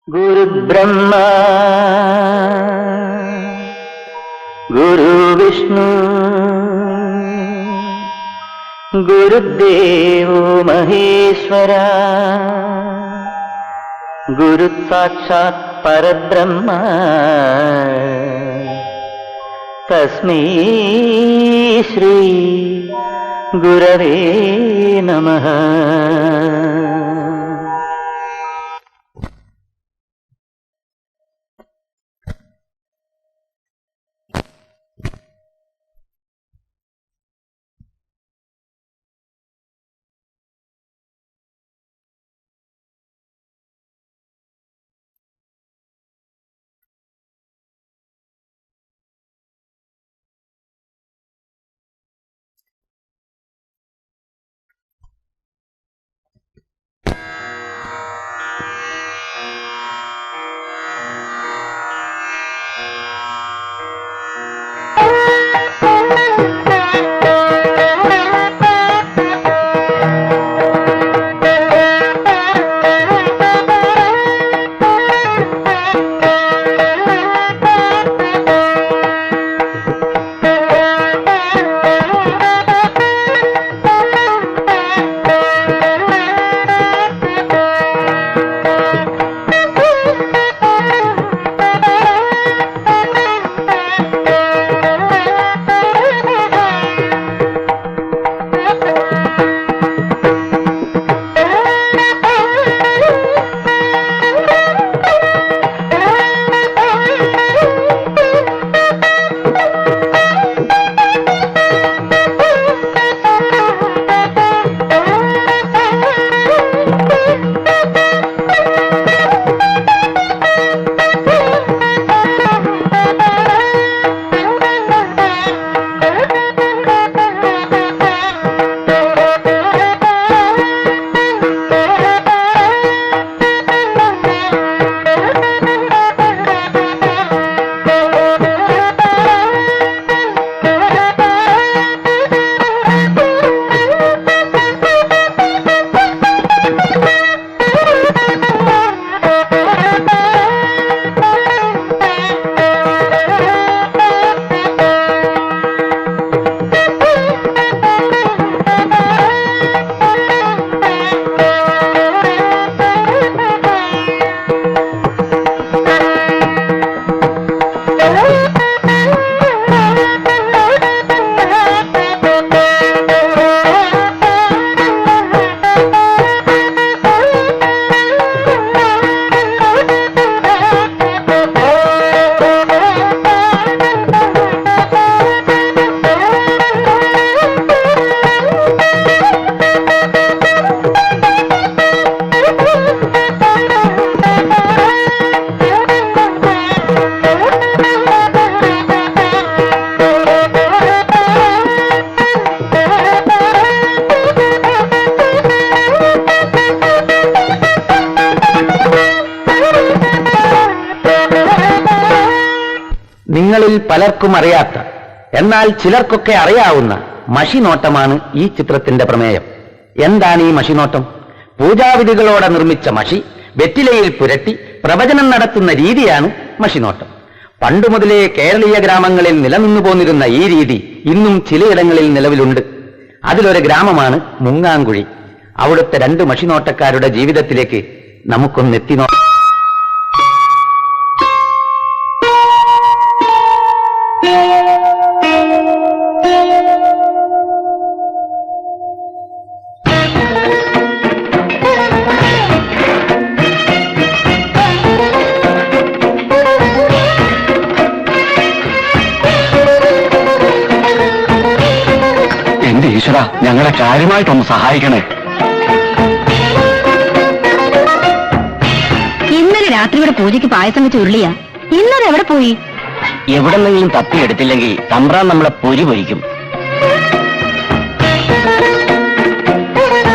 गुरुब्रह्मा गुरुविष्णु गुरुदेवो महेश्वरा गुरुसाक्षात् परब्रह्म तस्मै श्री गुरवे नमः। നിങ്ങളിൽ പലർക്കും അറിയാത്ത എന്നാൽ ചിലർക്കൊക്കെ അറിയാവുന്ന മഷിനോട്ടമാണ് ഈ ചിത്രത്തിന്റെ പ്രമേയം. എന്താണ് ഈ മഷിനോട്ടം? പൂജാവിധികളോടെ നിർമ്മിച്ച മഷി വെറ്റിലയിൽ പുരട്ടി പ്രവചനം നടത്തുന്ന രീതിയാണ് മഷിനോട്ടം. പണ്ടുമുതലേ കേരളീയ ഗ്രാമങ്ങളിൽ നിലനിന്നു പോന്നിരുന്ന ഈ രീതി ഇന്നും ചിലയിടങ്ങളിൽ നിലവിലുണ്ട്. അതിലൊരു ഗ്രാമമാണ് മുങ്ങാങ്കുഴി. അവിടുത്തെ രണ്ട് മഷിനോട്ടക്കാരുടെ ജീവിതത്തിലേക്ക് നമുക്കൊന്ന് എത്തി നോക്കാം. എന്റെ ഈശ്വര, ഞങ്ങളെ കാര്യമായിട്ടൊന്ന് സഹായിക്കണേ. ഇന്നലെ രാത്രി ഇവിടെ പൂജയ്ക്ക് പായസം വെച്ച് ഉരുളിയാ. ഇന്നലെ എവിടെ പോയി? എവിടെന്നെങ്കിലും തപ്പിയെടുത്തില്ലെങ്കിൽ തമ്പ്രാൻ നമ്മളെ പൊരി പൊരിക്കും.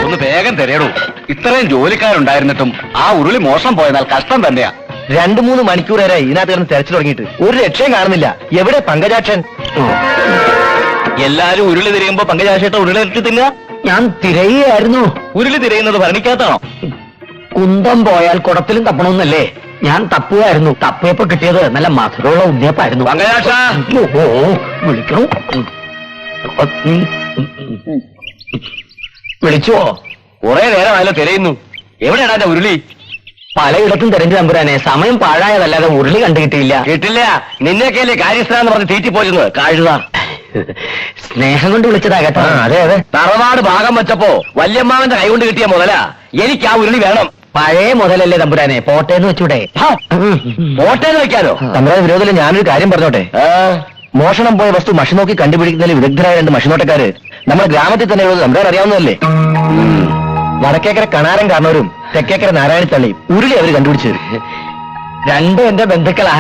ഒന്ന് വേഗം തരേടൂ. ഇത്രയും ജോലിക്കാരുണ്ടായിരുന്നിട്ടും ആ ഉരുളി മോശം പോയതിനാൽ കഷ്ടം തന്നെയാ. 2-3 മണിക്കൂർ വരെ ഇതിനകത്ത് കിടന്ന് തെരച്ചിൽ തുടങ്ങിയിട്ട് ഒരു രക്ഷയും കാണുന്നില്ല. എവിടെ പങ്കജാക്ഷൻ? എല്ലാരും ഉരുളി തിരയുമ്പോ പങ്കജാക്ഷേട്ട ഉരുളി ഇട്ട് തിന്നുക. ഞാൻ തിരയുകയായിരുന്നു. ഉരുളി തിരയുന്നത് ഭരണിക്കകത്താണോ? കുന്തം പോയാൽ കുടത്തിലും തപ്പണമെന്നല്ലേ? ഞാൻ തപ്പുകയായിരുന്നു. തപ്പിയപ്പോ കിട്ടിയത് നല്ല മധുരമുള്ള ഉണ്ണിയപ്പായിരുന്നു. പങ്കജാക്ഷ ഓ വിളിക്കണു. വിളിച്ചോ? കുറെ നേരമായാലോ തിരയുന്നു. എവിടെയാണ് എന്റെ ഉരുളി? പലയിടത്തും തെരഞ്ഞു തമ്പുരാനെ. സമയം പാഴായതല്ലാതെ ഉരുളി കണ്ടു കിട്ടിയില്ല. കേട്ടില്ല, നിന്നെയൊക്കെയല്ലേ കാര്യസ്ഥനാന്ന് പറഞ്ഞ് തീറ്റിപ്പോയിരുന്നത്. കഴുത സ്നേഹം കൊണ്ട് വിളിച്ചതാ കേട്ടോ. അതെ അതെ, തറവാട് ഭാഗം വെച്ചപ്പോ വല്യമ്മാവന്റെ കൈ കൊണ്ട് കിട്ടിയ മുതലാ. എനിക്ക് ആ ഉരുളി വേണം. പഴയ മുതലല്ലേ തമ്പുരാനെ, പോട്ടേന്ന് വെച്ചൂടെ? പോട്ടേന്ന് വെക്കാനോ? തമ്പുരാൻ വിരോധത്തിൽ ഞാനൊരു കാര്യം പറഞ്ഞോട്ടെ. മോഷണം പോയ വസ്തു മഷി നോക്കി കണ്ടുപിടിക്കുന്നതിൽ വിദഗ്ധരായ 2 മഷിനോട്ടക്കാര് നമ്മുടെ ഗ്രാമത്തിൽ തന്നെ ഉള്ളത് തമ്പുരാൻ അറിയാവുന്നതല്ലേ? വടക്കേക്കര കണാരൻ കാരണവരും തെക്കേക്കര നാരായണത്തള്ളി ഉരുളി അവര് കണ്ടുപിടിച്ചത്. 2 എന്റെ ബന്ധുക്കളാ.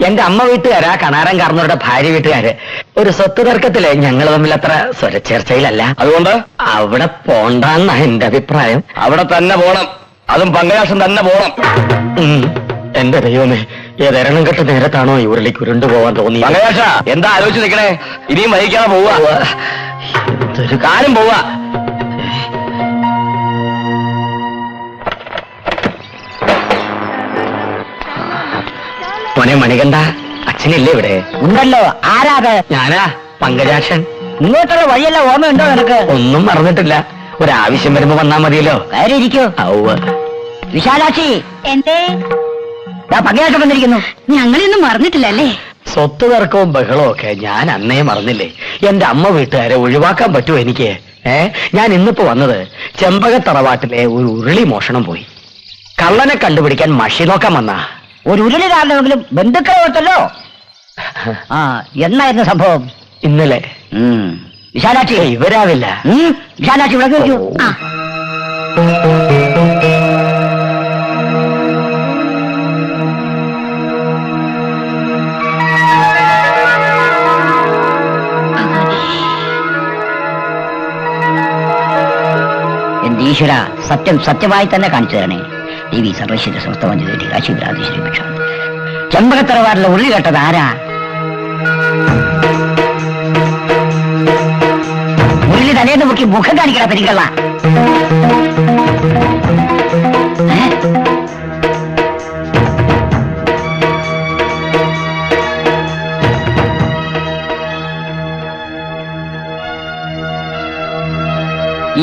എന്റെ അമ്മ വീട്ടുകാരാ കണാരൻ കാരണവരുടെ ഭാര്യ വീട്ടുകാര്. ഒരു സ്വത്ത് തർക്കത്തില് ഞങ്ങൾ തമ്മിൽ അത്ര സ്വരച്ചേർച്ചയിലല്ല. അതുകൊണ്ട് അവിടെ പോണ്ടെന്നാ എന്റെ അഭിപ്രായം. അവിടെ തന്നെ പോണം. അതും പങ്കജാക്ഷൻ തന്നെ പോണം. എന്റെ ദൈവമേ, ഏതെരണം കെട്ട നേരത്താണോ ഈ ഉരുളിക്ക് ഉരുണ്ടു പോവാൻ തോന്നി? പങ്കജാക്ഷ എന്താ ആലോചിച്ച് നിൽക്കണേ? ഇനിയും വഹിക്കാതെ പോവാ. എന്തൊരു കാര്യം പോവാ. മോനെ മണികണ്ഠ, അച്ഛനില്ലേ ഇവിടെ? ഉണ്ടല്ലോ. ആരാത്? ഞാനാ പങ്കജാക്ഷൻ. ഇങ്ങോട്ടുള്ള വഴിയല്ല ഓർമ്മയുണ്ടോ നിനക്ക്? ഒന്നും മറന്നിട്ടില്ല. ഒരാവശ്യം വരുമ്പോ വന്നാ മതിയല്ലോ. വേറെ ഇരിക്കൂ. ഔവ്. വിശാലാക്ഷി, എന്തേ? പങ്കജാക്ഷൻ വന്നിരിക്കുന്നു. ഞങ്ങളൊന്നും മറന്നിട്ടില്ലല്ലേ? സ്വത്ത് തർക്കവും ബഹളവും ഒക്കെ ഞാൻ അന്നേ മറന്നില്ലേ? എന്റെ അമ്മ വീട്ടുകാരെ ഒഴിവാക്കാൻ പറ്റുമോ എനിക്ക്? ഞാൻ ഇന്നിപ്പോ വന്നത് ചെമ്പകത്തറവാട്ടിലെ ഒരു ഉരുളി മോഷണം പോയി. കള്ളനെ കണ്ടുപിടിക്കാൻ മഷി നോക്കാൻ വന്നാ. ഒരു ഉരുളി കാരണമെങ്കിലും ബന്ധുക്കളെ ഓർത്തല്ലോ. ആ, എന്നായിരുന്നു സംഭവം? ഇന്നലെ. വിശാലാക്ഷി, ഇവരാവില്ല. വിശാലാക്ഷി ഇവിടെ നോക്കൂ. ആ, എന്റെ ഈശ്വര, സത്യം സത്യമായി തന്നെ കാണിച്ചു തരണേ. ദേവി സർവൈശ്വര്യ സമസ്തമഞ്ജുദേവി കാശിപുരാധീശ്വരി ഭിക്ഷ. ചെമ്പകത്തറവാറിലെ ഉരുളി കേട്ടത് ആരാ? ഉരുളി തലേന്ന് മുക്കി മുഖം കാണിക്കണ പെരിക്കള്ള.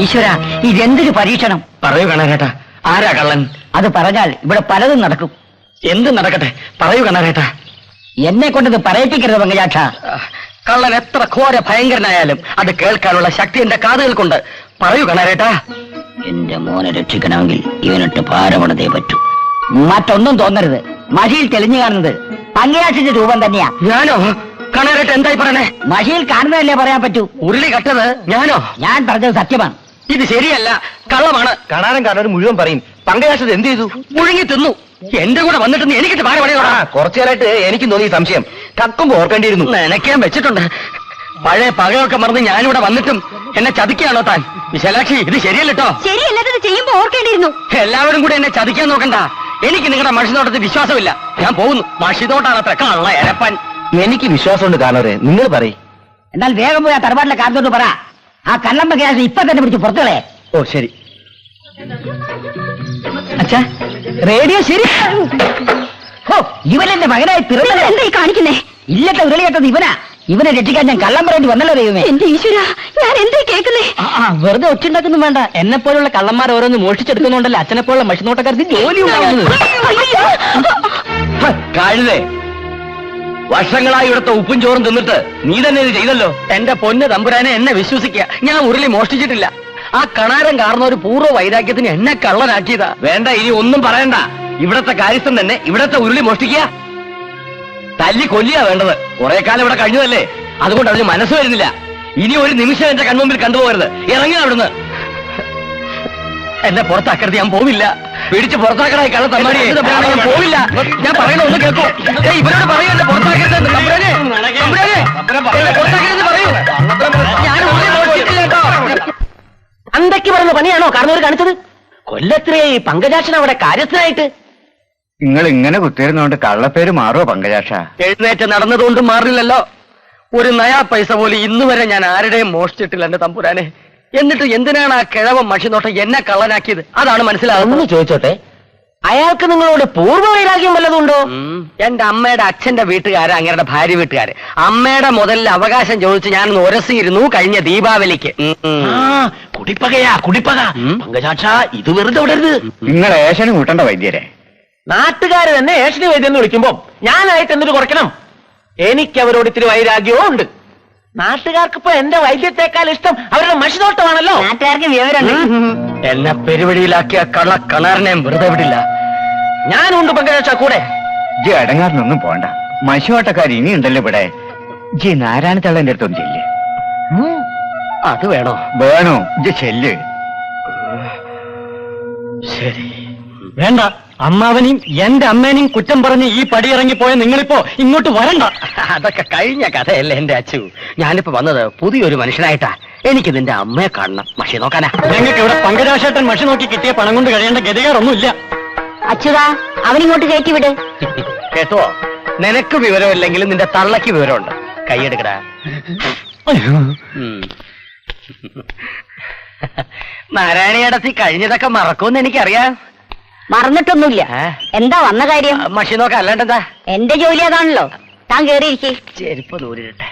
ഈശ്വര, ഇതെന്തൊരു പരീക്ഷണം! പറയൂ കണാരേട്ടാ, ആരാ കള്ളൻ? അത് പറഞ്ഞാൽ ഇവിടെ പലതും നടക്കും. എന്ത് നടക്കട്ടെ, പറയൂ കണാരേട്ടാ. എന്നെ കൊണ്ടത് പറയിപ്പിക്കരുത് പങ്കജാക്ഷ. കള്ളൻ എത്ര ഘോര ഭയങ്കരനായാലും അത് കേൾക്കാനുള്ള ശക്തി എന്റെ കാതുകൾക്കുണ്ട്. പറയൂ കണാരേട്ടാ. എന്റെ മോനെ രക്ഷിക്കണമെങ്കിൽ ഇവനിട്ട് പാരപണതേ പറ്റൂ. മറ്റൊന്നും തോന്നരുത്. മഷിയിൽ തെളിഞ്ഞു കാണുന്നത് പങ്കജാക്ഷന്റെ രൂപം തന്നെയാ. ഞാനോ? കണാരേട്ട എന്തായി പറയണേ? മഷിയിൽ കാണുന്നതല്ലേ പറയാൻ പറ്റൂ. ഉരുളി കട്ടത് ഞാനോ? ഞാൻ പറഞ്ഞത് സത്യമാണ്. ഇത് ശരിയല്ല, കള്ളമാണ്. കാണാനും കാണാനും മുഴുവൻ പറയും. പങ്കജാക്ഷൻ എന്ത് ചെയ്തു? മുഴുങ്ങി തിന്നു. എന്റെ കൂടെ വന്നിട്ട് എനിക്കിട്ട് പാര പണിയോടാ. കുറച്ചു നേരമായിട്ട് എനിക്ക് തോന്നിയ സംശയം. കക്കുമ്പോ ഓർക്കേണ്ടിയിരുന്നു. നനയ്ക്കാൻ വെച്ചിട്ടുണ്ട്. പഴയ പകയൊക്കെ മറന്ന് ഞാനിവിടെ വന്നിട്ടും എന്നെ ചതിക്കുകയാണോ താൻ? വിശാലാക്ഷി, ഇത് ശരിയല്ലോ. ശരിയല്ലാത്തത് ചെയ്യുമ്പോ ഓർക്കേണ്ടിയിരുന്നു. എല്ലാവരും കൂടെ എന്നെ ചതിക്കാൻ നോക്കണ്ട. എനിക്ക് നിങ്ങളുടെ മഷിനോട്ടത്തിൽ വിശ്വാസമില്ല. ഞാൻ പോകുന്നു. മഷിനോട്ടാണ് അത്ര കള്ള എരപ്പൻ. എനിക്ക് വിശ്വാസമുണ്ട് കാണവരെ, നിങ്ങൾ പറയും. എന്നാൽ വേഗം പോയി ആ തറവാട്ടിലെ കാരണത്തോട് പറ. ആ കള്ളം പങ്കജാക്ഷൻ ഇപ്പൊ തന്നെ പിടിച്ച് പുറത്തുകളെ. ഓ ശരി. അച്ഛാ, റേഡിയോ ശരി. ഓ, ഇവനെന്റെ മകനായി പിറന്നത്. എന്തായി കാണിക്കുന്നേ? ഇല്ലത്തെ ഉരുളി കേട്ടത് ഇവനാ. ഇവനെ രക്ഷിക്കാൻ ഞാൻ കള്ളം പറയേണ്ടി വന്നല്ലോ ദൈവമേ. എന്റെ ഈശ്വര, ഞാൻ എന്തായി കേൾക്കുന്നേ? വെറുതെ ഒച്ചുണ്ടാക്കുന്നു വേണ്ട. എന്നെ പോലുള്ള കള്ളന്മാർ ഓരോന്ന് മോഷിച്ചെടുക്കുന്നുണ്ടല്ലോ അച്ഛനെ പോലുള്ള മഷിനോട്ടക്കാർക്ക് ജോലി ഉണ്ടാവുന്നത്. കഴുതേ, വർഷങ്ങളായി ഇവിടുത്തെ ഉപ്പും ചോറും തിന്നിട്ട് നീ തന്നെ ഇത് ചെയ്തല്ലോ. എന്റെ പൊന്ന് തമ്പുരാനെ, എന്നെ വിശ്വസിക്കുക. ഞാൻ ഉരുളി മോഷ്ടിച്ചിട്ടില്ല. ആ കണാരം കാരണ ഒരു പൂർവ്വ വൈരാഗ്യത്തിന് എന്നെ കള്ളനാക്കിയതാ. വേണ്ട, ഇനി ഒന്നും പറയണ്ട. ഇവിടത്തെ കാര്യസ്ഥൻ തന്നെ ഇവിടത്തെ ഉരുളി മോഷ്ടിക്കുക. തല്ലി കൊല്ലിയാ വേണ്ടത്. കുറെ കാലം ഇവിടെ കഴിഞ്ഞതല്ലേ, അതുകൊണ്ട് അവന് മനസ്സ് വരുന്നില്ല. ഇനി ഒരു നിമിഷം എന്റെ കൺമുമ്പിൽ കണ്ടുപോകരുത്. ഇറങ്ങി അവിടുന്ന്. എന്നെ പുറത്താക്കരുത്, ഞാൻ പോവില്ല. പിടിച്ച് പുറത്താക്കണായി കള്ള തമ്മാടി. ഞാൻ പോവില്ല. ഞാൻ പറയുന്ന ഒന്ന് കേൾക്കൂ. ഇവരോട് പറയൂ, എന്നെ പുറത്താക്കരുത്. തമ്പുരാനെ, തമ്പുരാനെ, എന്നെ പുറത്താക്കരുത് പറയൂ. ഞാൻ ഉരുളി മോഷ്ടിച്ചിട്ടില്ല കേട്ടോ. അന്തയ്ക്ക് പറഞ്ഞ പണിയാണോ കാരണവർ കാണിച്ചത്? കൊല്ലത്രയായി പങ്കജാക്ഷൻ അവിടെ കാര്യസ്ഥനായിട്ട്. നിങ്ങൾ ഇങ്ങനെ കുത്തിയിരുന്നോണ്ട് കള്ളപ്പേര് മാറുമോ പങ്കജാക്ഷ? എഴുന്നേറ്റ് നടന്നതുകൊണ്ട് മാറില്ലല്ലോ. ഒരു നയാ പൈസ പോലും ഇന്ന് വരെ ഞാൻ ആരുടെയും മോഷ്ടിച്ചിട്ടില്ല എന്റെ തമ്പുരാനെ. എന്നിട്ട് എന്തിനാണ് ആ കിഴവൻ മഷിനോട്ടം എന്നെ കള്ളനാക്കിയത്? അതാണ് മനസ്സിലാകുന്നത്. ചോദിച്ചോട്ടെ, അയാൾക്ക് നിങ്ങളോട് പൂർവ്വവൈരാഗ്യം വല്ലതുണ്ടോ? എന്റെ അമ്മയുടെ അച്ഛന്റെ വീട്ടുകാര് അങ്ങയുടെ ഭാര്യ വീട്ടുകാര്. അമ്മയുടെ മുതലിൽ അവകാശം ചോദിച്ച് ഞാൻ ഉരസിയിരുന്നു കഴിഞ്ഞ ദീപാവലിക്ക്. കുടിപ്പകയാ കുടിപ്പക. പങ്കജാക്ഷ ഇത് വെറുതെ വിടരുത്. നിങ്ങൾ ഏഷന് കൂട്ടണ്ട വൈദ്യരെ. നാട്ടുകാര് തന്നെ ഏഷണി വൈദ്യം എന്ന് വിളിക്കുമ്പോ ഞാനായിട്ട് എന്തൊരു കുറയ്ക്കണം? എനിക്ക് അവരോട് ഇത്തിരി വൈരാഗ്യവും ഉണ്ട്. നാട്ടുകാർക്ക് ഇപ്പൊ എന്റെ വൈദ്യത്തെക്കാൾ ഇഷ്ടം അവരുടെ മഷിനോട്ടമാണല്ലോ. നാട്ടുകാർക്ക് വിവരമുണ്ട്. എന്നെ പെരുവഴിയിലാക്കിയ കണാറിനെ വെറുതെ വിടില്ല. ഞാനുണ്ട് പങ്കജാക്ഷ കൂടെ. ജി അടങ്ങാറിനൊന്നും പോണ്ട. മശുവാട്ടക്കാർ ഇനിയുണ്ടല്ലോ ഇവിടെ. ജി നാരായണ തള്ളന്റെ അടുത്തൊന്നും ചെല്ല്. അത് വേണോ? വേണോ? ജി ചെല്ല്. ശരി. വേണ്ട. അമ്മാവനെയും എന്റെ അമ്മേനെയും കുറ്റം പറഞ്ഞ് ഈ പടിയിറങ്ങിപ്പോയ നിങ്ങളിപ്പോ ഇങ്ങോട്ട് വരണ്ട. അതൊക്കെ കഴിഞ്ഞ കഥയല്ലേ എന്റെ അച്ചു. ഞാനിപ്പോ വന്നത് പുതിയൊരു മനുഷ്യനായിട്ടാ. എനിക്ക് നിന്റെ അമ്മയെ കാണണം. മഷി നോക്കാനാ. ഞങ്ങൾക്ക് ഇവിടെ പങ്കജാക്ഷേട്ടൻ മഷി നോക്കി കിട്ടിയ പണം കൊണ്ട് കഴിയേണ്ട ഗതികാരൊന്നുമില്ല. അച്യുതാ, അവനിങ്ങോട്ട് കയറ്റി വിട്. കേട്ടോ, നിനക്ക് വിവരമില്ലെങ്കിലും നിന്റെ തള്ളക്ക് വിവരമുണ്ട്. കൈയെടുക്കടാ. നാരായണിയടത്തി കഴിഞ്ഞതൊക്കെ മറക്കുമെന്ന് എനിക്കറിയാം. മറന്നിട്ടൊന്നുമില്ല. എന്താ വന്ന കാര്യം? മഷി നോക്കാം, അല്ലാണ്ടെന്താ? എന്റെ ജോലി അതാണല്ലോ. താൻ കേറിയിരിക്കേ. ചെരുപ്പ് ദൂരിട്ടെ.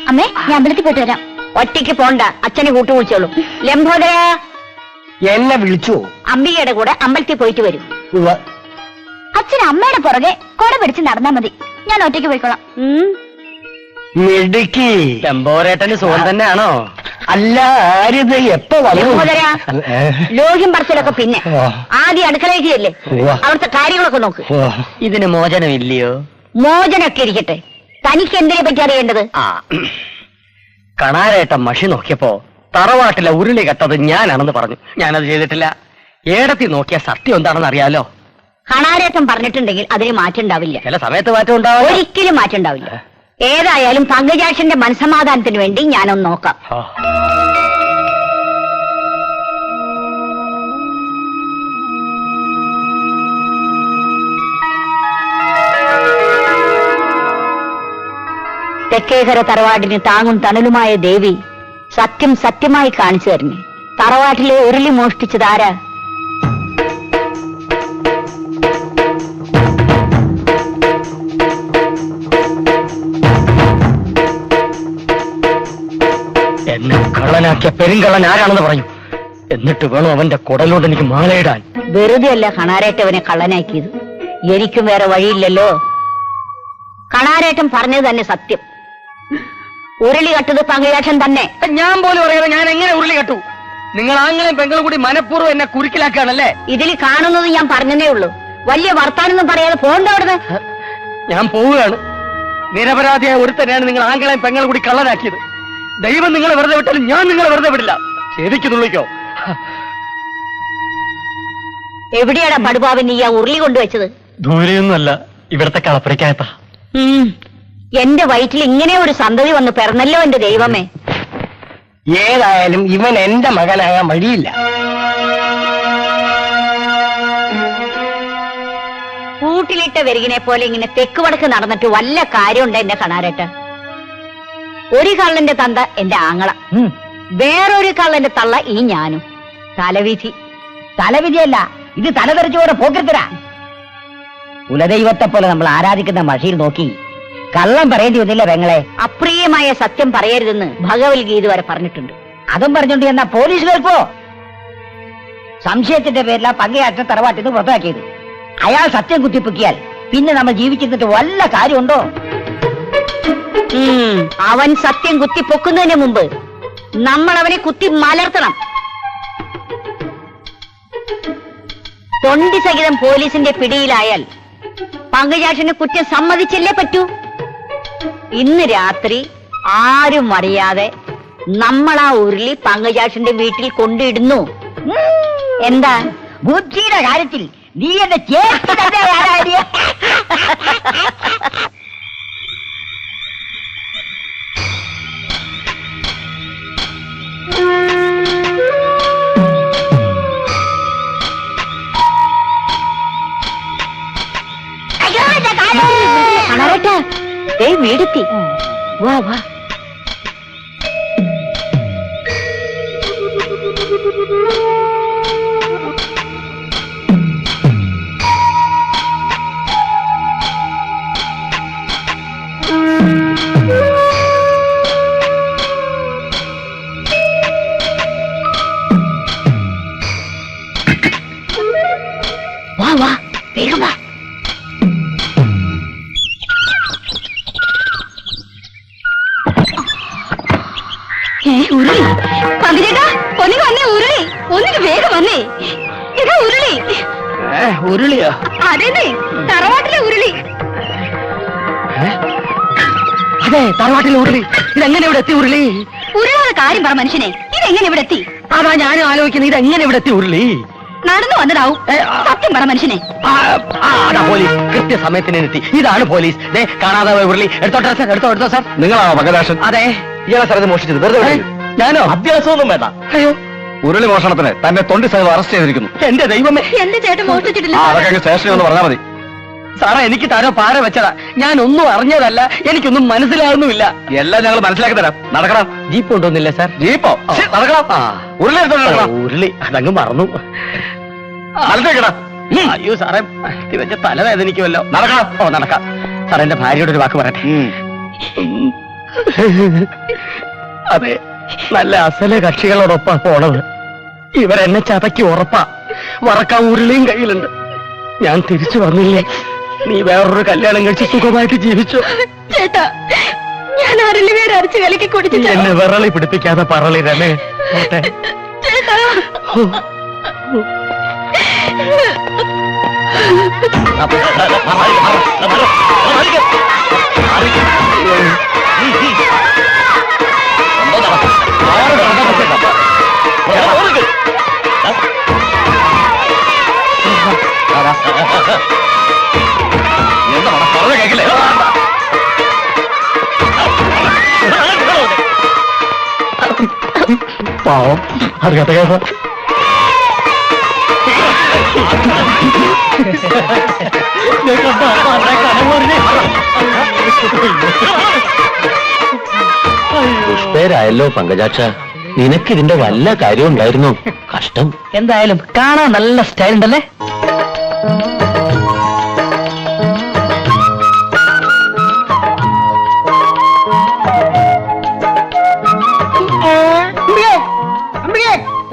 അമ്മേ, ഞാൻ അമ്പലത്തിൽ പോയിട്ട് വരാം. ഒറ്റയ്ക്ക് പോണ്ട, അച്ഛനെ കൂട്ടു വിളിച്ചോളൂ. ലംബോദര എന്നെ വിളിച്ചു. അംബികയുടെ കൂടെ അമ്പലത്തിൽ പോയിട്ട് വരും. അച്ഛൻ അമ്മയുടെ പുറകെ കൊട പിടിച്ച് നടന്നാ മതി. ഞാൻ ഒറ്റയ്ക്ക് പോയിക്കോളാം. മിടുക്കി. ചെമ്പോരേട്ടന് സുഖം തന്നെയാണോ? അല്ല, ആരിത് എപ്പോ ലംബോദര, ലോഹ്യം പറച്ചിലൊക്കെ പിന്നെ ആദ്യം അടുക്കളയ്ക്ക് ചെല്ലേ. അവിടുത്തെ കാര്യങ്ങളൊക്കെ നോക്ക്. ഇതിന് മോചനമില്ലയോ? മോചനൊക്കെ ഇരിക്കട്ടെ, തനിക്ക് എന്തിനെ പറ്റി അറിയേണ്ടത്? കണാരേട്ടൻ മഷി നോക്കിയപ്പോ തറവാട്ടിലെ ഉരുളി കെട്ടത് ഞാനാണെന്ന് പറഞ്ഞു. ഞാനത് ചെയ്തിട്ടില്ല. ഏടത്തി നോക്കിയ സത്യം എന്താണെന്ന് അറിയാലോ. കണാരേട്ടൻ പറഞ്ഞിട്ടുണ്ടെങ്കിൽ അതിന് മാറ്റം ഉണ്ടാവില്ല. ചില സമയത്ത് മാറ്റം ഉണ്ടാവും. ഒരിക്കലും മാറ്റം ഉണ്ടാവില്ല. ഏതായാലും പങ്കജാക്ഷന്റെ മനസ്സമാധാനത്തിന് വേണ്ടി ഞാനൊന്ന് നോക്കാം. തെക്കേകര തറവാടിന് താങ്ങും തണലുമായ ദേവി സത്യം സത്യമായി കാണിച്ചു തരണേ. തറവാട്ടിലെ ഉരുളി മോഷ്ടിച്ചത് ആരാ? എന്നെ കള്ളനാക്കിയ പെരുങ്കള്ളൻ ആരാണെന്ന് പറഞ്ഞു. എന്നിട്ട് വേണം അവന്റെ കുടലോട് എനിക്ക് മാലയിടാൻ. വെറുതെ അല്ല കണാരേട്ടവനെ കള്ളനാക്കിയത്. എനിക്കും വേറെ വഴിയില്ലല്ലോ. കണാരേട്ടൻ പറഞ്ഞത് തന്നെ സത്യം. ഉരുളി കട്ടത് പങ്കജാക്ഷൻ തന്നെ. ഞാൻ പോലും അറിയാതെ ഞാൻ എങ്ങനെ ഉരുളി കെട്ടു? നിങ്ങൾ ആങ്ങളും പെങ്ങളും കൂടി മനഃപൂർവ്വം എന്നെ കുരുക്കിലാക്കുകയാണല്ലേ? ഇതിൽ കാണുന്നത് ഞാൻ പറഞ്ഞതേ ഉള്ളൂ. വലിയ വർത്താനൊന്നും പറയാതെ പോകണ്ട അവിടുന്ന്. ഞാൻ പോവുകയാണ്. നിരപരാധിയായ ഒരുത്തനെയാണ് നിങ്ങൾ ആങ്ങളെയും പെങ്ങളും കൂടി കള്ളനാക്കിയത്. ദൈവം നിങ്ങളെ വെറുതെ വിട്ടാലും ഞാൻ നിങ്ങളെ വെറുതെ വിടില്ല. ശരിക്കും തുള്ളിക്കോ. എവിടെയാണ് പടുപാവൻ നീ ആ ഉരുളി കൊണ്ടുവച്ചത്? ദൂരെയൊന്നുമല്ല, ഇവിടത്തെ കളപ്പുരയ്ക്കകത്ത. എന്റെ വയറ്റിൽ ഇങ്ങനെ ഒരു സന്തതി വന്ന് പിറന്നല്ലോ എന്റെ ദൈവമേ. ഏതായാലും ഇവൻ എന്റെ മകനാകാൻ വഴിയില്ല. കൂട്ടിലിട്ട വെരുകിനെ പോലെ ഇങ്ങനെ തെക്ക് വടക്ക് നടന്നിട്ട് വല്ല കാര്യമുണ്ട് എന്റെ കണാരേട്ട? ഒരു കള്ളന്റെ തന്ത എന്റെ ആങ്ങള, വേറൊരു കള്ളന്റെ തള്ള ഈ ഞാനും. തലവിധി. തലവിധിയല്ല, ഇത് തലതെറിച്ചോടെ പോക്കരുത്തരാ. കുലദൈവത്തെ പോലെ നമ്മൾ ആരാധിക്കുന്ന മഷിയിൽ നോക്കി കള്ളം പറയേണ്ടി വന്നില്ല പെങ്ങളെ. അപ്രിയമായ സത്യം പറയരുതെന്ന് ഭഗവത്ഗീത വരെ പറഞ്ഞിട്ടുണ്ട്. അതും പറഞ്ഞോണ്ട് എന്നാ പോലീസ് കേൾക്കോ? സംശയത്തിന്റെ പേരിലാ പങ്കയാറ്റ തറവാട്ടിൽ നിന്ന് പുറത്താക്കിയത്. അയാൾ സത്യം കുത്തിപ്പൊക്കിയാൽ പിന്നെ നമ്മൾ ജീവിച്ചിരുന്നിട്ട് വല്ല കാര്യമുണ്ടോ? അവൻ സത്യം കുത്തി പൊക്കുന്നതിന് മുമ്പ് നമ്മൾ അവനെ കുത്തി മലർത്തണം. തൊണ്ടി സഹിതം പോലീസിന്റെ പിടിയിലായാൽ പങ്കജാക്ഷന് കുറ്റം സമ്മതിച്ചല്ലേ പറ്റൂ. ഇന്ന് രാത്രി ആരും അറിയാതെ നമ്മൾ ആ ഉരുളി പങ്കജാക്ഷന്റെ വീട്ടിൽ കൊണ്ടിടുന്നു. എന്താ? ബുദ്ധിയുടെ കാര്യത്തിൽ നീ എന്റെ ചേച്ചി തന്നെ ആരാടിയ? വീടെത്തി. വാ വാ. വാ വാ വേഗം വാ. ഉരുളി പതിനേട്ടാ ഒന്നിന് വന്നേ ഉരുളി ഒന്നിന് വേഗം വന്നേ ഇതാ ഉരുളി. ഉരുളിയോ? അതെ തറവാട്ടിലെ ഉരുളി. അതെ തറവാട്ടിലെ ഉരുളി. ഇതെങ്ങനെ ഇവിടെ എത്തി ഉരുളി? ഉരുളാതെ കാര്യം പറ മനുഷ്യനെ. ഇതെങ്ങനെ ഇവിടെ എത്തി? അതാ ഞാനും ആലോചിക്കുന്നത്, ഇതെങ്ങനെ ഇവിടെ എത്തി ഉരുളി? നടന്നു വന്നതാവും. സത്യം പറ മനുഷ്യനെ. അതാ പോലീസ് കൃത്യസമയത്തിന് എത്തി. ഇതാണ് പോലീസ്. കാണാതെ പോയ ഉരുളി. എടുത്തോട്ടെ സാർ, എടുത്തോ സാർ. നിങ്ങളാണോ മകദാശൻ? അതെ. ഇയാളെ സ്ഥലത്ത് മോഷിച്ചത് വെറുതെ ഞാനോ? അഭ്യാസമൊന്നും വേണ്ട. അയ്യോ, ഉരുളി മോഷണത്തിന് തന്നെ തൊണ്ടി സഹിതം അറസ്റ്റ് ചെയ്തിരിക്കുന്നു. എന്റെ ദൈവമേ, എന്റെ ചേട്ടൻ മോഷ്ടിച്ചിട്ടില്ല. അതൊക്കെ സ്റ്റേഷനിൽ ഒന്ന് പറഞ്ഞാൽ മതി. സാറേ എനിക്ക് തരോ പാര വെച്ചതാ. ഞാനൊന്നും അറിഞ്ഞതല്ല, എനിക്കൊന്നും മനസ്സിലാകുന്നുമില്ല. എല്ലാം ഞങ്ങൾ മനസ്സിലാക്കി തരാം. നടക്കണം. ജീപ്പ് കൊണ്ടൊന്നില്ല സാർ? ജീപ്പോ? നടക്കണം. ഉരുളി എടുത്തോണ്ട് നടക്കണം. ഉരുളി അതങ്ങ് മറന്നു. നടത്തേക്കടാ. അയ്യോ സാറേ, തികഞ്ഞ തലവേദനിക്കുമല്ലോ. നടക്കണം. ഓ നടക്കാം. സാറേ എന്റെ ഭാര്യയോട് ഒരു വാക്ക് പറയട്ടെ. അതെ, നല്ല അസല കക്ഷികളോടൊപ്പാ പോണത്. ഇവരെന്നെ ചതക്കി ഉറപ്പാ. വറക്കാൻ ഉരുളിയും കയ്യിലുണ്ട്. ഞാൻ തിരിച്ചു വന്നില്ലേ, നീ വേറൊരു കല്യാണം കഴിച്ച് സുഖമായിട്ട് ജീവിച്ചു. ചേട്ടാ, ഞാൻ അരളി പേര് അരച്ച് കലക്കി കുടിച്ചിട്ട് എന്നെ വിറളി പിടിപ്പിക്കാതെ പറളി രമേ. ചേട്ടാ. പാവം അറിയാത്ത കേട്ടോ. പുഷ്പേരായല്ലോ പങ്കജാക്ഷ. നിനക്കിതിന്റെ വല്ല കാര്യം ഉണ്ടായിരുന്നു. കഷ്ടം. എന്തായാലും കാണാൻ നല്ല സ്റ്റൈൽ ഉണ്ടല്ലേ.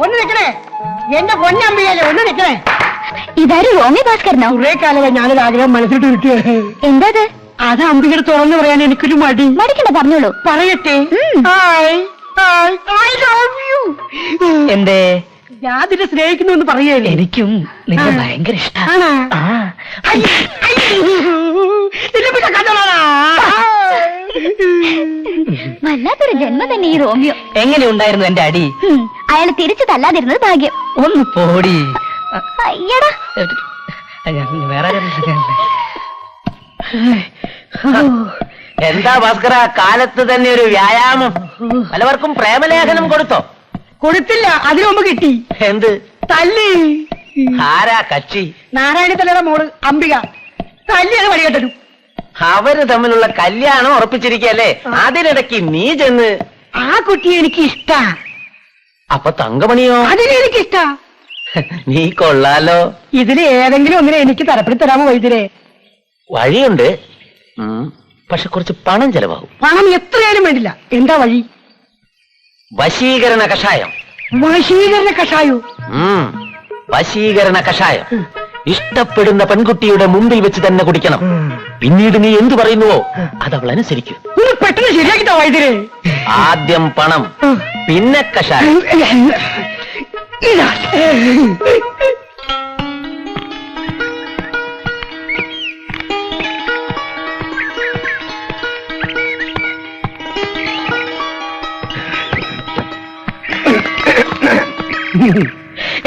ഒന്ന് നിക്കണേ, എന്റെ പൊന്നമ്പിയല്ലേ, ഒന്ന് നിക്കണേ. ഇതാരും റോമി ഭാസ്കരനോ? കുറെ കാലമായി ഞാനൊരു ആഗ്രഹം മനസ്സിട്ട് കിട്ടിയത്. എന്താ അത് അമ്പികയുടെ തുറന്നു പറയാൻ എനിക്കൊരു മടി. മടിക്കണ്ട, പറഞ്ഞോളൂ. പറയട്ടെ. എന്തേ? ഞാൻ അതിനെ സ്നേഹിക്കുന്നു എന്ന് പറയല്ലേ. എനിക്കും നിന്നെ ഭയങ്കര ഇഷ്ടമാണ്. വല്ലാത്തൊരു ജന്മം തന്നെ ഈ റോമിയോ. എങ്ങനെ ഉണ്ടായിരുന്നു എന്റെ അടി? അയാൾ തിരിച്ചു തല്ലാതിരുന്നത് ഭാഗ്യം. ഒന്ന് പോടി. അയ്യടാ, വേറെ എന്താ ഭാസ്കര, കാലത്ത് തന്നെ ഒരു വ്യായാമം. പലവർക്കും പ്രേമലേഖനം കൊടുത്തോ? കൊടുത്തില്ല, അതിനു മുമ്പ് കിട്ടി. എന്ത് തല്ലി. ആരാ കക്ഷി? നാരായണ തലയുടെ മോള് അംബിക. തല്ലിയാണ് വഴികെട്ടു. അവര് തമ്മിലുള്ള കല്യാണം ഉറപ്പിച്ചിരിക്കല്ലേ, അതിനിടയ്ക്ക് നീ ചെന്ന്. ആ കുട്ടിയെ എനിക്ക് ഇഷ്ടാ. അപ്പൊ തങ്കമണിയോ? അതിനെ എനിക്ക് ഇഷ്ടാ. നീ കൊള്ളാലോ. ഇതിന് ഏതെങ്കിലും ഒന്നിനെ എനിക്ക് തരപ്പെടുത്തി തരാമോ വൈദ്യരെ? വഴിയുണ്ട്, പക്ഷെ കുറച്ച് പണം ചെലവാകും. പണം എത്രയായാലും വേണ്ടില്ല. എന്താ വഴി? വശീകരണ കഷായം. വശീകരണ കഷായോ? വശീകരണ കഷായം ഇഷ്ടപ്പെടുന്ന പെൺകുട്ടിയുടെ മുമ്പിൽ വെച്ച് തന്നെ കുടിക്കണം. പിന്നീട് നീ എന്തു പറയുന്നുവോ അതവൾ അനുസരിക്കും. ഒന്ന് പെട്ടെന്ന് ശരിയാക്കിട്ടോ വൈദ്യരെ. ആദ്യം പണം, പിന്നെ കഷായം. ഇതാ.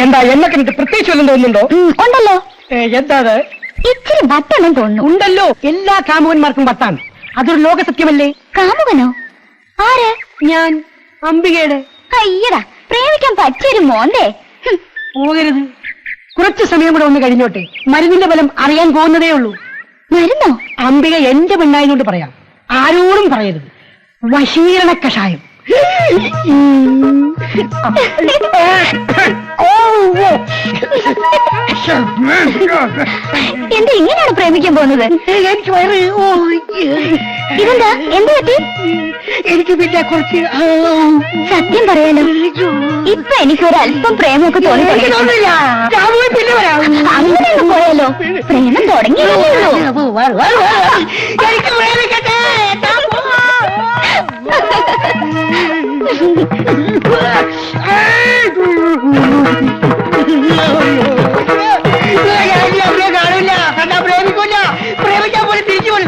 എന്താ എന്നെ കണ്ടിട്ട് പ്രത്യേകിച്ച് വല്ലതും തോന്നുന്നുണ്ടോ? ഉണ്ടല്ലോ. എന്താ അത്? ഇച്ചിരി ബട്ടണം തോന്നുന്നു. ഉണ്ടല്ലോ, എല്ലാ കാമുകന്മാർക്കും വട്ടാണ്. അതൊരു ലോകസത്യമല്ലേ? കാമുകനോ? ആര്? ഞാൻ അംബികയുടെ. അയ്യടാ, പ്രേമിക്കാൻ പറ്റിയൊരു മോന്തേ. പോകരുത്, കുറച്ചു സമയം കൂടെ ഒന്ന് കഴിഞ്ഞോട്ടെ. മരുന്നിന്റെ ഫലം അറിയാൻ പോകുന്നതേ ഉള്ളൂ. മരുന്നോ? അംബിക എന്റെ പെണ്ണായതുകൊണ്ട് പറയാം, ആരോടും പറയരുത്. വശീകരണ കഷായം. എന്താ ഇങ്ങനെയാണ് പ്രേമിക്കാൻ പോകുന്നത്? എനിക്ക് വയറ്. ഇത് ഇതെന്താ എന്ത് പറ്റി? എനിക്ക് പിന്നെ കുറച്ച് സത്യം പറയാലോ, ഇപ്പൊ എനിക്കൊരു അല്പം പ്രേമമൊക്കെ തോന്നി എനിക്ക് തോന്നുന്നില്ല. രാമുവിന് പിന്നെ വരാം. അങ്ങനെ പോയാലോ? പ്രേമം തുടങ്ങിയല്ലേ ഉള്ളൂ. എനിക്ക് പ്രേമിക്കട്ടെ. അവരെ കാണില്ല, കണ്ടാ പ്രേമിക്കില്ല. പ്രേമിക്കാൻ പോലും തിരിച്ചു പോലും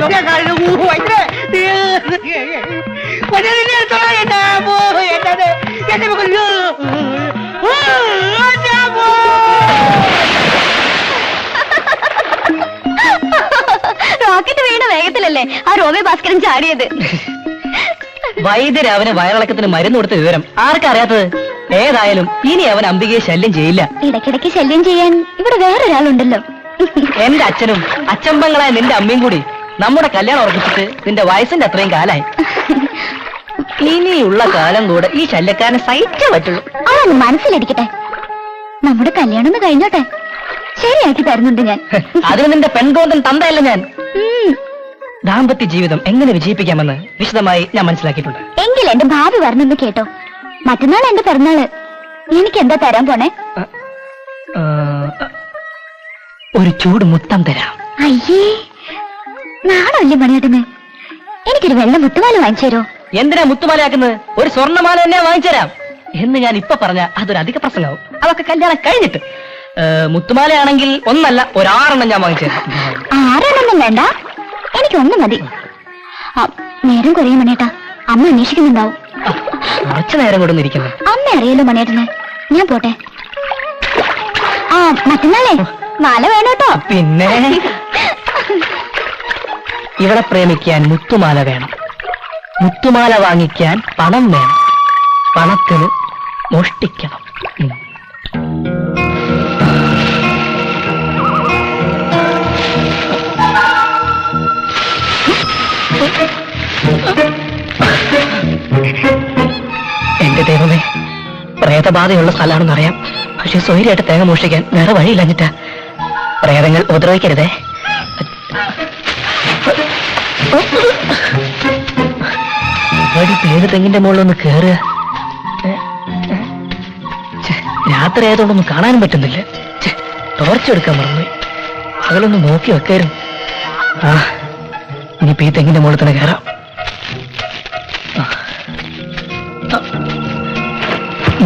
റോക്കറ്റ് വീണ വേഗത്തിലല്ലേ ആ റോമി ഭാസ്കരൻ ചാടിയത്. വൈദ്യര് അവന് വയറിളക്കത്തിന് മരുന്ന് കൊടുത്ത വിവരം ആർക്കറിയാത്തത്? ഏതായാലും ഇനി അവൻ അംബികയെ ശല്യം ചെയ്യില്ല. ഇടയ്ക്കിടയ്ക്ക് ശല്യം ചെയ്യാൻ ഇവിടെ വേറൊരാളുണ്ടല്ലോ. എന്റെ അച്ഛനും അച്ഛമ്പങ്ങളായ നിന്റെ അമ്മയും കൂടി നമ്മുടെ കല്യാണം ഉറപ്പിച്ചിട്ട് നിന്റെ വയസ്സിന്റെ അത്രയും കാലായി. ഇനിയുള്ള കാലം കൂടെ ഈ ശല്യക്കാരനെ സഹിച്ചേ പറ്റുള്ളൂ. അതൊന്ന് മനസ്സിലിരിക്കട്ടെ. നമ്മുടെ കല്യാണം ഒന്ന് കഴിഞ്ഞോട്ടെ, ശരിയാക്കി തരുന്നുണ്ട് ഞാൻ. അതിന് നിന്റെ പെൺകോന്തൻ തന്തയല്ല ഞാൻ. ദാമ്പത്യ ജീവിതം എങ്ങനെ വിജയിപ്പിക്കാമെന്ന് വിശദമായി ഞാൻ മനസ്സിലാക്കിയിട്ടുണ്ട്. എങ്കിൽ എന്റെ ഭാവി പറഞ്ഞൊന്ന് കേട്ടോ. മറ്റന്നാൾ എന്റെ പിറന്നാള്. എനിക്ക് എന്താ തരാൻ പോണേ? ഒരു ചൂട് മുത്തം തരാം. അയ്യേ, നാണല്ലേ മണിയേട്ടന്? എനിക്കൊരു വെള്ള മുത്തുമാല വാങ്ങിച്ചു തരോ? എന്തിനാ മുത്തുമാലയാക്കുന്നത്? ഒരു സ്വർണ്ണമാല തന്നെ വാങ്ങിച്ചു തരാം എന്ന് ഞാൻ ഇപ്പൊ പറഞ്ഞ അതൊരു അധിക പ്രസംഗമാവും. അതൊക്കെ കല്യാണം കഴിഞ്ഞിട്ട്. മുത്തുമാലയാണെങ്കിൽ ഒന്നല്ല, ഒരാറെണ്ണം ഞാൻ വാങ്ങിച്ചു തരാം. 6 എണ്ണം വേണ്ട, എനിക്കൊന്നും മതി. നേരം കുറേ മണിയേട്ടാ, അമ്മ അന്വേഷിക്കുന്നുണ്ടാവും. കുറച്ചു നേരം കൂടെ ഇരിക്കുന്നു. അമ്മ അറിയാലോ മണിയേട്ടന്. ഞാൻ പോട്ടെ. മറ്റന്നാളേ മാല വേണോട്ടോ. പിന്നെ ഇവിടെ പ്രേമിക്കാൻ മുത്തുമാല വേണം, മുത്തുമാല വാങ്ങിക്കാൻ പണം വേണം, പണത്തിന് മോഷ്ടിക്കണം. എന്റെ ദൈവമേ, പ്രേതബാധയുള്ള സ്ഥലമാണെന്നറിയാം. പക്ഷെ സ്വൈര്യമായിട്ട് തേങ്ങ മോഷ്ടിക്കാൻ വേറെ വഴിയില്ലഞ്ഞിട്ടാ. പ്രേതങ്ങൾ ഉപദ്രവിക്കരുതേ. ഏത് തെങ്ങിന്റെ മുകളിലൊന്ന് കേറുക. രാത്രി ആയതുകൊണ്ടൊന്നും കാണാനും പറ്റുന്നില്ല. ടോർച്ച് എടുക്കാൻ മറന്നുപോയി. പകലൊന്ന് നോക്കി വെക്കായിരുന്നു. ഇനിയിപ്പോ ഈ തെങ്ങിന്റെ മുകളിൽ തന്നെ കയറാം.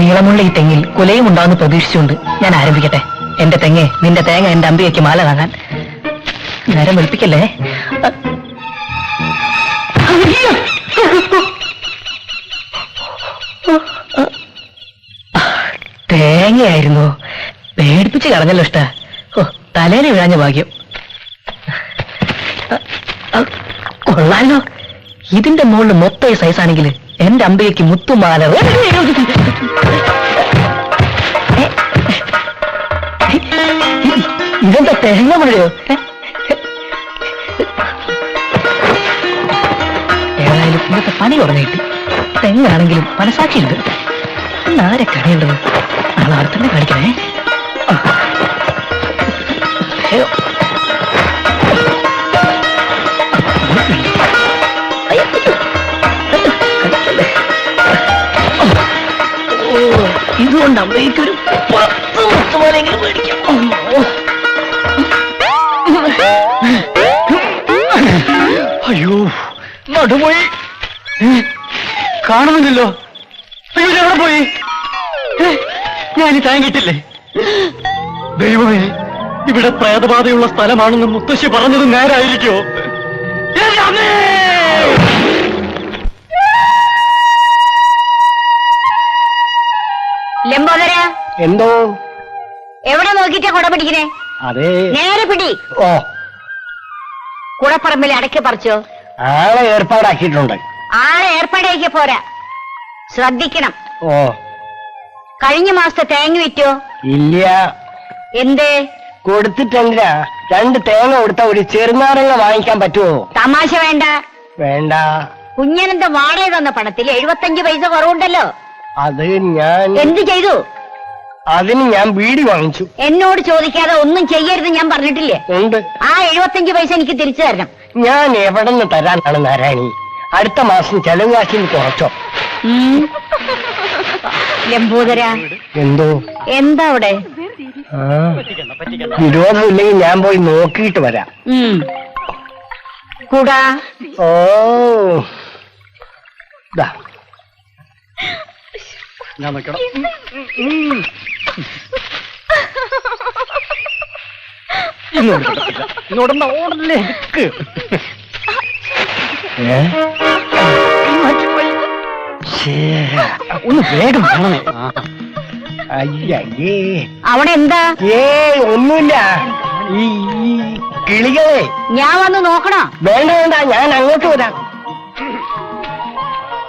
നീളമുള്ള ഈ തെങ്ങിൽ കുലയും ഉണ്ടാവുന്ന പ്രതീക്ഷിച്ചുകൊണ്ട് ഞാൻ ആരംഭിക്കട്ടെ. എന്റെ തെങ്ങ്, നിന്റെ തേങ്ങ എന്റെ അമ്പികയ്ക്ക് മാല വാങ്ങാൻ. നേരം വെളുപ്പിക്കല്ലേ. തേങ്ങയായിരുന്നു, പേടിപ്പിച്ച് കളഞ്ഞല്ലോ. ഇഷ്ട തലേനെ വീഴാഞ്ഞ ഭാഗ്യം. കൊള്ളാലോ, ഇതിന്റെ മുകളിൽ മൊത്തം ഈ സൈസാണെങ്കിൽ എന്റെ അമ്പികയ്ക്ക് മുത്തുമാല. ഇതെന്താ തേങ്ങ മഴയോ? ഏതായാലും ഇന്നത്തെ പണി കുറഞ്ഞു കിട്ടി. തെങ്ങാണെങ്കിലും മനസാക്ഷിയുണ്ട്. ആരെ കണിയുണ്ടത്? നാളെ അവിടെ തന്നെ കാണിക്കണേ. ഇതുകൊണ്ട് അമ്മയ്ക്കൊരു 10 മുത്തുമാലെങ്കിലും മേടിക്കാം. അയ്യോ, നടുപോയി. കാണുന്നില്ലല്ലോ. അയ്യോ, എവിടെ പോയി? ഞാൻ താൻ കിട്ടില്ലേ? ദൈവമേ, ഇവിടെ പ്രേതബാധയുള്ള സ്ഥലമാണെന്ന് മുത്തശ്ശി പറഞ്ഞത് നേരായിരിക്കോ? ലംബോദര, എന്തോ? എവിടെ നോക്കിട്ടാ കുട പിടിക്കണേ? അതെ, നേരെ പിടി. ഓ, കുടപ്പറമ്പിൽ അടക്കി പറിച്ചോ? ആളെ ഏർപ്പാടാക്കിയിട്ടുണ്ട്. ആളെ ഏർപ്പാടാക്കിയ പോരാ, ശ്രദ്ധിക്കണം. ഓ, കഴിഞ്ഞ മാസത്തെ തേങ്ങ വിറ്റോ? ഇല്ല. എന്തേ? കൊടുത്തിട്ടെന്തിനാ? 2 തേങ്ങ കൊടുത്ത ഒരു ചെറുനാരങ്ങ വാങ്ങിക്കാൻ പറ്റുമോ? തമാശ വേണ്ട. വേണ്ട. കുഞ്ഞനന്ത വാടക തന്ന പണത്തിൽ 75 പൈസ കുറവുണ്ടല്ലോ. അത് ഞാൻ എന്ത് ചെയ്തു? അതിന് ഞാൻ ബീഡി വാങ്ങിച്ചു. എന്നോട് ചോദിക്കാതെ ഒന്നും ചെയ്യരുത് ഞാൻ പറഞ്ഞിട്ടില്ലേ? ഉണ്ട്. ആ 75 പൈസ എനിക്ക് തിരിച്ചു തരണം. ഞാൻ എവിടെ നിന്ന് തരാനാണ് നാരായണി? അടുത്ത മാസം ചെലവ് കാശിന് കുറച്ചോ. ലംബോദര, എന്തോ എന്താ അവിടെ? വിരോധമില്ലെങ്കിൽ ഞാൻ പോയി നോക്കിയിട്ട് വരാം. കൂടാ. ഓ ദാ. ഞാൻ നോക്കണം. ഓടല്ലേ ഒന്ന് വേഗം വേണമേ. അയ്യേ, അവിടെ എന്താ? ഒന്നുമില്ല. ഈ കിളികളെ ഞാൻ വന്ന് നോക്കണോ? വേണ്ട വേണ്ട, ഞാൻ അങ്ങോട്ട് വരാം.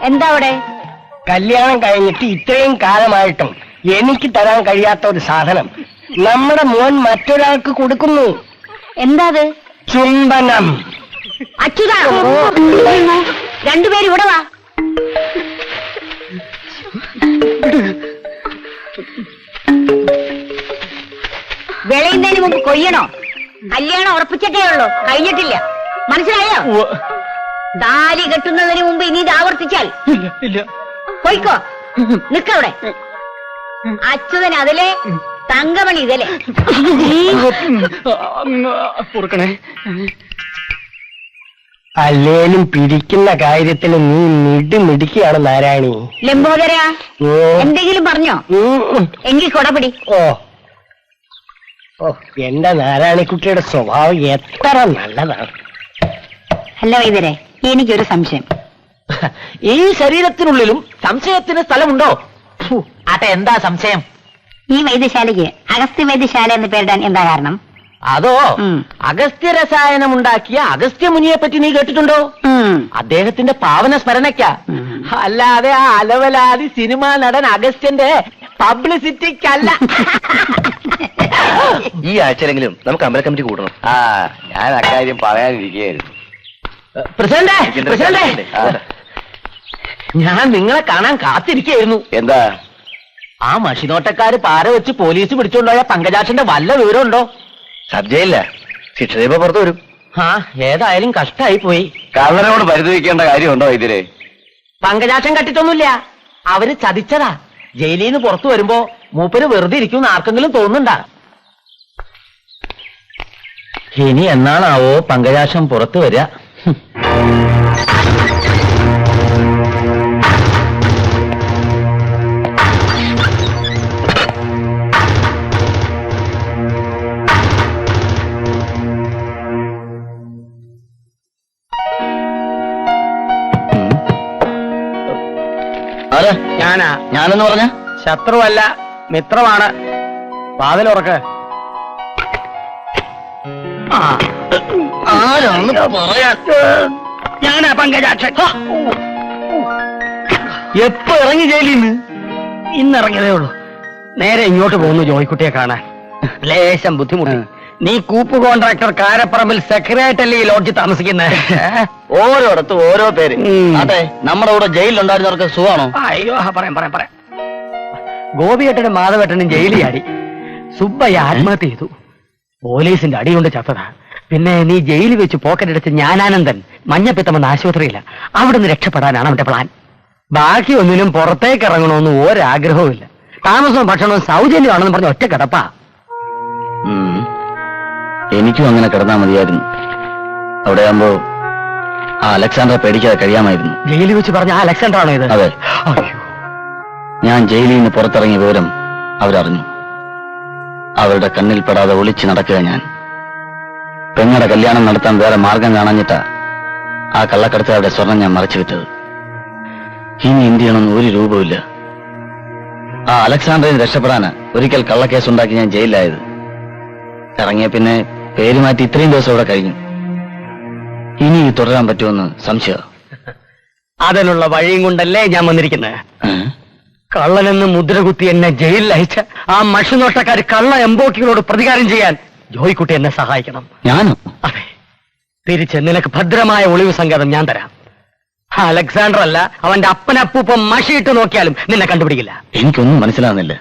എന്താ അവിടെ? കല്യാണം കഴിഞ്ഞിട്ട് ഇത്രയും കാലമായിട്ടും എനിക്ക് തരാൻ കഴിയാത്ത ഒരു സാധനം നമ്മുടെ മോൻ മറ്റൊരാൾക്ക് കൊടുക്കുന്നു. എന്താ അത്? ചുംബനം. അച്യുതാ, രണ്ടുപേരും ഇവിടെ വാ. വിളയുന്നതിന് മുമ്പ് കൊയ്യണോ? കല്യാണം ഉറപ്പിച്ചിട്ടേ ഉള്ളൂ, കഴിഞ്ഞിട്ടില്ല. മനസ്സിലായോ? താലി കെട്ടുന്നതിന് മുമ്പ് ഇനി ഇത് ആവർത്തിച്ചാൽ പോയിക്കോ. നിക്കവിടെ. അച്യുതൻ അതിലെ, തങ്കമണി ഇതിലെ. അല്ലേലും പിരിക്കുന്ന കാര്യത്തിൽ നീ മിടുമിടുക്കിയാണ് നാരായണി. ലംബോദര, എന്തെങ്കിലും പറഞ്ഞോ? എങ്കിൽ കൊടപിടി. ഓ ഓ, എന്റെ നാരായണിക്കുട്ടിയുടെ സ്വഭാവം എത്ര നല്ലതാണ്. അല്ല വൈദ്യരെ, എനിക്കൊരു സംശയം. ഈ ശരീരത്തിനുള്ളിലും സംശയത്തിന് സ്ഥലമുണ്ടോ? ആട്ടെ, എന്താ സംശയം? ഈ വൈദ്യശാലയ്ക്ക് അഗസ്ത്യ വൈദ്യശാല എന്ന് പേരിടാൻ എന്താ കാരണം? അതോ, അഗസ്ത്യ രസായനം ഉണ്ടാക്കിയ അഗസ്ത്യ മുനിയെ പറ്റി നീ കേട്ടിട്ടുണ്ടോ? അദ്ദേഹത്തിന്റെ പാവന സ്മരണയ്ക്കാ, അല്ലാതെ ആ അലവലാതി സിനിമാ നടൻ അഗസ്ത്യന്റെ പബ്ലിസിറ്റിക്കല്ല. ഈ ആഴ്ചയിലെങ്കിലും നമുക്ക് അമ്പല കമ്മിറ്റി കൂടണം. ഞാൻ അക്കാര്യം പറയാനിരിക്കുകയായിരുന്നു. പ്രസിഡന്റ്, ഞാൻ നിങ്ങളെ കാണാൻ കാത്തിരിക്കുകയായിരുന്നു. എന്താ? ആ മഷിനോട്ടക്കാര് പാര വെച്ച് പോലീസ് പിടിച്ചുകൊണ്ടുപോയ പങ്കജാക്ഷന്റെ വല്ല വിവരമുണ്ടോ? സബ് ജയിലില്ല, ശിക്ഷ ചെയ്യുമ്പോ പുറത്തു വരും. ഏതായാലും കഷ്ടായി പോയി. കള്ളനോട് പരിതപിക്കേണ്ട കാര്യമുണ്ടോ ഇതില്? പങ്കജാക്ഷൻ കട്ടിട്ടൊന്നുമില്ല, അവര് ചതിച്ചതാ. ജയിലിൽ നിന്ന് പുറത്തു വരുമ്പോ മൂപ്പര് വെറുതെ ഇരിക്കും ആർക്കെങ്കിലും തോന്നുന്നുണ്ടാ? ഇനി എന്നാണാവോ പങ്കജാക്ഷൻ പുറത്തു വരിക? ഞാനെന്ന് പറഞ്ഞ ശത്രുവല്ല, മിത്രമാണ്. വാതിലുറക്ക്. ആരാന്ന് പറയാൻ? ഞാനാ പങ്കജാക്ഷൻ. എപ്പോ ഇറങ്ങി ജയിലിൽ നിന്ന്? ഇന്നിറങ്ങിയതേ ഉള്ളൂ. നേരെ ഇങ്ങോട്ട് പോകുന്നു ജോയിക്കുട്ടിയെ കാണാൻ. ലേശം ബുദ്ധിമുട്ടി. നീ കൂപ്പ് കോൺട്രാക്ടർ കാരപ്പറമ്പിൽ സെക്രട്ടറിയല്ലേ ഈ ലോഡ്ജിൽ താമസിക്കുന്നത്? ഓരോടത്തും ഓരോ പേര്. അതെ, നമ്മുടെ കൂടെ ജയിലിലുണ്ടായിരുന്നവർക്ക് സുഖമാണോ? അയ്യോ, പറയാം. ഗോപിയേട്ടനും മാധവേട്ടനും ജയിലിൽ ചാടി. സുബ്ബയ്യ ആത്മഹത്യ ചെയ്തു. പോലീസിന്റെ അടികൊണ്ട് ചത്തതാ. പിന്നെ നീ ജയിലിൽ വെച്ച് പോക്കറ്റടിച്ച് ജ്ഞാനാനന്ദൻ മഞ്ഞപ്പിത്തമെന്ന ആശുപത്രിയില്ല. അവിടെ നിന്ന് രക്ഷപ്പെടാനാണ് അവന്റെ പ്ലാൻ. ബാക്കി ഒന്നിനും പുറത്തേക്ക് ഇറങ്ങണമെന്ന് ഒരാഗ്രഹവും ഇല്ല. താമസവും ഭക്ഷണവും സൗജന്യമാണെന്ന് പറഞ്ഞ ഒറ്റ കിടപ്പാ. എനിക്കും അങ്ങനെ കിടന്നാ മതിയായിരുന്നു. അവിടെ ആകുമ്പോ ആ അലക്സാണ്ടറെ പേടിക്കാതെ കഴിയാമായിരുന്നു. ജയിലിൽ വെച്ച് പറഞ്ഞ ആ അലക്സാണ്ടർ ആണോ ഇത്? അതെ. ഞാൻ ജയിലിൽ നിന്ന് പുറത്തിറങ്ങിയ വിവരം അവരറിഞ്ഞു. അവരുടെ കണ്ണിൽ പെടാതെ ഒളിച്ചു നടക്കുക ഞാൻ. പെങ്ങളുടെ കല്യാണം നടത്താൻ വേറെ മാർഗം കാണാഞ്ഞിട്ടാ ആ കള്ളക്കടത്തുകാരുടെ സ്വർണം ഞാൻ മറച്ചു വിറ്റത്. ഇനി എന്ത് ചെയ്യണമെന്ന് ഒരു രൂപമില്ല. ആ അലക്സാണ്ടറിന് രക്ഷപ്പെടാന് ഒരിക്കൽ കള്ളക്കേസുണ്ടാക്കി ഞാൻ ജയിലിലായത്. ഇറങ്ങിയ പിന്നെ പേര് മാറ്റി ഇത്രയും ദിവസം ഇവിടെ കഴിഞ്ഞു. ഇനി തുടരാൻ പറ്റുമെന്ന് സംശയം. അതിനുള്ള വഴിയും കൊണ്ടല്ലേ ഞാൻ വന്നിരിക്കുന്നത്. കള്ളനെന്ന് മുദ്രകുത്തി എന്നെ ജയിലിൽ അയച്ച ആ മഷിനോട്ടക്കാർ കള്ള എംബോക്കികളോട് പ്രതികാരം ചെയ്യാൻ ജോയിക്കുട്ടി എന്നെ സഹായിക്കണം. ഞാനോ? അതെ, തിരിച്ച് നിനക്ക് ഭദ്രമായ ഒളിവ് സങ്കേതം ഞാൻ തരാം. അലക്സാണ്ടർ അല്ല, അവന്റെ അപ്പനപ്പൂപ്പം മഷിയിട്ട് നോക്കിയാലും നിന്നെ കണ്ടുപിടിക്കില്ല. എനിക്കൊന്നും മനസ്സിലാവുന്നില്ല.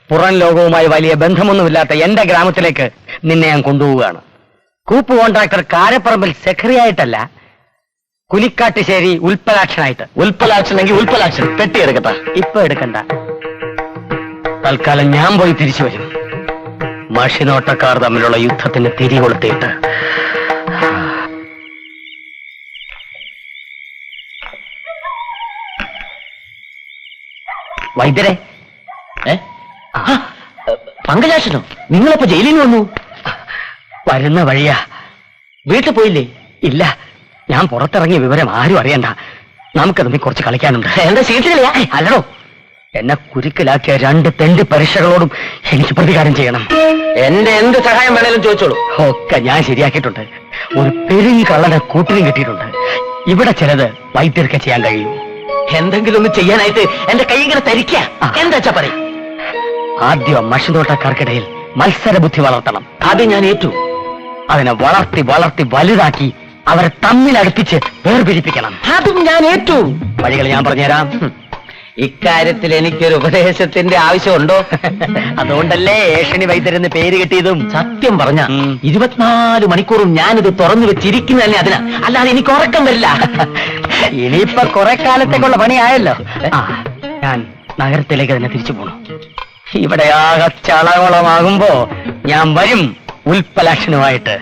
പുറം ലോകവുമായി വലിയ ബന്ധമൊന്നുമില്ലാത്ത എന്റെ ഗ്രാമത്തിലേക്ക് നിന്നെ ഞാൻ കൊണ്ടുപോവുകയാണ്. കൂപ്പ് കോൺട്രാക്ടർ കാരപ്പറമ്പിൽ സെക്രട്ടറിയായിട്ടല്ല, കുനിക്കാട്ടുശ്ശേരി ഉൽപ്പലാക്ഷനായിട്ട്. ഉൽപ്പലാക്ഷനെങ്കിൽ ഉൽപ്പലാക്ഷൻ പെട്ടി എടുക്കട്ടെ. ഇപ്പൊ എടുക്കണ്ട, തൽക്കാലം ഞാൻ പോയി തിരിച്ചു വരും. മഷിനോട്ടക്കാർ തമ്മിലുള്ള യുദ്ധത്തിന് തിരികൊളുത്തിയിട്ട്. വൈദ്യരെ, പങ്കജാക്ഷനോ? നിങ്ങളിപ്പോ ജയിലിൽ വന്നു? വരുന്ന വഴിയാ. വീട്ടിൽ പോയില്ലേ? ഇല്ല, ഞാൻ പുറത്തിറങ്ങിയ വിവരം ആരും അറിയണ്ട. നമുക്ക് തമ്മിൽ കുറച്ച് കളിക്കാനുണ്ട്. എന്താ സീറ്റുകളിയാ? അല്ലടോ, എന്നെ കുരുക്കിലാക്കിയ 2 തെണ്ടി പരീക്ഷകളോടും എനിക്ക് പ്രതികാരം ചെയ്യണം. എന്റെ എന്ത് സഹായം വേണേലും ചോദിച്ചോളൂ. ഒക്കെ ഞാൻ ശരിയാക്കിയിട്ടുണ്ട്. ഒരു പെരുങ്ങി കള്ളനെ കൂട്ടിനും കിട്ടിയിട്ടുണ്ട്. ഇവിടെ ചിലത് വൈദ്യർക്ക് ചെയ്യാൻ കഴിയും. എന്തെങ്കിലും ഒന്ന് ചെയ്യാനായിട്ട് എന്റെ കൈ ഇങ്ങനെ തരിക്ക. എന്താ വെച്ചാ പറയും. ആദ്യം മഷിനോട്ടക്കാർക്കിടയിൽ മത്സര ബുദ്ധി വളർത്തണം. അത് ഞാൻ ഏറ്റു. അതിനെ വളർത്തി വളർത്തി വലുതാക്കി അവരെ തമ്മിൽ അടുപ്പിച്ച് വേർപിരിപ്പിക്കണം. അതും ഞാൻ ഏറ്റു. വഴികൾ ഞാൻ പറഞ്ഞുതരാം. ഇക്കാര്യത്തിൽ എനിക്കൊരു ഉപദേശത്തിന്റെ ആവശ്യമുണ്ടോ? അതുകൊണ്ടല്ലേ ഏഷണി വൈദ്യരെന്ന് പേര് കിട്ടിയതും. സത്യം പറഞ്ഞ 24 മണിക്കൂറും ഞാനിത് തുറന്നു വെച്ചിരിക്കുന്ന തന്നെ അതിനാ. അല്ലാതെ എനിക്ക് ഉറക്കം വരില്ല. ഇനിയിപ്പൊ കുറെ കാലത്തേക്കുള്ള പണിയായല്ലോ. ഞാൻ നഗരത്തിലേക്ക് തന്നെ തിരിച്ചു പോണു. ഇവിടെ ആകെ ചളവളമാകുമ്പോ ഞാൻ വരും ഉൽപ്പലാക്ഷനുമായിട്ട്.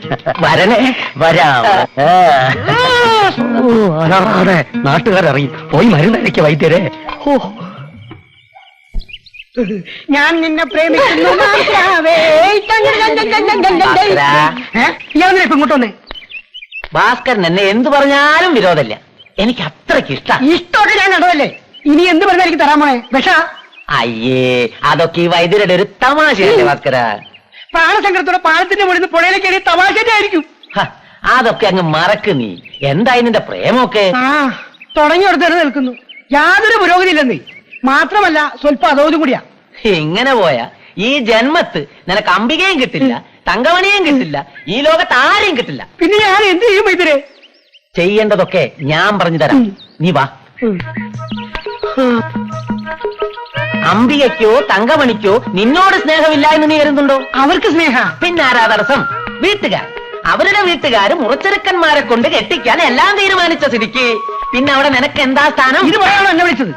വരണേ? വരാം. അതെ, നാട്ടുകാരറിയും. പോയി മരുന്നരയ്ക്ക് വൈദ്യരെ. ഞാൻ നിന്നെ പ്രേമിക്കുന്നു. ഇയാളെ ഇങ്ങോട്ട് വന്നേ. ഭാസ്കരൻ എന്നെ എന്ത് പറഞ്ഞാലും വിരോധമില്ല. എനിക്ക് അത്രയ്ക്ക് ഇഷ്ടമൊക്കെ ഞാൻ കണ്ടതല്ലേ. ഇനി എന്ത് പറഞ്ഞാൽ എനിക്ക് തരാൻ പോണേ? വിഷ? അയ്യേ, അതൊക്കെ ഈ വൈദ്യരുടെ ഒരു തമാശയല്ലേ ഭാസ്കര? പ്രാണസങ്കടത്തോടെ പാലത്തിന്റെ മുകളിൽ നിന്ന് പുഴയിലേക്ക് എറിയ തമാശന്റെ ആയിരിക്കും. അതൊക്കെ അങ്ങ് മറക്ക് നീ. എന്തായി നിന്റെ പ്രേമൊക്കെ? തുടങ്ങിയെടുത്ത് തന്നെ നിൽക്കുന്നു. യാതൊരു പുരോഗതി ഇല്ലെന്നേ. മാത്രമല്ല സ്വല്പം അതോതും കൂടിയാ. ഇങ്ങനെ പോയാ ഈ ജന്മത്ത് നിനക്ക് അംബികയും കിട്ടില്ല, തങ്കമണിയും കിട്ടില്ല, ഈ ലോകത്ത് ആരെയും കിട്ടില്ല. പിന്നെ ഞാൻ എന്ത് ചെയ്യും വൈദ്യരെ? ചെയ്യേണ്ടതൊക്കെ ഞാൻ പറഞ്ഞു തരാം. നീ വാ. അംബികയ്ക്കോ തങ്കമണിക്കോ നിന്നോട് സ്നേഹമില്ല എന്ന് നീ കരുതുന്നുണ്ടോ? അവർക്ക് സ്നേഹ. പിന്നെ ആരാ തടസ്സം? വീട്ടുകാർ. അവരുടെ വീട്ടുകാര് മുറച്ചെറുക്കന്മാരെ കൊണ്ട് കെട്ടിക്കാൻ എല്ലാം തീരുമാനിച്ച സ്ഥിതിക്ക് പിന്നെ അവിടെ നിനക്ക് എന്താ സ്ഥാനം? ഇത് പറയാണോ എന്നെ വിളിച്ചത്?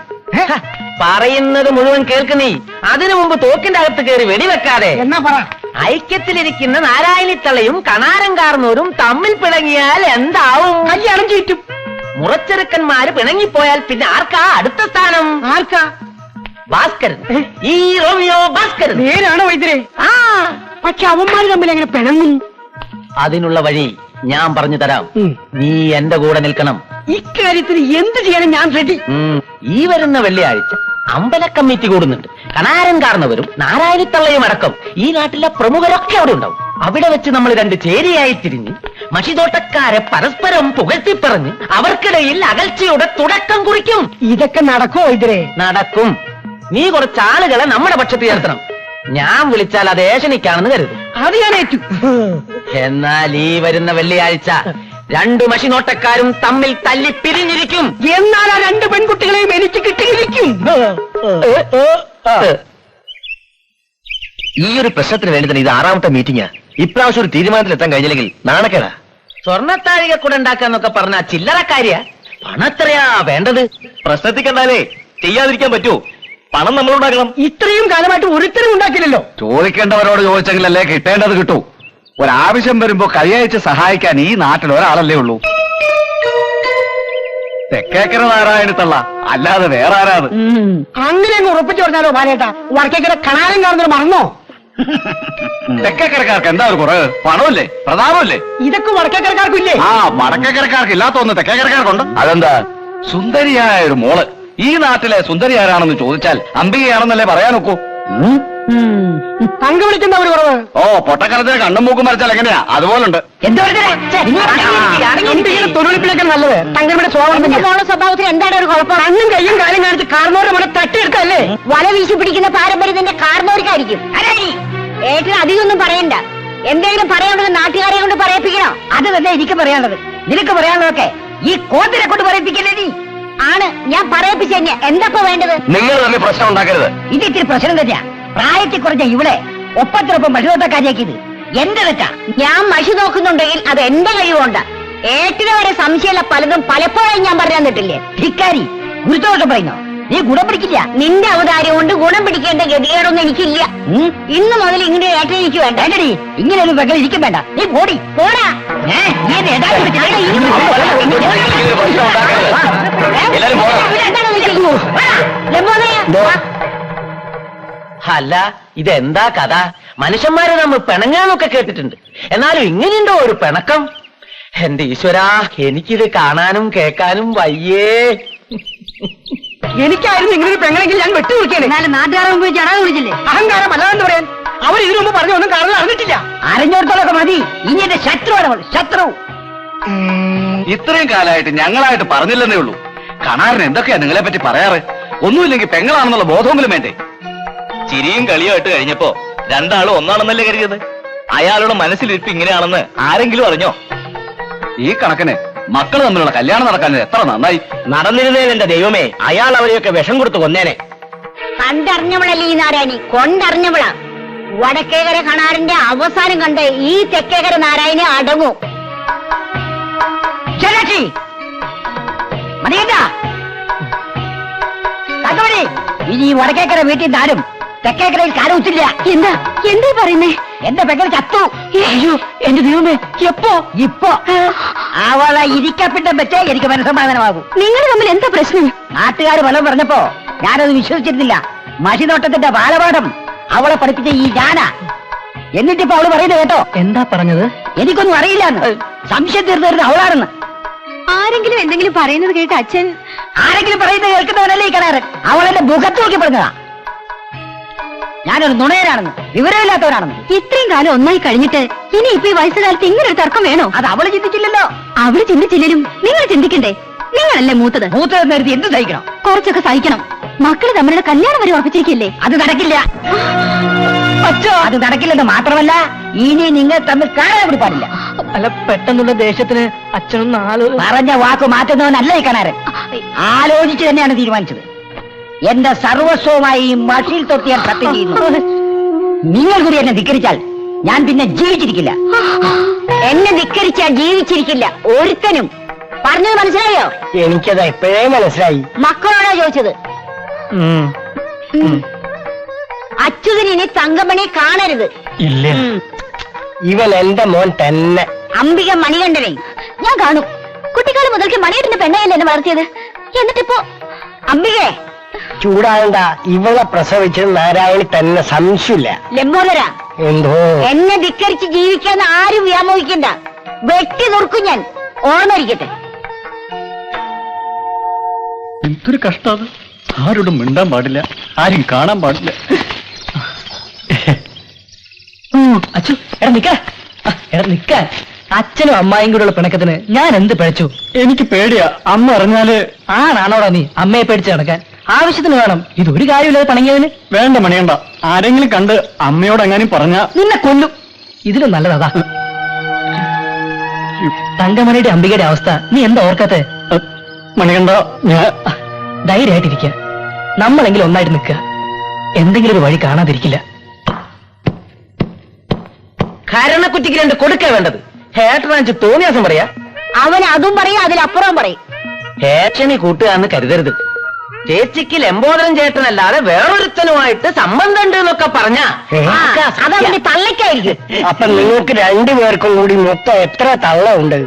പറയുന്നത് മുഴുവൻ കേൾക്ക് നീ. അതിനു മുമ്പ് തോക്കിന്റെ അകത്ത് കയറി വെടിവെക്കാതെ. എന്നാ പറ. ഐക്യത്തിലിരിക്കുന്ന നാരായണിത്തളയും കണാരം കാർന്നൂരും തമ്മിൽ പിണങ്ങിയാൽ എന്താവും? കല്യാണം ചീറ്റും. മുറച്ചെറുക്കന്മാര് പിണങ്ങിപ്പോയാൽ പിന്നെ ആർക്കാ അടുത്ത സ്ഥാനം? ആർക്കാ? ഭാസ്കരൻ. ഈ റോമിയോ ഭാസ്കരൻ. നേരാണോ വൈദ്യരെ? പക്ഷെ അവന്മാര് തമ്മിൽ എങ്ങനെ പിണങ്ങും? അതിനുള്ള വഴി ഞാൻ പറഞ്ഞു തരാം. നീ എന്റെ കൂടെ നിൽക്കണം. ഇക്കാര്യത്തിന് എന്ത് ചെയ്യാനും ഞാൻ റെഡി. ഈ വരുന്ന വെള്ളിയാഴ്ച അമ്പല കമ്മിറ്റി കൂടുന്നുണ്ട്. കണാരൻ കാർന്നവരും നാരായണിത്തള്ളയും അടക്കം ഈ നാട്ടിലെ പ്രമുഖരൊക്കെ അവിടെ ഉണ്ടാവും. അവിടെ വെച്ച് നമ്മൾ 2 ചേരിയായി തിരിഞ്ഞ് മഷിതോട്ടക്കാരെ പരസ്പരം പുകഴ്ത്തിപ്പറഞ്ഞ് അവർക്കിടയിൽ അകൽച്ചയുടെ തുടക്കം കുറിക്കും. ഇതൊക്കെ നടക്കോ വൈദ്യരെ? നടക്കും. നീ കുറച്ച് ആളുകളെ നമ്മുടെ പക്ഷത്ത് ചേർത്തണം. ഞാൻ വിളിച്ചാൽ അത് ഏഷണിക്കാണെന്ന് കരുതും. അത് ഞാൻ ഏറ്റു. എന്നാൽ ഈ വരുന്ന വെള്ളിയാഴ്ച 2 മഷിനോട്ടക്കാരും തമ്മിൽ തല്ലി പിരിഞ്ഞിരിക്കും. എന്നാൽ ആ 2 പെൺകുട്ടികളെയും എനിക്ക് കിട്ടിയിരിക്കും. ഈ ഒരു പ്രശ്നത്തിന് വേണ്ടി തന്നെ ഇത് 6ാമത്തെ മീറ്റിംഗാ. ഇപ്രാവശ്യം ഒരു തീരുമാനത്തിലെത്താൻ കഴിഞ്ഞില്ലെങ്കിൽ നാണക്കേടാ. സ്വർണ്ണത്താഴിക കൂടെ ഉണ്ടാക്കാന്നൊക്കെ പറഞ്ഞ ചില്ലറക്കാരിയ. പണത്രയാ വേണ്ടത്? പ്രശ്നത്തിൽ കണ്ടാലേ ചെയ്യാതിരിക്കാൻ പറ്റൂ. പണം നമ്മളുണ്ടാക്കണം. ഇത്രയും കാലമായിട്ട് ഒരുത്തരും ഉണ്ടാക്കില്ലല്ലോ. ചോദിക്കേണ്ടവരോട് ചോദിച്ചെങ്കിലല്ലേ കിട്ടേണ്ടത് കിട്ടൂ. ഒരാവശ്യം വരുമ്പോ കൈയയച്ച് സഹായിക്കാൻ ഈ നാട്ടിൽ ഒരാളല്ലേ ഉള്ളൂ. തെക്കേക്കര നാരായണത്തള്ള, അല്ലാതെ വേറെ ആരാത്? അങ്ങനെ അങ്ങ് ഉറപ്പിച്ചു പറഞ്ഞാലോ ബാലേട്ടാ? വടക്കേക്കര കണാരം കാണുന്നത് മറന്നോ? തെക്കേക്കരക്കാർക്ക് എന്താ ഒരു കുറവ്? പണമില്ലേ, പ്രതാപമില്ലേ? ഇതൊക്കെ വടക്കേക്കരക്കാർക്കില്ലേ? ആ, വടക്കേക്കരക്കാർക്ക് ഇല്ലാത്തൊന്ന് തെക്കേക്കരക്കാർക്കുണ്ട്. അതെന്താ? സുന്ദരിയായ ഒരു മോള്. ഈ നാട്ടിലെ സുന്ദരി ആരാണെന്ന് ചോദിച്ചാൽ അംബികയാണെന്നല്ലേ പറയാനൊക്കൂ. തങ്ക വിളിക്കുന്ന ഒരു കുറവ്. ഓ, പൊട്ടക്കരത്തിന് കണ്ണും മൂക്കും വരച്ചാൽ എങ്ങനെയാ? അതുപോലുണ്ട്. തൊഴിലിപ്പിലേക്കാൾ നല്ലത് തങ്കയുടെ സ്വഭാവത്തിൽ എന്താണ് ഒരു കുഴപ്പം? കണ്ണും കയ്യും കാലും കാണിച്ച് കാർന്നോരുടെ മുന്നെ തട്ടിയെടുക്കല്ലേ? വല വീശി പിടിക്കുന്ന പാരമ്പര്യത്തിന്റെ കാർന്നോർക്കായിരിക്കും. ഏട്ടന് അധികമൊന്നും പറയണ്ട. എന്തെങ്കിലും പറയാനുള്ളത് നാട്ടുകാരെ കൊണ്ട് പറയിപ്പിക്കണോ? അത് തന്നെ എനിക്ക് പറയാനുള്ളത്. നിനക്ക് പറയാനുള്ളതൊക്കെ ഈ കോത്തിനെ കൊണ്ട് പറയിപ്പിക്കല്ലേ നീ? ആണ്, ഞാൻ പറയിപ്പിച്ചു കഴിഞ്ഞ എന്താ വേണ്ടത്? നിങ്ങൾ തന്നെ പ്രശ്നം ഉണ്ടാക്കരുത്. ഇത് ഇത്തിരി പ്രശ്നം തന്നെയാ. പ്രായത്തിൽ കുറഞ്ഞ ഇവിടെ ഒപ്പത്തിനൊപ്പം മഷിനോട്ടക്കാരിയാക്കിയത് എന്റെ തെറ്റാ. ഞാൻ മഷി നോക്കുന്നുണ്ടെങ്കിൽ അത് എന്റെ കഴിവുകൊണ്ട. ഏട്ടിന് വരെ സംശയമുള്ള പലതും പലപ്പോഴും ഞാൻ പറഞ്ഞു തന്നിട്ടില്ലേ? ധിക്കാരി ഗുരുത്തോഷം പറയുന്നോ? നീ ഗുണം പിടിക്കില്ല. നിന്റെ അവതാരം കൊണ്ട് ഗുണം പിടിക്കേണ്ട ഗതികേടൊന്നും എനിക്കില്ല. ഇന്ന് മുതൽ ഇങ്ങനെ ഏട്ടൻ എനിക്ക് വേണ്ട. വേണ്ടടി, ഇങ്ങനെയൊന്നും പെങ്ങൾ ഇരിക്കും വേണ്ട. നീ പോടി. പോടാ. നീ എന്നെ യഥാർത്ഥ അല്ല, ഇതെന്താ കഥ? മനുഷ്യന്മാരെ നമ്മൾ പിണങ്ങാന്നൊക്കെ കേട്ടിട്ടുണ്ട്, എന്നാലും ഇങ്ങനെയുണ്ടോ ഒരു പിണക്കം? എന്റെ ഈശ്വരാ, എനിക്കിത് കാണാനും കേൾക്കാനും വയ്യേ. എനിക്കായിരുന്നു ഇങ്ങനെ ഒരു പെങ്ങളെങ്കിൽ ഞാൻ വെട്ടുവിളിക്കാണ്. എന്നാലും നാട്ടുകാരെ മുമ്പ് ചടാതെ വിളിച്ചില്ലേ? അഹങ്കാരം അല്ലാന്ന് പറയാൻ അവർ ഇതിനു മുമ്പ് പറഞ്ഞു ഒന്നും കാരണം അറിഞ്ഞിട്ടില്ല. അറിഞ്ഞോടത്തോളൊക്കെ മതി. ഇനി എന്റെ ശത്രുവാണ് അവൾ, ശത്രു. ഇത്രയും കാലമായിട്ട് ഞങ്ങളായിട്ട് പറഞ്ഞില്ലെന്നേ ഉള്ളൂ. കണാറിന് എന്തൊക്കെയാ നിങ്ങളെ പറ്റി പറയാറ്? ഒന്നുമില്ലെങ്കിൽ പെങ്ങളാണെന്നുള്ള ബോധമെങ്കിലും വേണ്ടേ? ചിരിയും കളിയുമായിട്ട് കഴിഞ്ഞപ്പോ രണ്ടാളും ഒന്നാണെന്നല്ലേ കരുതിയത്. അയാളുടെ മനസ്സിലിരിപ്പ് ഇങ്ങനെയാണെന്ന് ആരെങ്കിലും അറിഞ്ഞോ? ഈ കണക്കിന് മക്കൾ തമ്മിലുള്ള കല്യാണം നടക്കാൻ എത്ര നന്നായി. നടന്നിരുന്നേ എന്റെ ദൈവമേ, അയാൾ അവരെയൊക്കെ വിഷം കൊടുത്ത് കൊന്നേനെ. കണ്ടറിഞ്ഞവളല്ലേ ഈ നാരായണി, കൊണ്ടറിഞ്ഞവളാ. വടക്കേകര കണാറിന്റെ അവസാനം കണ്ട് ഈ തെക്കേകര നാരായണി അടങ്ങൂ. ശരാക്ഷി മതിയണ്ട. തങ്കമണി, ഇനി ഈ വടക്കേക്കര വീട്ടിൽ നിന്ന് ആരും തെക്കേക്കരയിൽ കാലുകുത്തില്ല. എന്താ എന്താ പറയുന്നേ? എന്റെ പെങ്ങൾ ചത്തു. അയ്യോ എന്റെ ദൈവമേ, എപ്പോ? ഇപ്പൊ അവളെ ഇരിക്കപ്പിട്ടം വെച്ചേ എനിക്ക് മനസ്സമാധാനമാകും. നിങ്ങൾ തമ്മിൽ എന്താ പ്രശ്നം? നാട്ടുകാർ വല്ലതും പറഞ്ഞപ്പോ ഞാനത് വിശ്വസിച്ചിരുന്നില്ല. മഷിനോട്ടത്തിന്റെ ബാലപാഠം അവളെ പഠിപ്പിച്ച ഈ ഞാനാ. എന്നിട്ടിപ്പോ അവള് പറയുന്നത് കേട്ടോ. എന്താ പറഞ്ഞത്? എനിക്കൊന്നും അറിയില്ലാന്ന്. സംശയം തീർന്നു അവളാണെന്ന്. ആരെങ്കിലും എന്തെങ്കിലും പറയുന്നത് കേട്ട് അച്ഛൻ ആരെങ്കിലും പറയുന്നത് കേൾക്കുന്നവനല്ലേ ഈ കണാരൻ. അവളെന്റെ മുഖത്ത് നോക്കി പറഞ്ഞതാ ഞാനൊരു നുണയനാണെന്ന്, വിവരമില്ലാത്തവനാണെന്ന്. ഇത്രയും കാലം ഒന്നായി കഴിഞ്ഞിട്ട് ഇനി ഇപ്പൊ ഈ വയസ്സുകാലത്ത് ഇങ്ങനെ ഒരു തർക്കം വേണോ? അത് അവള് ചിന്തിച്ചില്ലല്ലോ. അവള് ചിന്തിച്ചില്ലേലും നിങ്ങൾ ചിന്തിക്കണ്ടേ? നിങ്ങളല്ലേ മൂത്തത്. മൂത്തതെന്ന് കരുതി എന്ത് സഹിക്കണം? കുറച്ചൊക്കെ സഹിക്കണം. മക്കള് തമ്മിലുള്ള കല്യാണം വരെ ഉറപ്പിച്ചിരിക്കല്ലേ? അത് നടക്കില്ല. അത് നടക്കില്ലെന്ന് മാത്രമല്ല, ഇനി നിങ്ങൾ തമ്മിൽ കാണാൻ കൂടി പാടില്ല. അല്ല, പെട്ടെന്നുള്ള ദേഷ്യത്തിന് അച്ഛനൊന്ന് പറഞ്ഞ വാക്ക് മാറ്റുന്നവനല്ല ഈ കണാരൻ. ആലോചിച്ച് തന്നെയാണ് തീരുമാനിച്ചത്. എന്റെ സർവസ്വമായി ഈ മഷിയിൽ തൊട്ട് ഞാൻ സത്യം ചെയ്യുന്നു. നിങ്ങൾ കൂടി എന്നെ ധിക്കരിച്ചാൽ ഞാൻ പിന്നെ ജീവിച്ചിരിക്കില്ല. എന്നെ ധിക്കരിച്ചാൽ ജീവിച്ചിരിക്കില്ല ഒരുത്തനും. പറഞ്ഞത് മനസ്സിലായോ? എനിക്കത് എപ്പോഴേ മനസ്സിലായി. മക്കളോടാ ചോദിച്ചത്. അച്യുതന് ഇനി തങ്കമണി കാണരുത്. ഇല്ല, ഇവൻ എന്റെ മോൻ തന്നെ. അംബിക മണികണ്ഠനെ ഞാൻ കാണും. കുട്ടിക്കാലം മുതൽക്ക് മണിയേട്ടന്റെ പെണ്ണയല്ലേ എന്നെ വളർത്തിയത്. എന്നിട്ടിപ്പോ അംബികെ ചൂടാകണ്ട, ഇവളെ പ്രസവിച്ചത് നാരായണി തന്നെ, സംശയമില്ല. ലംബോദര, എന്തോ എന്നെ ധിക്കരിച്ച് ജീവിക്കാൻ ആരും വ്യാമോഹിക്കണ്ട. വെട്ടി നുറുക്കും ഞാൻ. ഓർമ്മയിരിക്കട്ടെ. എന്തൊരു കഷ്ടം. ആരോടും മിണ്ടാൻ പാടില്ല, ആരും കാണാൻ പാടില്ല. അച്ഛൻ എടാ നിക്കാൻ. അച്ഛനും അമ്മായും കൂടെയുള്ള പിണക്കത്തിന് ഞാൻ എന്ത് പിഴച്ചു? എനിക്ക് പേടിയാ. അമ്മ അറിഞ്ഞാല്. ആണാണോടാ നീ അമ്മയെ പേടിച്ച് നടക്കാൻ? ആവശ്യത്തിന് വേണം. ഇതൊരു കാര്യമില്ലാതെ പണങ്ങിയതിന്. വേണ്ട മണിയണ്ട, ആരെങ്കിലും കണ്ട് അമ്മയോട് എങ്ങാനും പറഞ്ഞ നിന്നെ കൊല്ലും. ഇതിലും നല്ലതാ. തങ്കമണിയുടെ അംബികയുടെ അവസ്ഥ നീ എന്താ ഓർക്കാത്തെ? മണികണ്ട, ഞാൻ ധൈര്യമായിട്ടിരിക്കുക. നമ്മളെങ്കിലും ഒന്നായിട്ട് നിൽക്കുക. എന്തെങ്കിലും ഒരു വഴി കാണാതിരിക്കില്ല. കരണക്കുറ്റിക്ക് രണ്ട് കൊടുക്ക വേണ്ടത്. ഹേട്ടനാച്ച് തോന്നിയാസം പറയാ. അവൻ അതും പറയും, അതിലപ്പുറം പറയും. ഹേട്ടനെ കൂട്ടുകാന്ന് കരുതരുത്. ചേച്ചിക്ക് ലംബോദരൻ ചേട്ടനല്ലാതെ വേറൊരുത്തനുമായിട്ട് സംബന്ധം ഉണ്ട് എന്നൊക്കെ പറഞ്ഞ അതവന്റെ തള്ളയ്ക്കായിരിക്കും. അപ്പൊ നിങ്ങൾക്ക് രണ്ടുപേർക്കും കൂടി മൊത്തം എത്ര തള്ള ഉണ്ട്?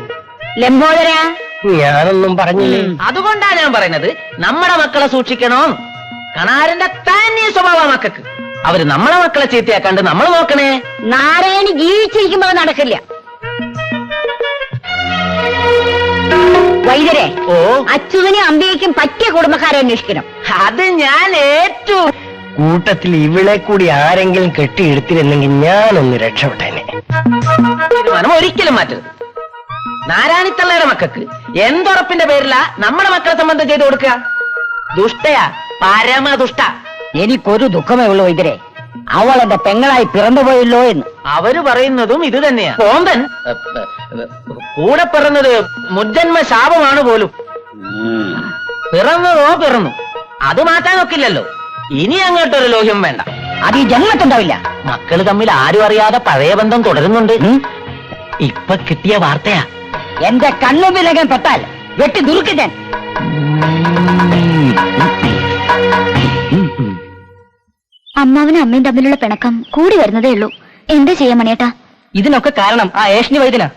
ലംബോദര, ഞാനൊന്നും പറഞ്ഞില്ലേ. അതുകൊണ്ടാ ഞാൻ പറയുന്നത് നമ്മുടെ മക്കളെ സൂക്ഷിക്കണോ. കണാരന്റെ തന്നെ സ്വഭാവ മക്കൾക്ക്. അവര് നമ്മളെ മക്കളെ ചീത്തയാക്കാണ്ട് നമ്മൾ നോക്കണേ. നാരായണി ജീവിച്ചിരിക്കുമ്പോ അത് നടക്കില്ല. വൈദ്യരെ, ഓ, അച്യുതനും അമ്പയ്ക്കും പറ്റിയ കുടുംബക്കാരെ അന്വേഷിക്കണം. അത് ഞാൻ ഏറ്റു. കൂട്ടത്തിൽ ഇവളെ കൂടി ആരെങ്കിലും കെട്ടിയെടുത്തിരുന്നെങ്കിൽ ഞാനൊന്ന് രക്ഷപ്പെട്ടേനെ. തീരുമാനം ഒരിക്കലും മാറ്റരുത്. നാരായണിത്തള്ളയുടെ മക്കൾക്ക് എന്തുറപ്പിന്റെ പേരിലാ നമ്മുടെ മക്കളെ സംബന്ധം ചെയ്തു കൊടുക്കുക? ദുഷ്ടയാ, പരമദുഷ്ട. എനിക്കൊരു ദുഃഖമേ ഉള്ളൂ വൈദ്യരെ. അവൾ എന്റെ പെങ്ങളായി പിറന്നുപോയല്ലോ എന്ന്. അവര് പറയുന്നതും ഇത് തന്നെയാ. കോന്തൻ കൂടെ പിറന്നത് മുജ്ജന്മ ശാപമാണ് പോലും. പിറന്നതോ പിറന്നു, അത് മാറ്റാനൊക്കില്ലല്ലോ. ഇനി അങ്ങോട്ടൊരു ലോഹ്യം വേണ്ട. അത് ഈ ജന്മത്തുണ്ടാവില്ല. മക്കള് തമ്മിൽ ആരും അറിയാതെ പഴയ ബന്ധം തുടരുന്നുണ്ട്. ഇപ്പൊ കിട്ടിയ വാർത്തയാ. എന്റെ കണ്ണുമ്പിലകം തൊട്ടാൽ വെട്ടി ദുറുക്കി ഞാൻ. അമ്മാവനും അമ്മയും തമ്മിലുള്ള പിണക്കം കൂടി വരുന്നതേ ഉള്ളൂ. എന്താ ചെയ്യാ മണിയേട്ടാ? ഇതിനൊക്കെ കാരണം ആ ഏഷണി വൈദ്യനാ.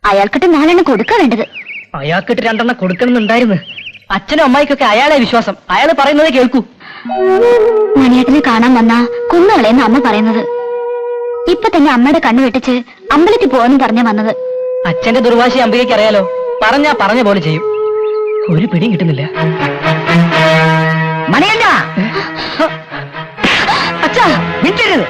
അയാൾക്കിട്ട് 4 എണ്ണം കൊടുക്കാൻ വേണ്ടത്. അയാൾക്കിട്ട് 2 എണ്ണം കൊടുക്കണമെന്നുണ്ടായിരുന്നു. അച്ഛനും അമ്മായിക്കൊക്കെ അയാളെ വിശ്വാസം. അയാൾ പറയുന്നത് കേൾക്കൂ. മണിയേട്ടനെ കാണാൻ വന്നാ കുന്നുകളെന്ന് അമ്മ പറയുന്നത്. ഇപ്പൊ തന്നെ അമ്മയുടെ കണ്ണു വെട്ടിച്ച് അമ്പലത്തിൽ പോവാനും പറഞ്ഞ വന്നത്. അച്ഛന്റെ ദുർവാശി അംബികയ്ക്ക് അറിയാലോ. പറഞ്ഞ പോലെ ചെയ്യും. ഒരു പിടിയും കിട്ടുന്നില്ല. മണിയണ്ട അച്ഛാ വിട്ടരുത്.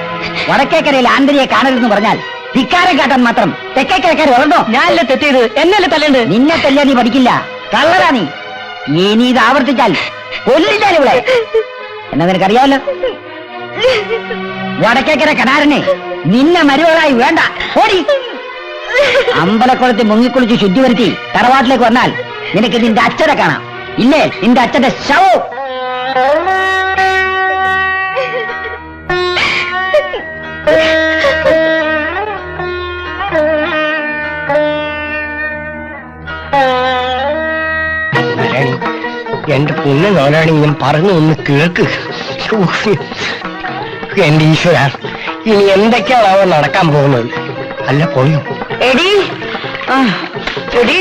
വടക്കേക്കരയിൽ ആന്തരിയെ കാണരുതെന്ന് പറഞ്ഞാൽ ധിക്കാരം കാട്ടാൻ മാത്രം തെക്കേക്കരക്കാർ ഉറണ്ടോ? ഞാനല്ലേ തെറ്റിയത്? എന്നല്ലേ തല്ലേണ്ടത്? നിന്നെ തല്ലാ നീ പഠിക്കില്ല. കള്ളറാ നീ. ഇനി ഇത് ആവർത്തിച്ചാൽ കൊല്ലിച്ചാൽ ഇവിടെ എന്നാ നിനക്കറിയാമല്ലോ. വടക്കേക്കര കനാരനെ നിന്നെ മരുവകളായി വേണ്ട. ഓടി. അമ്പലക്കുളത്തിൽ മുങ്ങിക്കുളിച്ച് ശുദ്ധി വരുത്തി തറവാട്ടിലേക്ക് വന്നാൽ നിനക്ക് നിന്റെ അച്ഛനെ കാണാം. ഇല്ലേ നിന്റെ അച്ഛന്റെ ശവം. എന്റെ പുണ്യ നോനാണ് ഞാൻ പറഞ്ഞു ഒന്ന് കേക്ക്. എന്റെ ഈശ്വര, ഇനി എന്തൊക്കെയാണ് അവൻ നടക്കാൻ പോകുന്നത്? അല്ല പോയോ? എടി എടി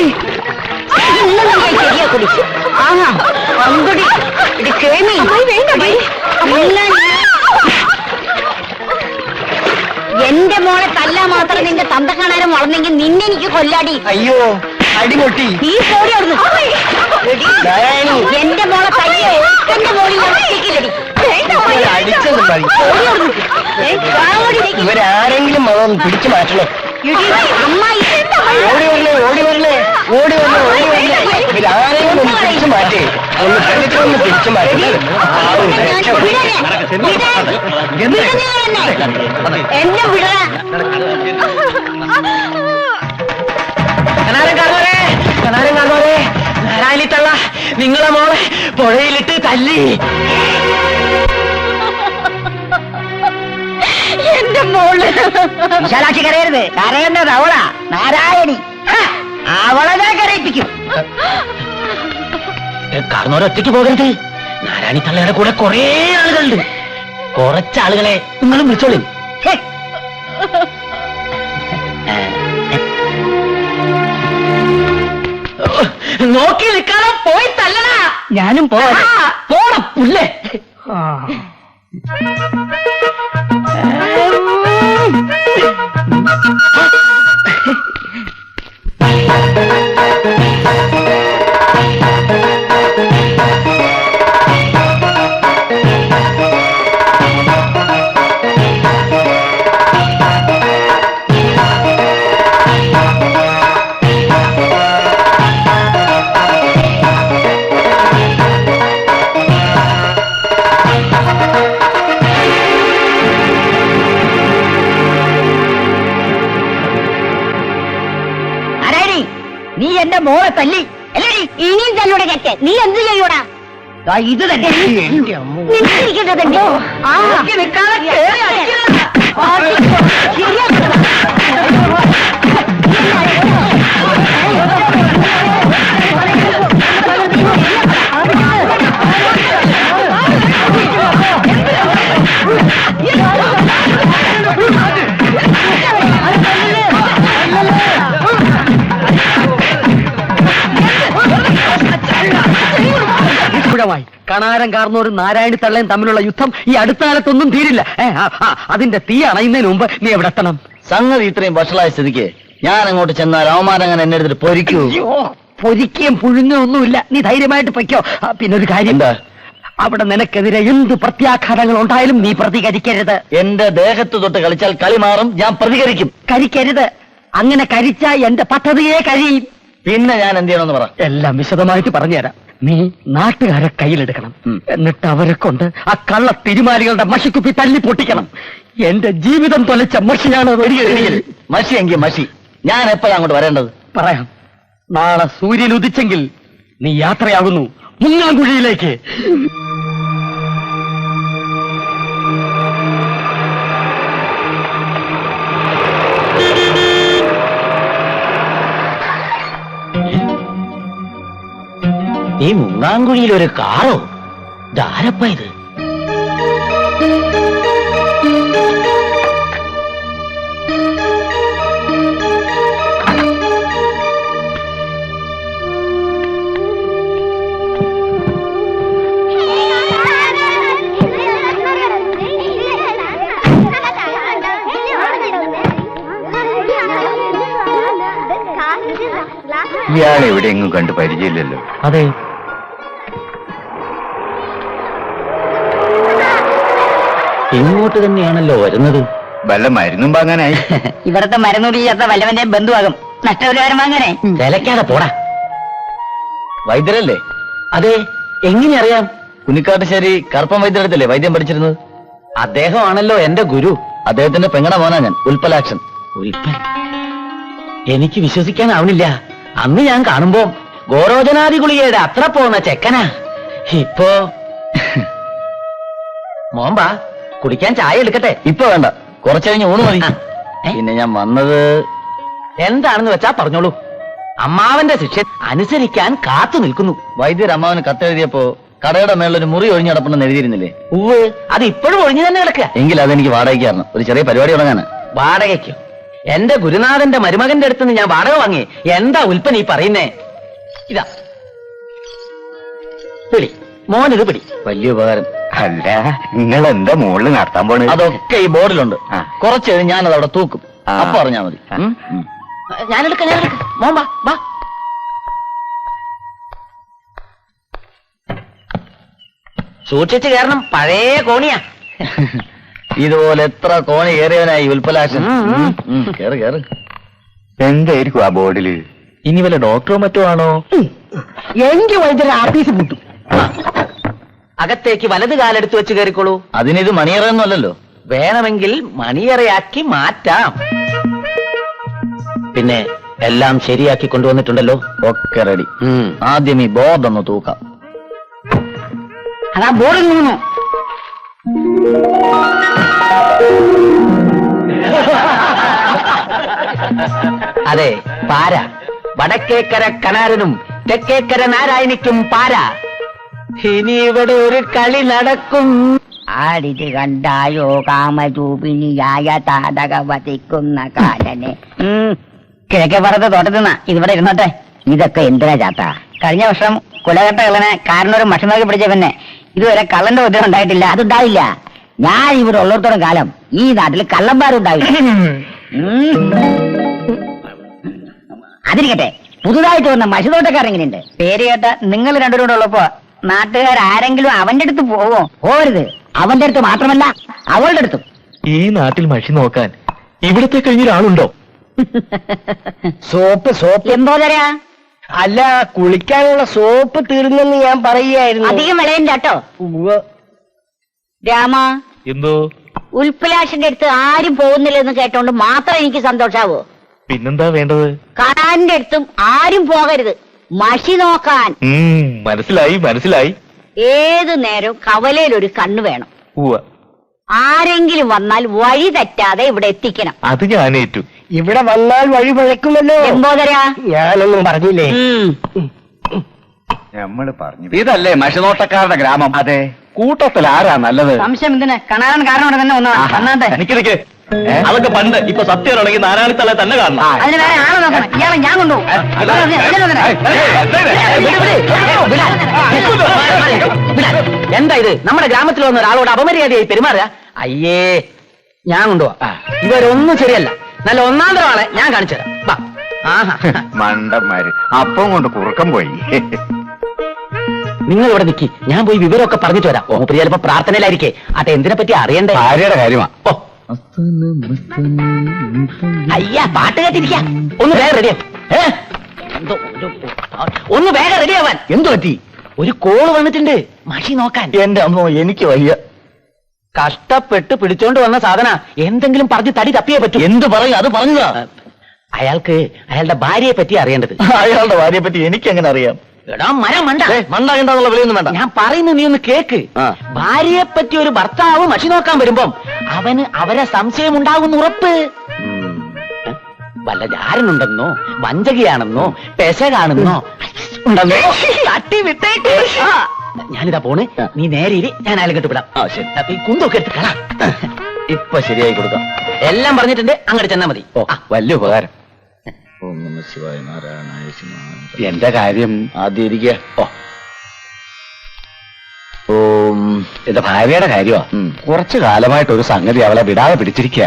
എന്റെ മോളെ തല്ലാ മാത്രം നിന്റെ തന്ത കാണാനും വളർന്നെങ്കിൽ നിന്നെ എനിക്ക് കൊല്ലാടി. അയ്യോ അടിപൊട്ടി. നീ പോടി അവിടുന്ന്. എന്റെ മോളെ തല്ലിയോ എന്റെ മോളിൽ ഇവരാരെങ്കിലും അവൻ പിടിച്ചു മാറ്റണം. ഓടി വരണേ ഓടി വരണേ ഓടി വരണേ ഓടി വരണേ. ഇവരാരെങ്കിലും ഒന്ന് പിടിച്ചു മാറ്റേ. ഒന്ന് കണ്ടിട്ടൊന്ന് പിടിച്ചു മാറ്റേ. എന്നെ വിട. കനാരം കാണോരെ നാരായണിത്തള്ള നിങ്ങളെ മോളെ പുഴയിലിട്ട് തല്ലി. എന്റെ മോള് വിശാലാക്ഷി കരയരുത്. കരയുന്നത് അവളാ, നാരായണി. അവളെ ഞാൻ കരയിപ്പിക്കും. കാരണവരൊറ്റയ്ക്ക് പോകരുത്. നാരായണിത്തള്ളയുടെ കൂടെ കുറേ ആളുകളുണ്ട്. കുറച്ചാളുകളെ നിങ്ങളും വിളിച്ചോളി. നോക്കി നിൽക്കാതെ പോയി തല്ലടാ. ഞാനും പോവാ. പോണം പുല്ലേ. നീ എന്റെ മോളെ തല്ലി അല്ലേ? ഇനിയും തന്നോടെ കേട്ടെ. നീ എന്ത് ചെയ്യൂടാ? ഇത് തന്നെ നിൽക്കട്ടെ. കണാരം കാർന്നോരും നാരായണി തള്ളയും തമ്മിലുള്ള യുദ്ധം ഈ അടുത്ത കാലത്തൊന്നും തീരില്ല. അതിന്റെ തീ അണയുന്നതിന് മുമ്പ് നീ എവിടെ എത്തണം? സംഗതി ഇത്രയും വഷളായ സ്ഥിതിക്ക് ഞാൻ അങ്ങോട്ട് ചെന്നാൽ അവമാനങ്ങനെ എന്നെ എടുത്തിട്ട് പൊരിക്കൂ. പൊരിക്കുകയും പുഴുങ്ങൊന്നുമില്ല. നീ ധൈര്യമായിട്ട് പൊയ്ക്കോ. പിന്നെ ഒരു കാര്യം, എന്താ? അവിടെ നിനക്കെതിരെ എന്ത് പ്രത്യാഘാതങ്ങൾ ഉണ്ടായാലും നീ പ്രതികരിക്കരുത്. എന്റെ ദേഹത്ത് തൊട്ട് കളിച്ചാൽ കളി മാറും. ഞാൻ പ്രതികരിക്കും. കരിക്കരുത്. അങ്ങനെ കരിച്ചാൽ എന്റെ പദ്ധതിയെ കഴിയും. പിന്നെ ഞാൻ എന്ത് ചെയ്യണമെന്ന് പറ. എല്ലാം വിശദമായിട്ട് പറഞ്ഞുതരാം. നീ നാട്ടുകാരെ കയ്യിലെടുക്കണം. എന്നിട്ട് അവരെ കൊണ്ട് ആ കള്ള തിരുമാലികളുടെ മഷിക്കുപ്പി തല്ലി പൊട്ടിക്കണം. എന്റെ ജീവിതം തൊലച്ച മഷിയാണ് മഷി എങ്കിൽ മഷി. ഞാൻ എപ്പോഴാണ് അങ്ങോട്ട് വരേണ്ടത്? പറയാം. നാളെ സൂര്യൻ ഉദിച്ചെങ്കിൽ നീ യാത്രയാകുന്നു മുങ്ങാങ്കുഴിയിലേക്ക്. ഈ മുങ്ങാങ്കുഴിയിൽ ഒരു കാറോ? ധാരപ്പ ഇത്? ഇയാൾ എവിടെയെങ്കിലും കണ്ട് പരിചയമില്ലല്ലോ. അതെ, ഇങ്ങോട്ട് തന്നെയാണല്ലോ വരുന്നത്. വല്ല മരുന്നും വാങ്ങാനായി. ഇവിടത്തെ മരുന്നുടിയാത്ത വല്ലവന്റെ ബന്ധുവാകും. നഷ്ടപരിഹാരം വാങ്ങാനേ. വിലക്കാതെ പോടാ. വൈദ്യരല്ലേ? അതെ, എങ്ങനെ അറിയാം? കുന്നിക്കാട്ടുശ്ശേരി കറുപ്പൻ വൈദ്യരടുത്തല്ലേ വൈദ്യം പഠിച്ചിരുന്നത്? അദ്ദേഹമാണല്ലോ എന്റെ ഗുരു. അദ്ദേഹത്തിന്റെ പെങ്ങട മോനാ ഞാൻ, ഉൽപ്പലാക്ഷൻ. ഉൽപ്പൽ? എനിക്ക് വിശ്വസിക്കാനാവണില്ല. അന്ന് ഞാൻ കാണുമ്പോ ഗോരോചനാദി ഗുളികയുടെ അത്ര പോന്ന ചെക്കനാ. ഇപ്പോ മോമ്പാ, കുടിക്കാൻ ചായ എടുക്കട്ടെ? ഇപ്പൊ വേണ്ട, കുറച്ചു കഴിഞ്ഞ് ഊണ് മതി. ഏ? പിന്നെ ഞാൻ വന്നത് എന്താണെന്ന് വെച്ചാ പറഞ്ഞോളൂ. അമ്മാവന്റെ ശിക്ഷ അനുസരിക്കാൻ കാത്തു നിൽക്കുന്നു. വൈദ്യർ അമ്മാവന് കത്തെഴുതിയപ്പോ കടയുടെ മേളിലൊരു മുറി ഒഴിഞ്ഞടപ്പുണ്ടെന്ന് എഴുതിയിരുന്നില്ലേ? ഉവ്, അത് ഇപ്പോഴും ഒഴിഞ്ഞു തന്നെ കിടക്കുക. എങ്കിൽ അതെനിക്ക് വാടകയ്ക്ക് തരണം. ഒരു ചെറിയ പരിപാടി തുടങ്ങാന്. വാടകയ്ക്കോ? എന്റെ ഗുരുനാഥന്റെ മരുമകന്റെ അടുത്തുനിന്ന് ഞാൻ വാടക വാങ്ങി. എന്താ ഉൽപ്പൻ ഈ പറയുന്നേ? ഇതാ പിടി, മോനിത് പിടി. വലിയ ഉപകാരം. അല്ല, നിങ്ങൾ എന്താ മുകളിൽ നടത്താൻ പോണത്? അതൊക്കെ ഈ ബോർഡിലുണ്ട്. കുറച്ച് കഴിഞ്ഞ് ഞാനത് അവിടെ തൂക്കും. ആ. അപ്പൊ അറിഞ്ഞാ മതി. ഞാനെടുക്ക. മോൻ വാ വാ. സൂക്ഷിച്ചു കയറണം, പഴയ കോണിയാ. ഇതുപോലെ എത്ര കോണി ഏറിയവനായി ഉൽപ്പലാക്ഷൻ. കേറ് കേറ്. എന്തായിരിക്കും ആ ബോർഡില്? ഇനി വല്ല ഡോക്ടറോ മറ്റോ ആണോ? എനിക്ക് വൈദ്യുതി ആഫീസ് പൂട്ടും. അകത്തേക്ക് വലത് കാലെടുത്ത് വെച്ച് കയറിക്കോളൂ. അതിനിത് മണിയറയൊന്നുമല്ലല്ലോ. വേണമെങ്കിൽ മണിയറയാക്കി മാറ്റാം. പിന്നെ എല്ലാം ശരിയാക്കി കൊണ്ടുവന്നിട്ടുണ്ടല്ലോ. ഒക്കെ റെഡി. ആദ്യം ഈ ബോർഡ് ഒന്ന് തൂക്കാം. അതാ ബോർഡിൽ നിന്നു. അതെ, പാര. വടക്കേക്കര കനാരനും തെക്കേക്കര നാരായണിക്കും പാര. ഇനി ഇവിടെ ഒരു കളി നടക്കും. ആടിത് കണ്ടായോ കാമരൂപിണിയായ താതക വധിക്കുന്ന കാലനെ. കിഴക്കേ പറത്ത് തോട്ടത്തിൽ നിന്നാ ഇതിവിടെ ഇരുന്നോട്ടെ. ഇതൊക്കെ എന്തിനാ ചാത്ത? കഴിഞ്ഞ വർഷം കുലകെട്ട കള്ളനെ കാരണൊരു മഷി നോക്കി പിടിച്ച പിന്നെ ഇതുവരെ കള്ളന്റെ ഉദ്യോഗം ഉണ്ടായിട്ടില്ല. അതുണ്ടാവില്ല. ഞാൻ ഇവിടെ ഉള്ളിടത്തോളം കാലം ഈ നാട്ടിൽ കള്ളന്മാരും ഉണ്ടാവില്ല. അതിരിക്കട്ടെ, പുതുതായിട്ട് വന്ന മഷിതോട്ടക്കാരൻ എങ്ങനെയുണ്ട്? പേര് കേട്ട നിങ്ങൾ രണ്ടുപേരും ഉള്ളപ്പോ നാട്ടുകാരെങ്കിലും അവന്റെ അടുത്ത് പോവോ? പോരുത്. അവന്റെ അടുത്ത് മാത്രമല്ല, അവളുടെ അടുത്തും. ഈ നാട്ടിൽ മഷി നോക്കാൻ ഇവിടത്തെ കഴിഞ്ഞൊരാളുണ്ടോ? സോപ്പ് എന്തോതരാ? അല്ല, കുളിക്കാനുള്ള സോപ്പ് തീർന്നെന്ന് ഞാൻ പറയുകയായിരുന്നു. അധികം വിളയണ്ട കേട്ടോ. രാമ, എന്തോ? ഉൽപ്പലാശന്റെ അടുത്ത് ആരും പോകുന്നില്ലെന്ന് കേട്ടോണ്ട് മാത്രം എനിക്ക് സന്തോഷാവോ? പിന്നെന്താ വേണ്ടത്? കാണാന്റെ അടുത്തും ആരും പോകരുത്. മഷി നോക്കാൻ. മനസ്സിലായി. ഏതു നേരം കവലയിൽ ഒരു കണ്ണ് വേണം. ഉവ്വ, ആരെങ്കിലും വന്നാൽ വഴി തെറ്റാതെ ഇവിടെ എത്തിക്കണം. അത് ഞാനേറ്റു. ഇവിടെ വന്നാൽ വഴി പഴക്കുമല്ലോ. എന്തോതരാ? ഞാനൊന്നും പറഞ്ഞില്ലേ? നമ്മൾ പറഞ്ഞു. ഇതല്ലേ മഷിനോട്ടക്കാരുടെ ഗ്രാമം? അതെ. കൂട്ടത്തിൽ ആരാ നല്ലത്? സംശയം എന്തിനാ? കാണാൻ കാരണം തന്നെ ഒന്നാട്ടെ. എനിക്കിടയ്ക്ക് അതൊക്കെ പണ്ട്. ഇപ്പൊ സത്യമാണെങ്കിൽ നാരായണത്തല തന്നെ കാണണം. അതിന് വേറെ ആളെ നോക്കണം. ഇയാളെ ഞാൻ കൊണ്ടുപോകും. എന്താ ഇത്? നമ്മുടെ ഗ്രാമത്തിൽ വന്ന ഒരാളോട് അപമര്യാദയായി പെരുമാറുക? അയ്യേ, ഞാൻ കൊണ്ടുപോവാ. ഇവരൊന്നും ശരിയല്ല. നല്ല ഒന്നാം തരം ആളെ ഞാൻ കാണിച്ചു തരാം. വാ. ആഹാ, മണ്ടന്മാര്. അപ്പം കൊണ്ട് കുറുക്കം പോയി. നിങ്ങൾ ഇവിടെ നിൽക്കി, ഞാൻ പോയി വിവരമൊക്കെ പറഞ്ഞിട്ട് വരാം. ഓ, പ്രിയ ചിലപ്പോ പ്രാർത്ഥനയിലായിരിക്കേ. അത് എന്തിനെ പറ്റി അറിയണ്ടേ? ഭാര്യയുടെ കാര്യമാ. ഓ, അയ്യാ, പാട്ട് കേട്ടിരിക്ക. ഒന്ന് വേഗം റെഡിയാ. ഒന്ന് വേഗം റെഡിയാവാൻ. എന്തു പറ്റി? ഒരു കോള് വന്നിട്ടുണ്ട് മഷി നോക്കാൻ. എന്റെ അമ്മോ, എനിക്ക് വയ്യ. കഷ്ടപ്പെട്ട് പിടിച്ചോണ്ട് വന്ന സാധന. എന്തെങ്കിലും പറഞ്ഞ് തടി തപ്പിയേ പറ്റൂ. എന്ത് പറയും? അത് പറഞ്ഞതാ. അയാൾക്ക് അയാളുടെ ഭാര്യയെ പറ്റി അറിയേണ്ടത്. അയാളുടെ ഭാര്യയെ പറ്റി എനിക്ക് എങ്ങനെ അറിയാം? എടാ മരം മണ്ട, മണ്ടാകേണ്ടുള്ള വിലയൊന്നും വേണ്ട. ഞാൻ പറയുന്നത് നീ ഒന്ന് കേക്ക്. ഭാര്യയെ പറ്റി ഒരു ഭർത്താവ് മഷി നോക്കാൻ വരുമ്പം അവന് അവരെ സംശയം ഉണ്ടാകുന്ന ഉറപ്പ്. വല്ല ജാരനുണ്ടെന്നോ വഞ്ചകയാണെന്നോ പെശകാണെന്നോ ഉണ്ടെന്നോ തട്ടി വിട്ടേക്ക്. ഞാനിതാ പോണ്, നീ നേരെ ഇരി, ഞാൻ അയാളെ കെട്ടിവിടാം. ഈ കുന്തൊക്കെ എടുത്ത് കളാ. ഇപ്പൊ ശരിയായി കൊടുക്കാം. എല്ലാം പറഞ്ഞിട്ടുണ്ട്, അങ്ങോട്ട് ചെന്നാ മതി. വലിയ ഉപകാരം. എന്റെ കാര്യം ആദ്യം ഇരിക്കുക. എന്റെ ഭാര്യയുടെ കാര്യമാ. കുറച്ചു കാലമായിട്ട് ഒരു സംഗതി അവളെ വിടാതെ പിടിച്ചിരിക്കുക.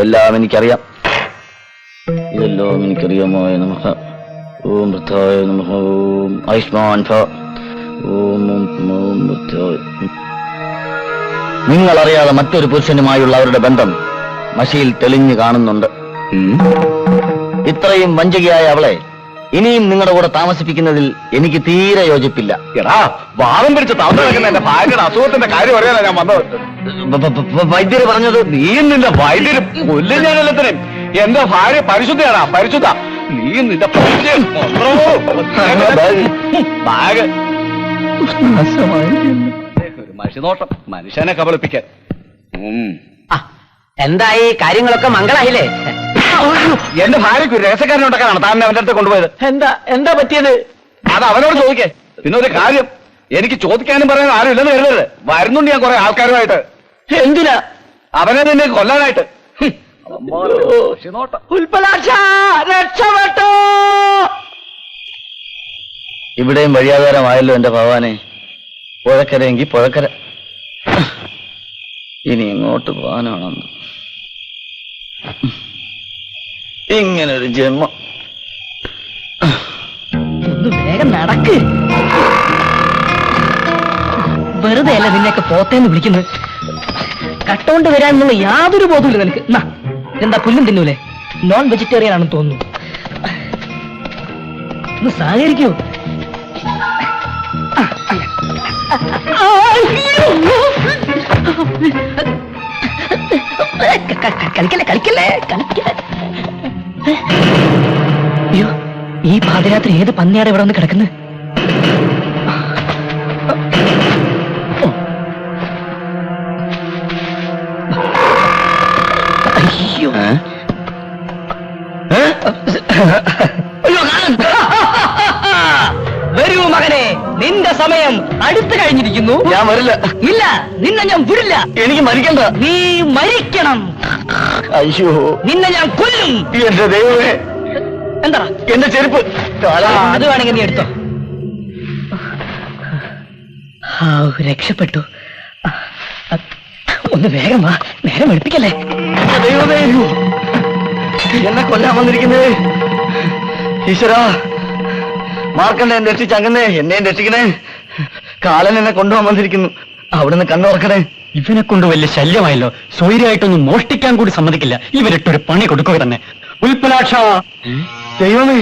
എല്ലാം എനിക്കറിയാം. ഇതെല്ലാം എനിക്കറിയാമോ? നമഃ ഓം വൃദ്ധായ നമഃ ഓം ആയുഷ്മാൻ ഭവ ഓം ഓം വൃദ്ധായ. നിങ്ങളറിയാതെ മറ്റൊരു പുരുഷനുമായുള്ള അവരുടെ ബന്ധം മഷിയിൽ തെളിഞ്ഞു കാണുന്നുണ്ട്. ഇത്രയും വഞ്ചകയായ അവളെ ഇനിയും നിങ്ങളുടെ കൂടെ താമസിപ്പിക്കുന്നതിൽ എനിക്ക് തീരെ യോജിപ്പില്ല. എടാ, വാദം പിടിച്ച് തവണ വെക്കുന്ന എന്റെ ഭാര്യയുടെ അസുഖത്തിന്റെ കാര്യം അറിയാനാ ഞാൻ വന്നത്. വൈദ്യര് പറഞ്ഞത് നീ നിന്റെ വൈദ്യര് കൊല്ലും ഞാൻ എല്ലാത്തിനും. എന്റെ ഭാര്യ പരിശുദ്ധയാടാ, പരിശുദ്ധ. നീ നിന്റെ ബാഗ് ഒരു മഷിനോട്ടം മനുഷ്യനെ കബളിപ്പിക്കാൻ. എന്തായി കാര്യങ്ങളൊക്കെ മംഗളായില്ലേ? എന്റെ ഭാര്യയ്ക്ക് ഒരു രഹസ്യക്കാരനെ ഉണ്ടാക്കാനാണ് താൻ അവന്റെ അടുത്ത് കൊണ്ടുപോയത്. എന്താ പറ്റിയത്? അത് അവനോട് ചോദിക്കേ. പിന്നെ ഒരു കാര്യം, എനിക്ക് ചോദിക്കാനും പറയാനും ആരും ഇല്ലെന്ന് കരുതരുത്. വരുന്നുണ്ട് ഞാൻ കുറെ ആൾക്കാരുമായിട്ട്. എന്തിനാ? അവനെ നിന്നെ കൊല്ലാനായിട്ട്. രക്ഷപ്പെട്ടോ! ഇവിടെയും വഴിയാധാരമായല്ലോ എന്റെ ഭഗവാനെ. പുഴക്കരയെങ്കിൽ പുഴക്കര. ഇനി ഇങ്ങോട്ട് പോകാനാണെന്ന് ഇങ്ങനൊരു ജന്മം. ഒന്ന് വേഗം നടക്ക്. വെറുതെ അല്ല നിന്നെയൊക്കെ പോത്തേന്ന് വിളിക്കുന്നത്. കട്ടോണ്ട് വരാനുള്ള യാതൊരു ബോധമില്ല നിനക്ക്. എന്താ പുല്ലും തിന്നൂലേ? നോൺ വെജിറ്റേറിയൻ ആണെന്ന് തോന്നുന്നു. ഒന്ന് സഹകരിക്കൂ. കളിക്കല്ലേ. അയ്യോ, ഈ പാതിരാത്രി ഏത് പന്നിയാടെ ഇവിടെ വന്ന് കിടക്കുന്നത്? അയ്യോ, വരൂ മകനെ, നിന്റെ സമയം അടുത്തു കഴിഞ്ഞിരിക്കുന്നു. ഞാൻ വരില്ല. ഇല്ല, നിന്നെ ഞാൻ വിടില്ല. എനിക്ക് മരിക്കണ്ട. നീ മരിക്കണം. അയ്യോ, നിന്നെ ഞാൻ കൊല്ലും. എന്റെ ദൈവമേ, എന്താ എന്റെ ചെരുപ്പ്. അത് വേണമെങ്കിൽ നീ എടുത്തോ. രക്ഷപ്പെട്ടു. ഒന്ന് വേഗം വാ, നേരം എടുപ്പിക്കല്ലേ. ദൈവമേ, എന്നെ കൊല്ലാൻ വന്നിരിക്കുന്നേ. ഈശ്വരാ, മാർക്കണ്ഡേയൻ രക്ഷിച്ച് അങ്ങനെ എന്നെയും രക്ഷിക്കണേ. കാലൻ എന്നെ കൊണ്ടുപോകാൻ വന്നിരിക്കുന്നു. അവിടുന്ന് കണ്ണുറക്കണേ. ഇവനെ കൊണ്ട് വലിയ ശല്യമായല്ലോ. സ്വൈര്യമായിട്ടൊന്നും മോഷ്ടിക്കാൻ കൂടി സമ്മതിക്കില്ല. ഇവരിട്ടൊരു പണി കൊടുക്കുക തന്നെ. ഉൽപ്പലാക്ഷ. ദൈവമേ,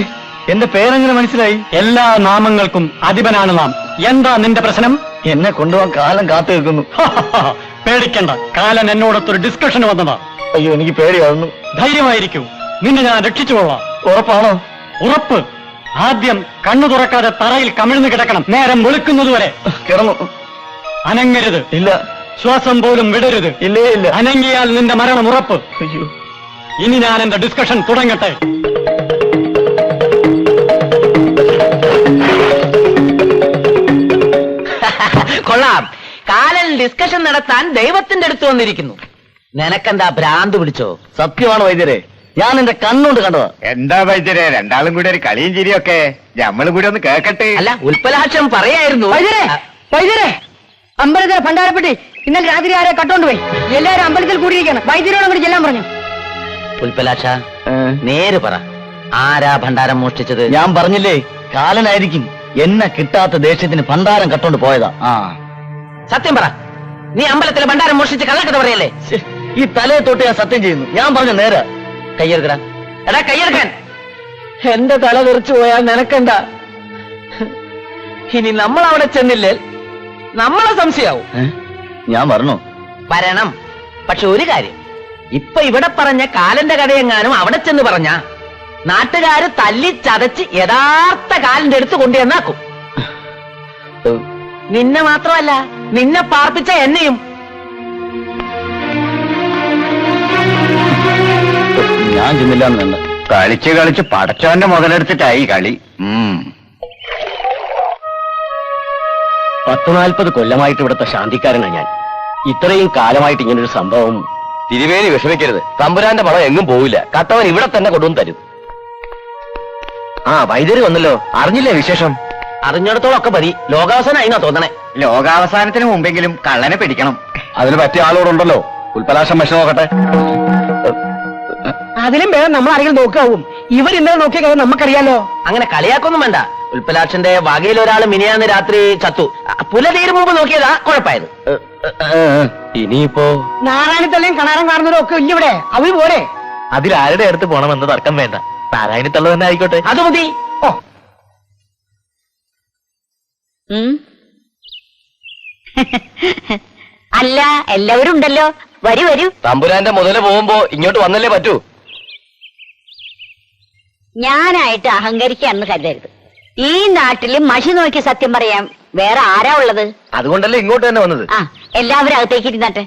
എന്റെ പേരെങ്ങനെ മനസ്സിലായി? എല്ലാ നാമങ്ങൾക്കും അധിപനാണ് നാം. എന്താ നിന്റെ പ്രശ്നം? എന്നെ കൊണ്ടുപോകാൻ കാലം കാത്തു നിൽക്കുന്നു. പേടിക്കണ്ട, കാലൻ എന്നോടൊത്തൊരു ഡിസ്കഷന് വന്നതാ. അയ്യോ, എനിക്ക് പേടിയാവുന്നു. ധൈര്യമായിരിക്കൂ, നിന്നെ ഞാൻ രക്ഷിച്ചുകൊള്ളാം. ഉറപ്പാണോ? ഉറപ്പ്. ആദ്യം കണ്ണു തുറക്കാതെ തറയിൽ കമിഴ്ന്നു കിടക്കണം, നേരം വെളുക്കുന്നതുവരെ. കിടന്നു. അനങ്ങരുത്. ഇല്ല. ശ്വാസം പോലും വിടരുത്. ഇല്ലേ ഇല്ല. അനങ്ങിയാൽ നിന്റെ മരണം ഉറപ്പ്. അയ്യോ, ഇനി ഞാൻ എന്റെ ഡിസ്കഷൻ തുടങ്ങട്ടെ. കൊള്ളാം. കാലൻ ഡിസ്കഷൻ നടത്താൻ ദൈവത്തിന്റെ അടുത്ത് വന്നിരിക്കുന്നു. നിനക്കെന്താ ഭ്രാന്ത് പിടിച്ചോ? സത്യമാണ് വൈദ്യരെ, ഞാൻ എന്റെ കണ്ണുകൊണ്ട് കണ്ടതാ. എന്താ വൈദ്യരെ, രണ്ടാളും കൂടി ഒരു കളിയും ചിരിയൊക്കെ നമ്മളും കൂടി ഒന്ന് കേക്കട്ടെ. അല്ല, ഉൽപ്പലാക്ഷം പറയായിരുന്നു. വൈദ്യരെ, അമ്പലത്തിലെ ഭണ്ഡാരപ്പെട്ടി ഇന്നലെ രാത്രി ആരെ കട്ടോണ്ട് പോയി. എല്ലാരും അമ്പലത്തിൽ കൂടിയിരിക്കണം. വൈദ്യരോട് അങ്ങോട്ട് ചെല്ലാൻ പറഞ്ഞു. ഉൽപ്പലാക്ഷ, നേര് പറ, ആരാ ഭണ്ഡാരം മോഷ്ടിച്ചത്? ഞാൻ പറഞ്ഞില്ലേ, കാലനായിരിക്കും. എന്നെ കിട്ടാത്ത ദേഷ്യത്തിന് ഭണ്ഡാരം കട്ടോണ്ട് പോയതാ. സത്യം പറ, നീ അമ്പലത്തിലെ ഭണ്ഡാരം മോഷ്ടിച്ച് കള്ളക്കഥ പറയല്ലേ? ഈ തലയെ തൊട്ട് ഞാൻ സത്യം ചെയ്യുന്നു. ഞാൻ പറഞ്ഞ നേരെ. കയ്യെടുക്കടാ. എടാ, കയ്യെടുക്കാൻ. എന്റെ തല തെറിച്ചു പോയാൽ നിനക്കണ്ട. ഇനി നമ്മൾ അവിടെ ചെന്നില്ലേ നമ്മളെ സംശയാവും. ഞാൻ വരണോ? വരണം. പക്ഷെ ഒരു കാര്യം, ഇപ്പൊ ഇവിടെ പറഞ്ഞ കാലന്റെ കഥയെങ്ങാനും അവിടെ ചെന്ന് പറഞ്ഞ നാട്ടുകാര് തല്ലി ചതച്ച് യഥാർത്ഥ കാലിന്റെ അടുത്ത് കൊണ്ടുവന്നാക്കും. നിന്നെ മാത്രമല്ല, നിന്നെ പാർപ്പിച്ച എന്നെയും. ഞാൻ ചെന്നില്ലാന്ന് വേണ്ട. കളിച്ച് കളിച്ച് പടച്ചവന്റെ മുതലെടുത്തിട്ടായി കളി. 40 കൊല്ലമായിട്ട് ഇവിടുത്തെ ശാന്തിക്കാരനാണ് ഞാൻ. ഇത്രയും കാലമായിട്ട് ഇങ്ങനൊരു സംഭവം. തിരുവേലി വിഷമിക്കരുത്, തമ്പുരാന്റെ പണം എങ്ങും പോവില്ല. കട്ടവൻ ഇവിടെ തന്നെ കൊണ്ടുവന്ന് തരും. ആ വൈദ്യര് വന്നല്ലോ, അറിഞ്ഞില്ലേ വിശേഷം? അറിഞ്ഞിടത്തോളം ഒക്കെ മതി. ലോകാവസാനായി എന്നാ തോന്നണേ. ലോകാവസാനത്തിന് മുമ്പെങ്കിലും കള്ളനെ പിടിക്കണം. അതിന് പറ്റിയ ആളോടുണ്ടല്ലോ. ഉൽപ്പലാശം മഷി നോക്കട്ടെ. അതിലും വേഗം നമ്മൾ ആരെങ്കിലും നോക്കാവും. ഇവർ ഇന്നലെ നോക്കിയ കാര്യം നമുക്കറിയാലോ. അങ്ങനെ കളിയാക്കൊന്നും വേണ്ട. ഉൽപ്പലാക്ഷന്റെ വകയിൽ ഒരാൾ മിനിയാന്ന് രാത്രി ചത്തു. പുലതീര് മുമ്പ് നോക്കിയതാ കുഴപ്പമായത്. ഇനിയിപ്പോ നാരായണത്തള്ളയും കണാരം കാണുന്നവരും ഒക്കെ ഇല്ല ഇവിടെ. അവര് പോരെ. അതിലാരുടെ അടുത്ത് പോണമെന്ന് തർക്കം വേണ്ട. നാരായണത്തുള്ള തന്നെ ആയിക്കോട്ടെ. അത് മതി. ഓ അല്ല, എല്ലാവരും ഉണ്ടല്ലോ. വരൂ വരൂ. തമ്പുരാന്റെ മുതല് പോകുമ്പോ ഇങ്ങോട്ട് വന്നല്ലേ പറ്റൂ. ഞാനായിട്ട് അഹങ്കരിക്കാന്ന് കരുതരുത്. ഈ നാട്ടില് മഷി നോക്കി സത്യം പറയാൻ വേറെ ആരാ ഉള്ളത്? അതുകൊണ്ടല്ലേ ഇങ്ങോട്ട് തന്നെ വന്നത്. ആ, എല്ലാവരും അകത്തേക്ക് ഇരുന്നാട്ടെ.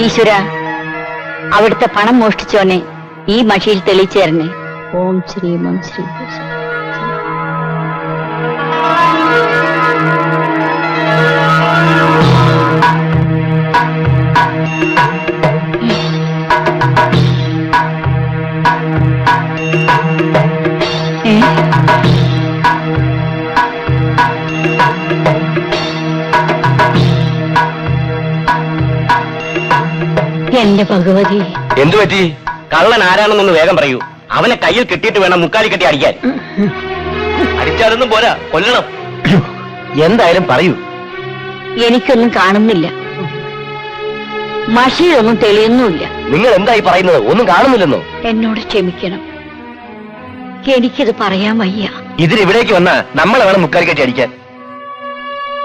ഈശ്വര, അവിടുത്തെ പണം മോഷ്ടിച്ചോനെ ഈ മഷിയിൽ തെളിയിച്ചു തരണേ. ഓം ശ്രീ ഓം ശ്രീ. എന്റെ ഭഗവതി, എന്തു പറ്റി? കള്ളൻ ആരാണെന്നൊന്ന് വേഗം പറയൂ. അവനെ കയ്യിൽ കെട്ടിയിട്ട് വേണം മുക്കാലി കെട്ടി അടിക്കാൻ. അടിച്ചാലൊന്നും പോരാ, കൊല്ലണം. എന്തായാലും പറയൂ. എനിക്കൊന്നും കാണുന്നില്ല. മഷിയിലൊന്നും തെളിയുന്നുമില്ല. നിങ്ങൾ എന്തായി പറയുന്നത്? ഒന്നും കാണുന്നില്ലെന്നോ? എന്നോട് ക്ഷമിക്കണം, എനിക്കിത് പറയാൻ വയ്യ. ഇതിനിവിടേക്ക് വന്നാ നമ്മളെ വേണം മുക്കാലി കെട്ടി അടിക്കാൻ.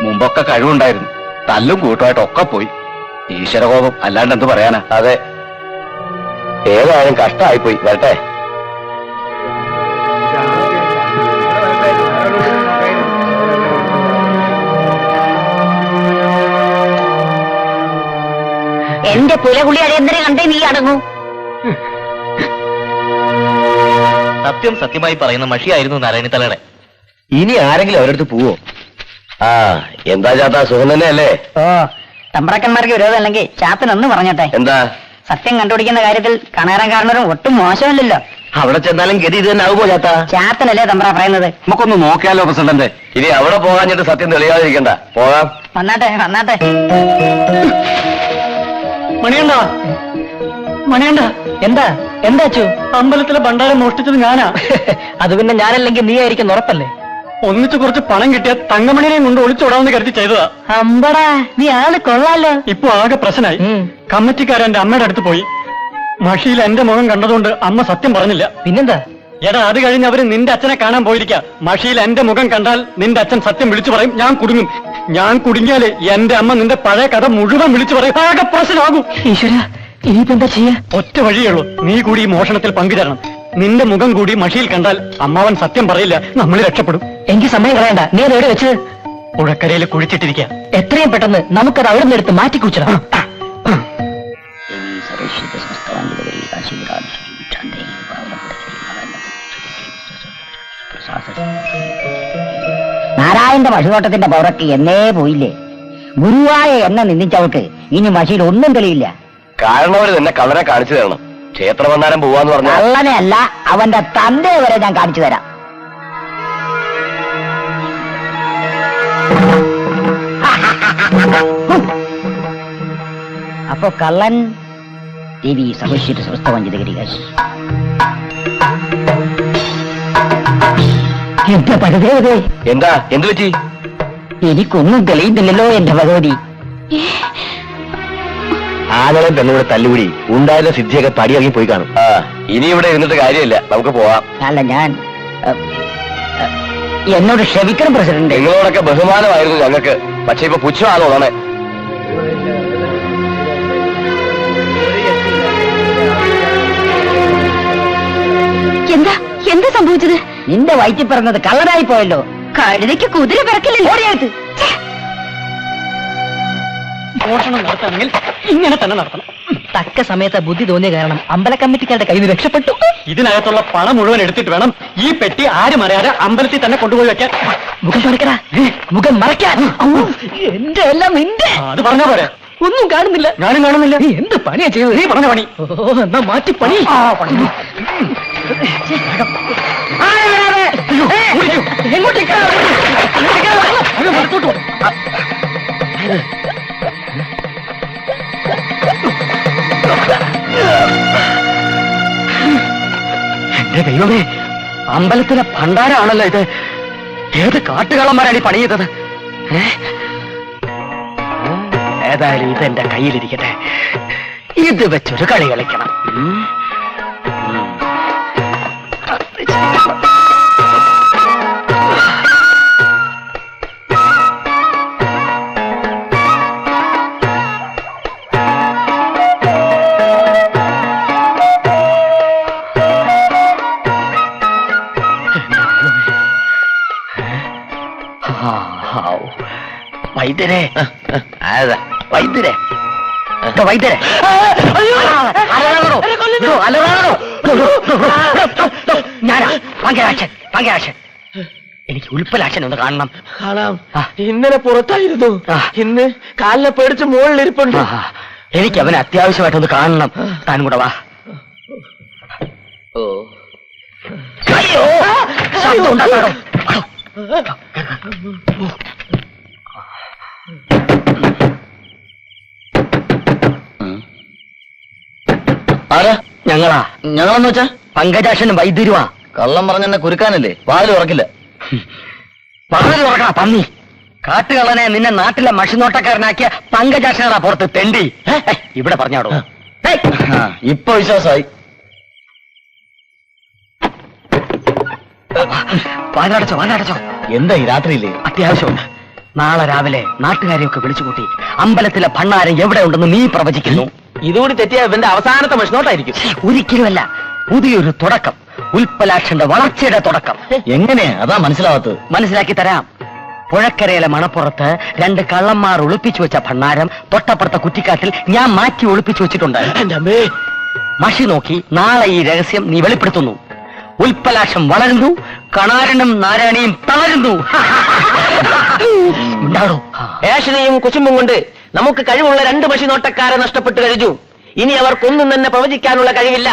മുമ്പൊക്കെ കഴിവുണ്ടായിരുന്നു. തല്ലും കൂട്ടുമായിട്ടൊക്കെ പോയി. ഈശ്വരകോപം അല്ലാണ്ട് എന്ത് പറയാനാ? അതെ, ഏതായാലും കഷ്ടമായിപ്പോയി. വരട്ടെ. എന്റെ പുലകുളി അടിയന്തരം കണ്ടേ നീ അടങ്ങൂ. സത്യം സത്യമായി പറയുന്ന മഷിയായിരുന്നു നാരായണത്തലയുടെ. ഇനി ആരെങ്കിലും അവരടുത്ത് പോവോ? ആ, എന്താ ചാത്താ, സുഖം തന്നെയല്ലേ? ഓ, തമ്പ്രാക്കന്മാർക്ക് വിരോധം അല്ലെങ്കിൽ ചാത്തനൊന്ന് പറഞ്ഞോട്ടെ. എന്താ? സത്യം കണ്ടുപിടിക്കുന്ന കാര്യത്തിൽ കണാരൻകാരനൊരും ഒട്ടും മോശമല്ലല്ലോ. അവിടെ ചെന്നാലും ഗതി ഇത് തന്നെ ആവുമോ ചാത്താ? ചാത്തനല്ലേ തമ്പ്ര പറയുന്നത്? നമുക്കൊന്ന് നോക്കിയാലോ പ്രസിഡന്റ്? ഇനി അവിടെ പോകാഞ്ഞിട്ട് സത്യം തെളിയാതിരിക്കണ്ട. പോകാം. വന്നാട്ടെ വന്നാട്ടെ. മണിയണ്ട, മണിയണ്ട. എന്താ എന്താച്ചു? അമ്പലത്തിലെ ഭണ്ഡാരം മോഷ്ടിച്ചത് ഞാനാ. അത് പിന്നെ ഞാനല്ലെങ്കിൽ നീ ആയിരിക്കും ഉറപ്പല്ലേ? ഒന്നിച്ച് കുറച്ച് പണം കിട്ടിയ തങ്കമണിനെയും കൊണ്ട് ഒളിച്ചോടാമെന്ന് കരുതി ചെയ്തതാ. അമ്പടാ, നീ ആള് കൊള്ളാലോ. ഇപ്പൊ ആകെ പ്രശ്നമായി. കമ്മിറ്റിക്കാരൻ എന്റെ അമ്മയുടെ അടുത്ത് പോയി. മഷിയിൽ എന്റെ മുഖം കണ്ടതുകൊണ്ട് അമ്മ സത്യം പറഞ്ഞില്ല. പിന്നെന്താ? എടാ, അത് കഴിഞ്ഞ് അവര് നിന്റെ അച്ഛനെ കാണാൻ പോയിരിക്കാം. മഷിയിൽ എന്റെ മുഖം കണ്ടാൽ നിന്റെ അച്ഛൻ സത്യം വിളിച്ചു പറയും. ഞാൻ കുടുങ്ങും. ഞാൻ കുടുങ്ങിയാല് എന്റെ അമ്മ നിന്റെ പഴയ കഥ മുഴുവൻ വിളിച്ചു പറയും. ആകെ പ്രശ്നമാകും. ഈശ്വര, ഇനിയിപ്പോ എന്താ ചെയ്യാ? ഒറ്റ വഴിയുള്ളൂ. നീ കൂടി ഈ മോഷണത്തിൽ പങ്കുചേരണം. നിന്റെ മുഖം കൂടി മഷിയിൽ കണ്ടാൽ അമ്മാവൻ സത്യം പറയില്ല. നമ്മൾ രക്ഷപ്പെടും. എനിക്ക് സമയം കളയണ്ട. നീ അത് എവിടെ വെച്ചത്? പുഴക്കരയിൽ കുഴിച്ചിട്ടിരിക്കുക. എത്രയും പെട്ടെന്ന് നമുക്കത് അവിടെ നിന്ന് എടുത്ത് മാറ്റിക്കൂച്ചണം. നാരായണന്റെ മഷിനോട്ടത്തിന്റെ പൗറക്ക് എന്നേ പോയില്ലേ? ഗുരുവായ എണ്ണ നിന്ദിച്ചവൾക്ക് ഇനി മഷിയിൽ ഒന്നും തെളിയില്ല. കാരണവര് തന്നെ കള്ളനെ കാണിച്ചു തരണം. ക്ഷേത്രമന്ദാരം പോവാന്ന് പറഞ്ഞാൽ കള്ളനെ അല്ല, അവന്റെ തന്തയെ വരെ ഞാൻ കാണിച്ചു തരാം. അപ്പൊ കള്ളൻ ദേവി സമുഷ്യ സ്വസ്ഥവഞ്ചിതകരിക. എന്റെ ഭഗവതി, എന്താ? എന്തു പറ്റി? എനിക്കൊന്നും തെളിയുന്നില്ലല്ലോ എന്റെ ഭഗവതി. ആളുകളും പെണ്ണുകൂടെ തല്ലുകൂടി ഉണ്ടായിരുന്ന സിദ്ധിയൊക്കെ പടിയിറങ്ങി പോയി കാണും. ഇനി ഇവിടെ ഇരുന്നിട്ട് കാര്യമില്ല, നമുക്ക് പോവാം. അല്ല ഞാൻ എന്നോട് ക്ഷമിക്കണം പ്രസിഡന്റ്. നിങ്ങളോടൊക്കെ ബഹുമാനമായിരുന്നു ഞങ്ങൾക്ക്, പക്ഷെ ഇപ്പൊ പുച്ഛമാണ് തോന്നണേ. എന്താ എന്താ സംഭവിച്ചത്? നിന്റെ വയറ്റിൽ പറഞ്ഞത് കള്ളനായി പോയല്ലോ. കഴുതയ്ക്ക് കുതിര പിറക്കില്ലല്ലോ. മോഷണം നടത്തണമെങ്കിൽ ഇങ്ങനെ തന്നെ നടത്തണം. തക്ക സമയത്ത് ബുദ്ധി തോന്നിയ കാരണം അമ്പല കമ്മിറ്റിക്കാരുടെ കയ്യിൽ നിന്ന് രക്ഷപ്പെട്ടു. ഇതിനകത്തുള്ള പണം മുഴുവൻ എടുത്തിട്ട് വേണം ഈ പെട്ടി ആരും അറിയാതെ അമ്പലത്തിൽ തന്നെ കൊണ്ടുപോയി വെക്കാൻ. മുഖം മറക്കടാ, മുഖം മറക്കാൻ. എന്റെ എല്ലാം നിന്റെ. അത് പറഞ്ഞാ പോരെ? ഒന്നും കാണുന്നില്ല. ഞാനും കാണുന്നില്ല. നീ എന്ത് പണിയാ ചെയ്തത്? നീ പറഞ്ഞ പണി. എന്നാ മാറ്റി പണി. എങ്ങോട്ടേക്കാ? എന്റെ ദൈവമേ, അമ്പലത്തിലെ ഭണ്ഡാരാണല്ലോ ഇത്. ഏത് കാട്ടുകള്ളന്മാരാണ് ഈ പണി ചെയ്തത്? ഏതായാലും ഇതെന്റെ കയ്യിലിരിക്കട്ടെ. ഇത് വെച്ചൊരു കളി കളിക്കണം. വൈദ്യരെ, വൈദ്യരെ, വൈദ്യരെ, ഞാനാ പങ്കരാക്ഷൻ, പങ്കരാക്ഷൻ. എനിക്ക് ഉൽപ്പലാക്ഷൻ ഒന്ന് കാണണം. ഇന്നലെ പുറത്തായിരുന്നു, ഇന്ന് കാലിനെ പേടിച്ച് മുകളിലിരിപ്പുണ്ട്. എനിക്ക് അവനെ അത്യാവശ്യമായിട്ടൊന്ന് കാണണം. താൻ കൂടെ വാ. അയ്യോ, ശബ്ദം ഉണ്ടാക്കാടോ. ഞങ്ങളാ. ഞങ്ങളെന്ന് വെച്ചാ പങ്കജാക്ഷനും വൈദ്യുരുവാ. കള്ളം പറഞ്ഞെന്നെ കുരുക്കാനല്ലേ? വാതിൽ ഉറക്കില്ല. പറഞ്ഞു തുറക്കണ പന്നി. കാട്ടുകള്ളനെ നിന്നെ നാട്ടിലെ മഷിനോട്ടക്കാരനാക്കിയ പങ്കജാക്ഷനാ പുറത്ത് തെണ്ടി. ഇവിടെ പറഞ്ഞാടോ. ഇപ്പൊ വിശ്വാസമായി. വാലടച്ചോ, വാലടച്ചോ. എന്താ ഈ രാത്രിയില്ലേ? അത്യാവശ്യമുണ്ട്. നാളെ രാവിലെ നാട്ടുകാരെയൊക്കെ വിളിച്ചുകൂട്ടി അമ്പലത്തിലെ ഭണ്ണാരം എവിടെ ഉണ്ടെന്ന് നീ പ്രവചിക്കുന്നു. ഇതുകൂടി തെറ്റിയ ഇവന്റെ അവസാനത്തെ മഷ്നോട്ടായിരിക്കും. ഒരിക്കലുമല്ല, പുതിയൊരു തുടക്കം. ഉൽപ്പലാക്ഷന്റെ വളർച്ചയുടെ തുടക്കം. എങ്ങനെ? അതാ മനസ്സിലാവാത്തത്. മനസ്സിലാക്കി തരാം. പുഴക്കരയിലെ മണപ്പുറത്ത് 2 കള്ളന്മാർ ഒളിപ്പിച്ചു വെച്ച ഭണ്ണാരം തൊട്ടപ്പുറത്തെ കുറ്റിക്കാട്ടിൽ ഞാൻ മാറ്റി ഒളിപ്പിച്ചു വെച്ചിട്ടുണ്ട്. മഷി നോക്കി നാളെ ഈ രഹസ്യം നീ വെളിപ്പെടുത്തുന്നു. ഉൽപ്പലാക്ഷം വളരുന്നു, കണാരനും നാരായണിയും തളരുന്നു. ഏഷണിയും കുശുമ്പും കൊണ്ട് നമുക്ക് കഴിവുള്ള 2 മഷിനോട്ടക്കാരെ നഷ്ടപ്പെട്ടു കഴിഞ്ഞു. ഇനി അവർക്കൊന്നും തന്നെ പ്രവചിക്കാനുള്ള കഴിവില്ല.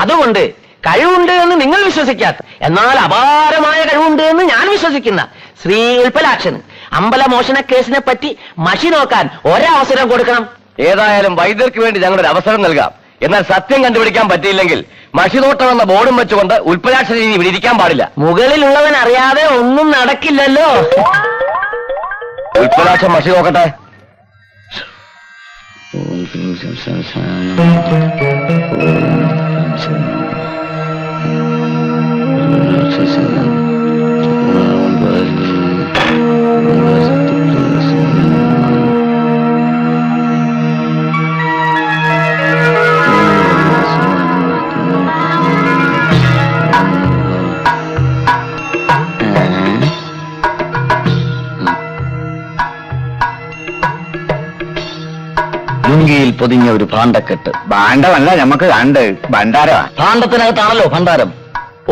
അതുകൊണ്ട് കഴിവുണ്ട് എന്ന് നിങ്ങൾ വിശ്വസിക്കാത്ത, എന്നാൽ അപാരമായ കഴിവുണ്ട് എന്ന് ഞാൻ വിശ്വസിക്കുന്ന ശ്രീ ഉൽപ്പലാക്ഷന് അമ്പലമോഷണ കേസിനെ പറ്റി മഷി നോക്കാൻ ഒരവസരം കൊടുക്കണം. ഏതായാലും വൈദ്യർക്ക് വേണ്ടി ഞങ്ങളൊരു അവസരം നൽകാം. എന്നാൽ സത്യം കണ്ടുപിടിക്കാൻ പറ്റിയില്ലെങ്കിൽ മഷിനോട്ടം എന്ന ബോർഡും വെച്ചുകൊണ്ട് ഉൽപ്പലാക്ഷൻ ഇനി ഇവിടെ ഇരിക്കാൻ പാടില്ല. മുകളിലുള്ളവൻ അറിയാതെ ഒന്നും നടക്കില്ലല്ലോ. ഉൽപ്പലാക്ഷൻ മഷി നോക്കട്ടെ. ലുങ്കിയിൽ പൊതിഞ്ഞ ഒരു ഭാണ്ഡക്കെട്ട്. ഭാണ്ഡമല്ല, ഞമ്മക്ക് കണ്ട് ഭണ്ഡാരമാ. ഭാണ്ഡത്തിനകത്താണല്ലോ ഭണ്ഡാരം.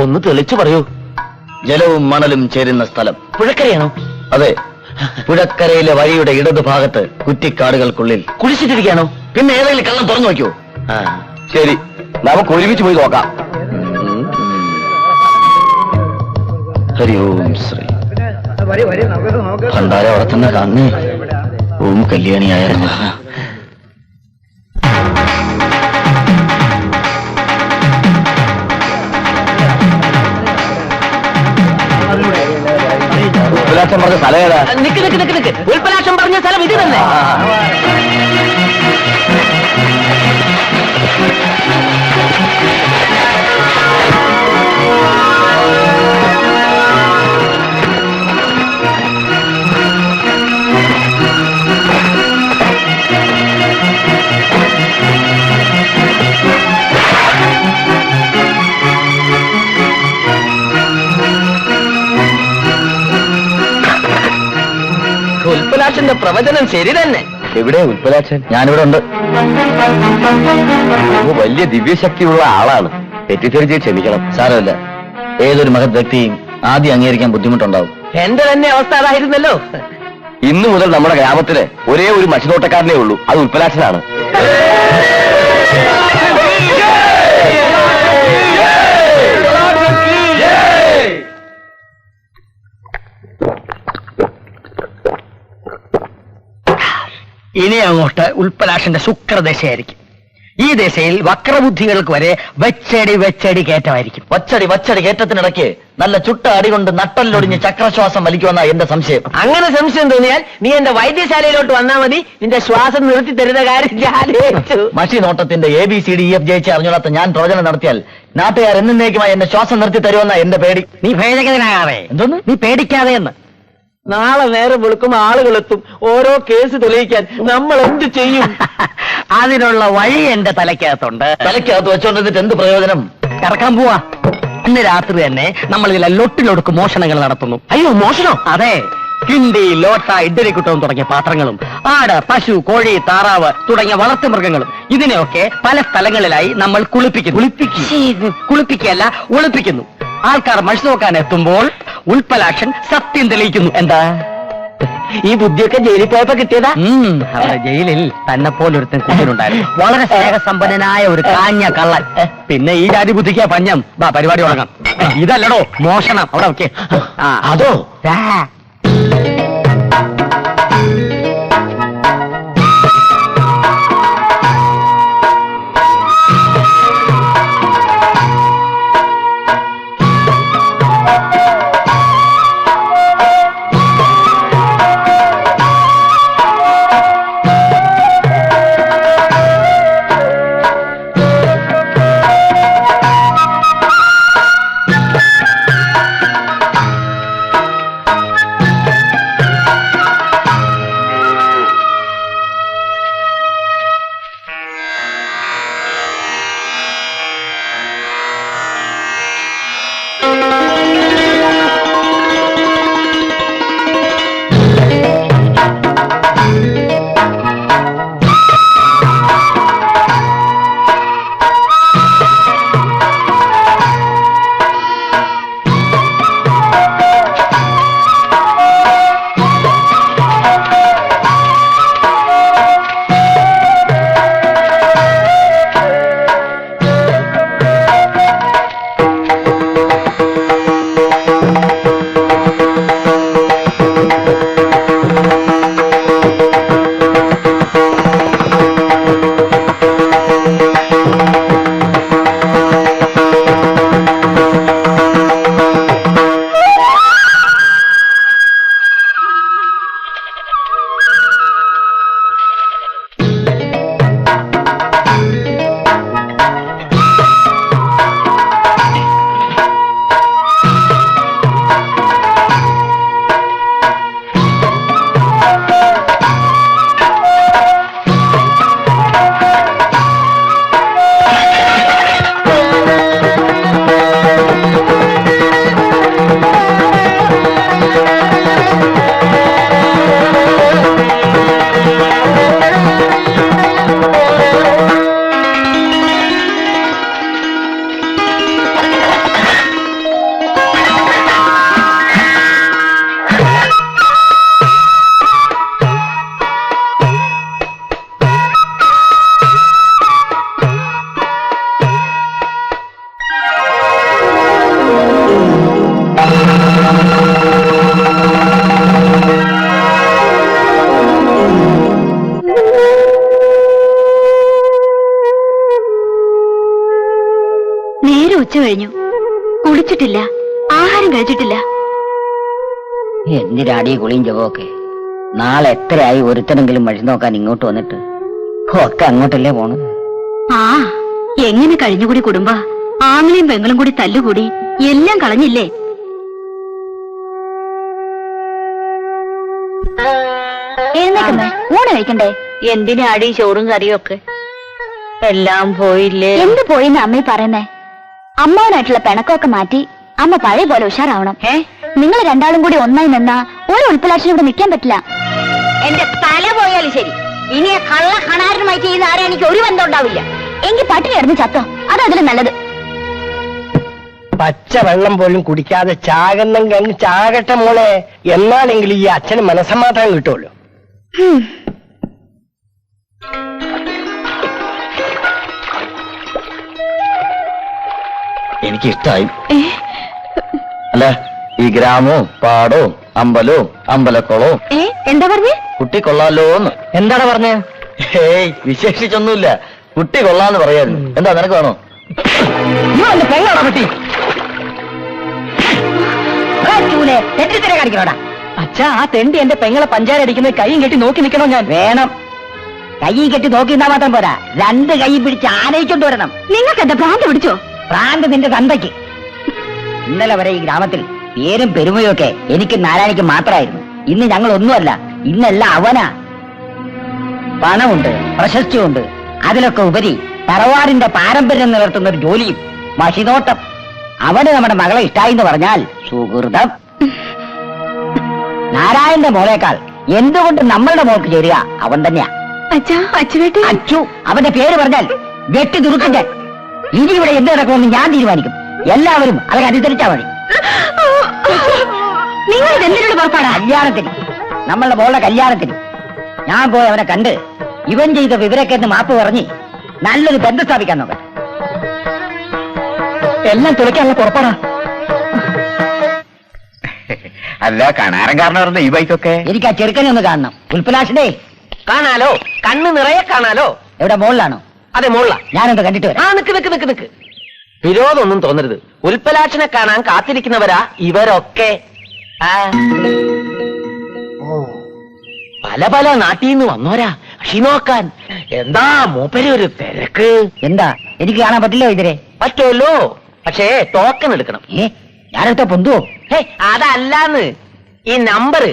ഒന്ന് തെളിച്ചു പറയൂ. ജലവും മണലും ചേരുന്ന സ്ഥലം. പുഴക്കരയാണോ? അതെ, പുഴക്കരയിലെ വഴിയുടെ ഇടതുഭാഗത്ത് കുറ്റിക്കാടുകൾക്കുള്ളിൽ. കുളിച്ചിട്ടിരിക്കുകയാണോ? പിന്നെ ഏതെങ്കിലും കള്ളം തുറന്നു നോക്കിയോ? ശരി, നമുക്ക് ഒരുമിച്ച് പോയി നോക്കാം. ഹരി ഓം ശ്രീ. ഭണ്ഡാര വളർത്തുന്ന കാണുന്നേ. ഓം കല്യാണിയായ ഉൽപ്പലാക്ഷം പറഞ്ഞ സ്ഥലം ഏതാ? നിക്ക് നിക്ക് നിക്ക് നിക്ക്. ഉൽപ്പലാക്ഷം പറഞ്ഞ സ്ഥലം ഇത് തന്നെ. അഗസ്ത്യന്റെ പ്രവചനം ശരി തന്നെ. എവിടെ ഉൽപ്പലാക്ഷൻ? ഞാനിവിടെ ഉണ്ട്. വലിയ ദിവ്യശക്തിയുള്ള ആളാണ്. തെറ്റിദ്ധരിച്ച് ക്ഷമിക്കണം. സാരമില്ല, ഏതൊരു മഹത് വ്യക്തിയും ആദ്യം അംഗീകരിക്കാൻ ബുദ്ധിമുട്ടുണ്ടാവും. എന്റെ തന്നെ അവസ്ഥ അതായിരുന്നല്ലോ. ഇന്നു മുതൽ നമ്മുടെ ഗ്രാമത്തില് ഒരേ ഒരു മഷിനോട്ടക്കാരനേ ഉള്ളൂ, അത് ഉൽപ്പലാക്ഷനാണ്. ഇനി അങ്ങോട്ട് ഉൽപ്പലാക്ഷന്റെ ശുക്രദശയായിരിക്കും. ഈ ദശയിൽ വക്രബുദ്ധികൾക്ക് വരെ വെച്ചടി കയറ്റമായിരിക്കും. വച്ചടി കയറ്റത്തിനിടയ്ക്ക് നല്ല ചുട്ട അടി കൊണ്ട് നട്ടലിലൊടിഞ്ഞ് ചക്രശ്വാസം വലിക്കുമെന്നാ എന്റെ സംശയം. അങ്ങനെ സംശയം തോന്നിയാൽ നീ എന്റെ വൈദ്യശാലയിലോട്ട് വന്നാൽ മതി. നിന്റെ ശ്വാസം നിർത്തി തരുന്ന കാര്യം ഞാൻ ഏറ്റു. മഷി നോട്ടത്തിന്റെ ABCDEF ജയിച്ച് അറിഞ്ഞോളാത്ത ഞാൻ പ്രവചനം നടത്തിയാൽ നാട്ടുകാർ എന്നേക്കുമായി എന്നെ ശ്വാസം നിർത്തി തരുമെന്നാ എന്റെ പേടി. നീ ഭേദഗതനാകാതെ. എന്തോന്ന്? നീ പേടിക്കാതെ എന്ന്. നാളെ നേരം വെളുക്കും ആളുകളെത്തും ഓരോ കേസ് തെളിയിക്കാൻ. നമ്മൾ എന്ത് ചെയ്യും? അതിനുള്ള വഴി എന്റെ തലയ്ക്കകത്തുണ്ട്. തലയ്ക്കകത്ത് വെച്ചോണ്ടിട്ട് എന്ത് പ്രയോജനം? ഇറക്കാൻ പോവാ. ഇന്ന് രാത്രി തന്നെ നമ്മൾ ഇതിലെ ലൊട്ടിലൊടുക്ക് മോഷണങ്ങൾ നടത്തുന്നു. അയ്യോ, മോഷണോ? അതെ, കിണ്ടി, ലോട്ട, ഇഡ്ഡലിക്കുട്ടവും തുടങ്ങിയ പാത്രങ്ങളും, ആട്, പശു, കോഴി, താറാവ് തുടങ്ങിയ വളർത്തുമൃഗങ്ങളും ഇതിനെയൊക്കെ പല സ്ഥലങ്ങളിലായി നമ്മൾ കുളിപ്പിക്കുകയല്ല, ഒളിപ്പിക്കുന്നു. ആൾക്കാർ മഷി നോക്കാൻ എത്തുമ്പോൾ ഉൽപ്പലാക്ഷൻ സത്യം തെളിയിക്കുന്നു. എന്താ ഈ ബുദ്ധിയൊക്കെ ജയിലിൽ പോയപ്പോ കിട്ടിയതാ? അവിടെ ജയിലിൽ തന്നെ പോലൊരുത്തൻ കുഞ്ഞിനുണ്ടായിരുന്നു. വളരെ സ്നേഹസമ്പന്നനായ ഒരു കാഞ്ഞ കള്ളൻ. പിന്നെ ഈ ജാതി ബുദ്ധിക്കാ പഞ്ഞം. വാ, പരിപാടി തുടങ്ങാം. ഇതല്ലടോ മോഷണം. അവിടെ ഓക്കെ. അതോ? ഉച്ച കഴിഞ്ഞു. കുളിച്ചിട്ടില്ല, ആഹാരം കഴിച്ചിട്ടില്ല. എന്തിനാടി കുളിയും ജപമൊക്കെ? നാളെ എത്രയായി ഒരുത്തനെങ്കിലും വഴി നോക്കാൻ ഇങ്ങോട്ട് വന്നിട്ട്? ഒക്കെ അങ്ങോട്ടല്ലേ പോണ്? ആ, എങ്ങനെ കഴിഞ്ഞുകൂടി കുടുംബ? ആങ്ങളെയും പെങ്ങളും കൂടി തല്ലുകൂടി എല്ലാം കളഞ്ഞില്ലേ? എഴുന്നേക്കുന്നേ, ഊണ് കഴിക്കണ്ടേ? എന്തിനാടി ചോറും കറിയും ഒക്കെ? എല്ലാം പോയില്ലേ? എന്ത് പോയിന്ന് അമ്മ പറയുന്നേ? അമ്മാവനായിട്ടുള്ള പിണക്കമൊക്കെ മാറ്റി അമ്മ പഴയ പോലെ ഉഷാറാവണം. നിങ്ങൾ രണ്ടാളും കൂടി ഒന്നായി നിന്നാ ഒരു ഉൾപ്പലാക്ഷൻ ഇവിടെ നിൽക്കാൻ പറ്റില്ല. എന്റെ തല പോയാലും ശരി, ഇനി ആ കള്ള കണാരനുമായി ചെയ്യുന്ന ആരെ എനിക്ക് ഒരു ബന്ധം ഉണ്ടാവില്ല. എങ്കിൽ പട്ടിണിയായിരുന്നു ചത്തോ, അതതിലും നല്ലത്. പച്ച വെള്ളം പോലും കുടിക്കാതെ ചാകുന്നെങ്കിൽ അങ്ങ് ചാകട്ടെ മോളെ. എന്നാലെങ്കിലും ഈ അച്ഛന് മനസ്സമാധാനം കിട്ടുമല്ലോ. എനിക്ക് ഇഷ്ടായി. അല്ല, ഈ ഗ്രാമവും പാടവും അമ്പലവും അമ്പലക്കുളവും എന്താ പറഞ്ഞേ? കുട്ടി കൊള്ളാലോന്ന്. എന്താണ് പറഞ്ഞേ? ഏയ്, വിശേഷിച്ചൊന്നുമില്ല. കുട്ടി കൊള്ളാന്ന് പറയായിരുന്നു. എന്താ നിനക്ക് വേണോ? പെങ്ങളാണോ കുട്ടി? തെറ്റിത്തര കാണിക്കണോടാ. അച്ഛാ, ആ തെണ്ടി എന്റെ പെങ്ങളെ പഞ്ചാര അടിക്കുന്നത് കൈയും കെട്ടി നോക്കി നിൽക്കണോ ഞാൻ? വേണം. കൈ കെട്ടി നോക്കി നിന്നാ മാത്രം പോരാ, രണ്ട് കൈ പിടിച്ച് ആനയിക്കൊണ്ട് വരണം. നിങ്ങൾക്ക് എന്താ ഭ്രാന്ത് പിടിച്ചോ? പ്രാന്ത് നിന്റെ തന്തയ്ക്ക്. ഇന്നലെ വരെ ഈ ഗ്രാമത്തിൽ പേരും പെരുമയും ഒക്കെ എനിക്ക് നാരായണിക്ക് മാത്രമായിരുന്നു. ഇന്ന് ഞങ്ങൾ ഒന്നുമല്ല, ഇന്നെല്ലാം അവനാ. പണമുണ്ട്, പ്രശസ്തിയുണ്ട്, അതിലൊക്കെ ഉപരി തറവാടിന്റെ പാരമ്പര്യം നിലർത്തുന്ന ഒരു ജോലിയും, മഷിനോട്ടം. അവന് നമ്മുടെ മകളെ ഇഷ്ടായി എന്ന് പറഞ്ഞാൽ സുഹൃതം. നാരായണന്റെ മോളേക്കാൾ എന്തുകൊണ്ട് നമ്മളുടെ മോൾക്ക് ചേരുക അവൻ തന്നെയാ. അച്ഛാ, അച്ചുവേട്ടി. അച്ചു, അവന്റെ പേര് പറഞ്ഞാൽ വെട്ടി ദുരുത്തിന്റെ. ഇനി ഇവിടെ എന്ത് നടക്കുമെന്ന് ഞാൻ തീരുമാനിക്കും. എല്ലാവരും അതിനനുസരിച്ചാ മതി. നിങ്ങൾ ഇതെന്തിനുള്ള പുറപ്പാടാ? കല്യാണത്തിന്, നമ്മളുടെ മോളുടെ കല്യാണത്തിന് ഞാൻ പോയി അവനെ കണ്ട് ഇവൻ ചെയ്ത വിവരക്കേന്ന് മാപ്പ് പറഞ്ഞ് നല്ലൊരു ബന്ധം സ്ഥാപിക്കാൻ നോക്കാം. എല്ലാം തുളയ്ക്കാനുള്ള പുറപ്പാടാ. അല്ല, കണാരൻ കാരണമായിരുന്നു ഈ ബൈക്കൊക്കെ. എനിക്ക് ആ ചെറുക്കനെ ഒന്ന് കാണണം. ഉൽപ്പലാഷിനെ കാണാലോ, കണ്ണ് നിറയെ കാണാലോ. എവിടെ, മോളിലാണോ? അതെ, മോളിലാ. ഞാനൊന്ന് കണ്ടിട്ട് വരാം. ആ, നിക്ക്. വിരോധമൊന്നും തോന്നരുത്. ഉൽപ്പലാക്ഷനെ കാണാൻ കാത്തിരിക്കുന്നവരാ ഇവരൊക്കെ. പല പല നാട്ടിൽ നിന്ന് വന്നോരാ കൃഷി നോക്കാൻ. എന്താ മൂപ്പര് ഒരു തിരക്ക്. എന്താ, എനിക്ക് കാണാൻ പറ്റില്ല ഇതിരെ? പറ്റുമല്ലോ, പക്ഷേ ടോക്കൺ എടുക്കണം. ഞാനെടുത്ത പൊന്തുവോ? അതല്ലാന്ന്, ഈ നമ്പർ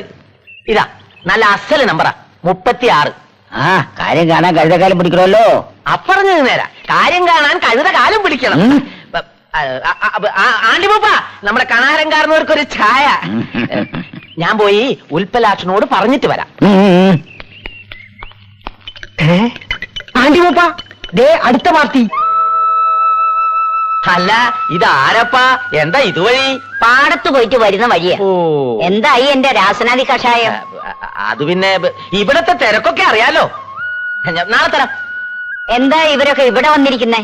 ഇതാ, നല്ല അസല് നമ്പറാ, 36. ആ, കാര്യം കാണാൻ കഴുതക്കാലം പിടിക്കണമല്ലോ. അപ്പറഞ്ഞത് നേരാ, കാര്യം കാണാൻ കഴുത കാലം പിടിക്കണം. ആണ്ടിമൂപ്പ, നമ്മുടെ കണാരൻകാരനവർക്കൊരു ഛായ. ഞാൻ പോയി ഉൽപ്പലാക്ഷനോട് പറഞ്ഞിട്ട് വരാം. ആണ്ടിമൂപ്പ, ദേ അടുത്ത പാർട്ടി. അല്ല, ഇതാരപ്പാ? എന്താ ഇതുവഴി? പാടത്ത് പോയിട്ട് വരുന്ന വഴിയാ. ഓ, എന്തായി എന്റെ രാസനാദി കഷായം? അത് പിന്നെ ഇവിടത്തെ തിരക്കൊക്കെ അറിയാലോ. നാളെ തരാം. എന്താ ഇവരൊക്കെ ഇവിടെ വന്നിരിക്കുന്നേ?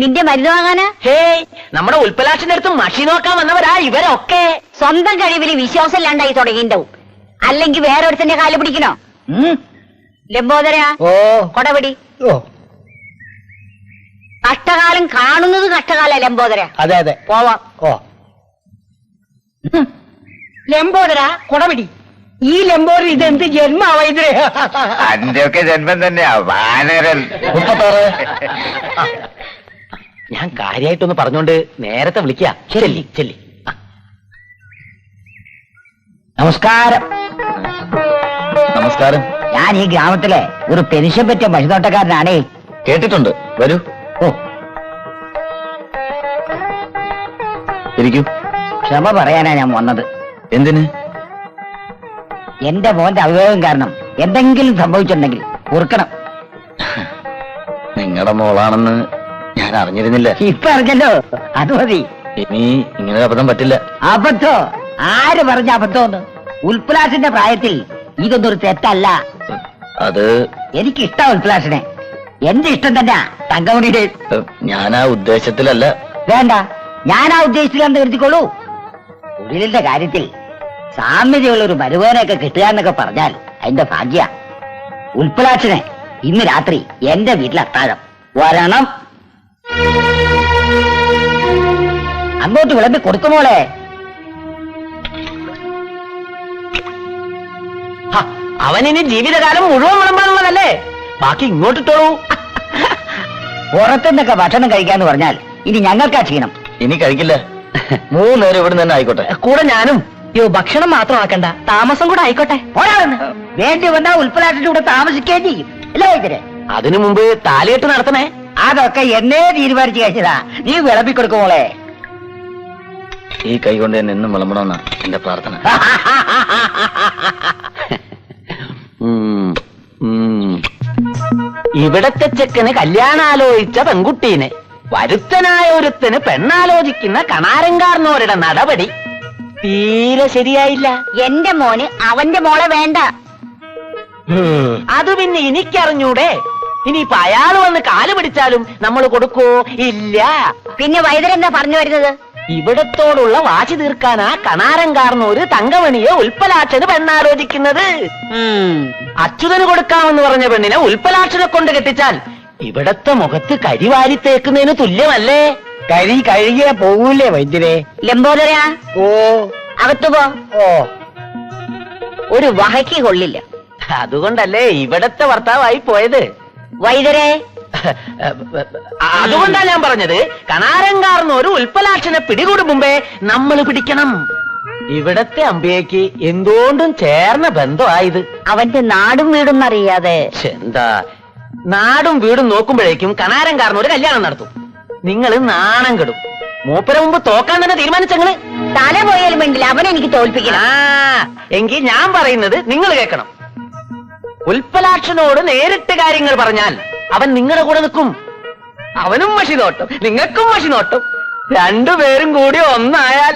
നിന്റെ മരുന്ന് വാങ്ങാനാ? ഹേയ്, നമ്മുടെ ഉൽപ്പലാക്ഷന്റെ അടുത്ത് മഷി നോക്കാൻ വന്നവരാ ഇവരൊക്കെ. സ്വന്തം കഴിവിൽ വിശ്വാസം ഇല്ലാണ്ടായി തുടങ്ങിണ്ടാവും. അല്ലെങ്കിൽ വേറെ ഒരുത്തന്റെ കാല് പിടിക്കണോ? ലംബോദര, കൊടപിടി. കഷ്ടകാലം കാണുന്നത് കഷ്ടകാല ലംബോദര. അതെ അതെ, പോവാം. ലംബോദര, കൊടപിടി. ഈ ലംബോദര ഇതെന്ത് ജന്മാവാ ഇതിരെ? അതിന്റെയൊക്കെ ജന്മം തന്നെയാ വാനരൻ. ഞാൻ കാര്യമായിട്ടൊന്ന് പറഞ്ഞോണ്ട് നേരത്തെ വിളിക്കുക. ചെല്ലി. നമസ്കാരം. നമസ്കാരം. ഞാൻ ഈ ഗ്രാമത്തിലെ ഒരു പെൻഷൻ പറ്റിയ മഷിനോട്ടക്കാരനാണേ. കേട്ടിട്ടുണ്ട്. വരൂ. ഓ, ഇരിക്കൂ. ക്ഷമ പറയാനാ ഞാൻ വന്നത്. എന്തിന്? എന്റെ മോന്റെ അവിവേകം കാരണം എന്തെങ്കിലും സംഭവിച്ചിട്ടുണ്ടെങ്കിൽ ഓർക്കണം. നിങ്ങളുടെ മോളാണെന്ന് ഞാൻ അറിഞ്ഞിരുന്നില്ല. ഇപ്പൊ അറിഞ്ഞല്ലോ, അത് മതി. ഇനി ഇങ്ങനെ അബദ്ധം പറ്റില്ല. അബദ്ധോ? ആര് പറഞ്ഞ അബദ്ധമെന്ന്? ഉൽപ്പലാസിന്റെ പ്രായത്തിൽ ഇതൊന്നും ഒരു തെറ്റല്ല. അത് എനിക്കിഷ്ടം ഉൽപ്പലാസിനെ. എന്റെ ഇഷ്ടം തന്നെ തങ്കമണിയുടെ. ഞാൻ ആ ഉദ്ദേശത്തിലല്ല. വേണ്ട, ഞാൻ ആ ഉദ്ദേശത്തിലാന്ന് കരുതിക്കോളൂ. തൊഴിലിന്റെ കാര്യത്തിൽ സാമ്യതയുള്ള ഒരു മരുവേനൊക്കെ കിട്ടുക എന്നൊക്കെ പറഞ്ഞാൽ അതിന്റെ ഭാഗ്യ. ഉൽപ്പലാക്ഷനെ ഇന്ന് രാത്രി എന്റെ വീട്ടിൽ അത്താഴം വരണം. അങ്ങോട്ട് വിളമ്പി കൊടുക്കുമോളെ. അവനിനി ജീവിതകാലം മുഴുവൻ വിളമ്പാനുള്ളതല്ലേ, ബാക്കി ഇങ്ങോട്ടിട്ടോളൂ. പുറത്തുനിന്നൊക്കെ ഭക്ഷണം കഴിക്കാന്ന് പറഞ്ഞാൽ ഇനി ഞങ്ങൾക്കാ ക്ഷീണം. ഇനി കഴിക്കില്ല. 3 നേരം ഇവിടെ തന്നെ ആയിക്കോട്ടെ. കൂടെ ഞാനും. ഭക്ഷണം മാത്രമാക്കണ്ട, താമസം കൂടെ ആയിക്കോട്ടെ. പോരാന്ന് വേണ്ടി വന്നാൽ ഉൽപ്പലാക്ഷന്റെ കൂടെ താമസിക്കുകയും ചെയ്യും. അല്ലേ ഇതിന്? അതിനു മുമ്പ് താലികെട്ട് നടത്തണേ. അതൊക്കെ എന്നേ തീരുമാനിച്ചു കഴിഞ്ഞതാ. നീ വിളമ്പി കൊടുക്കുമോളെ. ഈ കൈ കൊണ്ട് തന്നെ എന്നും വിളമ്പണമെന്നാ എന്റെ പ്രാർത്ഥന. ഇവിടത്തെ ചെക്കന് കല്യാണാലോചിച്ച പെൺകുട്ടീനെ വരുത്തനായ ഒരുത്തന് പെണ്ണാലോചിക്കുന്ന കണാരങ്കാർന്നവരുടെ നടപടി തീരെ ശരിയായില്ല. എന്റെ മോന് അവന്റെ മോളെ വേണ്ട. അത് പിന്നെ എനിക്കറിഞ്ഞൂടെ? ഇനിയിപ്പൊ അയാൾ വന്ന് കാല് പിടിച്ചാലും നമ്മൾ കൊടുക്കോ? ഇല്ല. പിന്നെ വൈദ്യരെന്താ പറഞ്ഞു വരുന്നത്? ഇവിടത്തോടുള്ള വാശി തീർക്കാനാ കണാരങ്കാർന്നൊരു തങ്കമണിയെ ഉൽപ്പലാക്ഷന് പെണ്ണാലോചിക്കുന്നത്. അച്യുതന് കൊടുക്കാമെന്ന് പറഞ്ഞ പെണ്ണിനെ ഉൽപ്പലാക്ഷനെ കൊണ്ട് കെട്ടിച്ചാൽ ഇവിടത്തെ മുഖത്ത് കരിവാരി തേക്കുന്നതിന് തുല്യമല്ലേ? കരി കഴുകിയ പോകൂലേ വൈദ്യരെ? ലംബോദര, ഓ, അകത്തു പോ. ഓ, ഒരു വഹയ്ക്ക് കൊള്ളില്ല. അതുകൊണ്ടല്ലേ ഇവിടത്തെ ഭർത്താവായി പോയത്. വൈദ്യരെ, അതുകൊണ്ടാ ഞാൻ പറഞ്ഞത് കണാരങ്കാർന്ന് ഒരു ഉൽപ്പലാക്ഷനെ പിടികൂടും മുമ്പേ നമ്മൾ പിടിക്കണം. ഇവിടത്തെ അമ്പിയയ്ക്ക് എന്തുകൊണ്ടും ചേർന്ന ബന്ധമായത്. അവന്റെ നാടും വീടും അറിയാതെ. എന്താ നാടും വീടും നോക്കുമ്പോഴേക്കും കണാരങ്കാർന്ന് ഒരു കല്യാണം നടത്തും. നിങ്ങൾ നാണം കെടും. മൂപ്പര മുമ്പ് തോക്കാൻ തന്നെ തീരുമാനിച്ചങ്ങള്. തല പോയാലും വേണ്ടില്ല, അവനെനിക്ക് തോൽപ്പിക്കണം. എങ്കിൽ ഞാൻ പറയുന്നത് നിങ്ങൾ കേൾക്കണം. ഉൽപ്പലാക്ഷനോട് നേരിട്ട് കാര്യങ്ങൾ പറഞ്ഞാൽ അവൻ നിങ്ങളുടെ കൂടെ നിൽക്കും. അവനും മഷി നോട്ടും, നിങ്ങൾക്കും മഷി നോട്ടും. രണ്ടുപേരും കൂടി ഒന്നായാൽ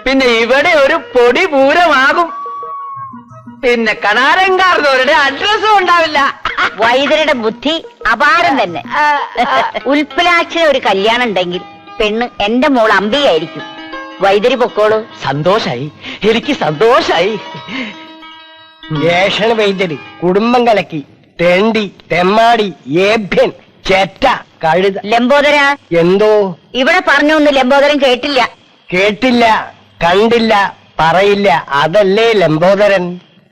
പിന്നെ ഇവിടെ ഒരു പൊടി പൂരമാകും. പിന്നെ കണാരങ്കാർന്നവരുടെ അഡ്രസ്സും ഉണ്ടാവില്ല. വൈദ്യരുടെ ബുദ്ധി അപാരം തന്നെ. ഉൽപ്പലാക്ഷന് ഒരു കല്യാണം ഉണ്ടെങ്കിൽ പെണ്ണ് എന്റെ മോൾ അമ്പിയായിരിക്കും. വൈദ്യര് പൊക്കോളൂ. സന്തോഷായി, എനിക്ക് സന്തോഷായി. ഏഷണ വൈദ്യര് കുടുംബം കലക്കി തെണ്ടി തെമ്മാടി ഏഭ്യൻ ചെറ്റ കഴുത. ലംബോദര, എന്തോ ഇവിടെ പറഞ്ഞൊന്നും ലംബോദരൻ കേട്ടില്ല. കേട്ടില്ല, കണ്ടില്ല, പറയില്ല. അതല്ലേ ലംബോദരൻ.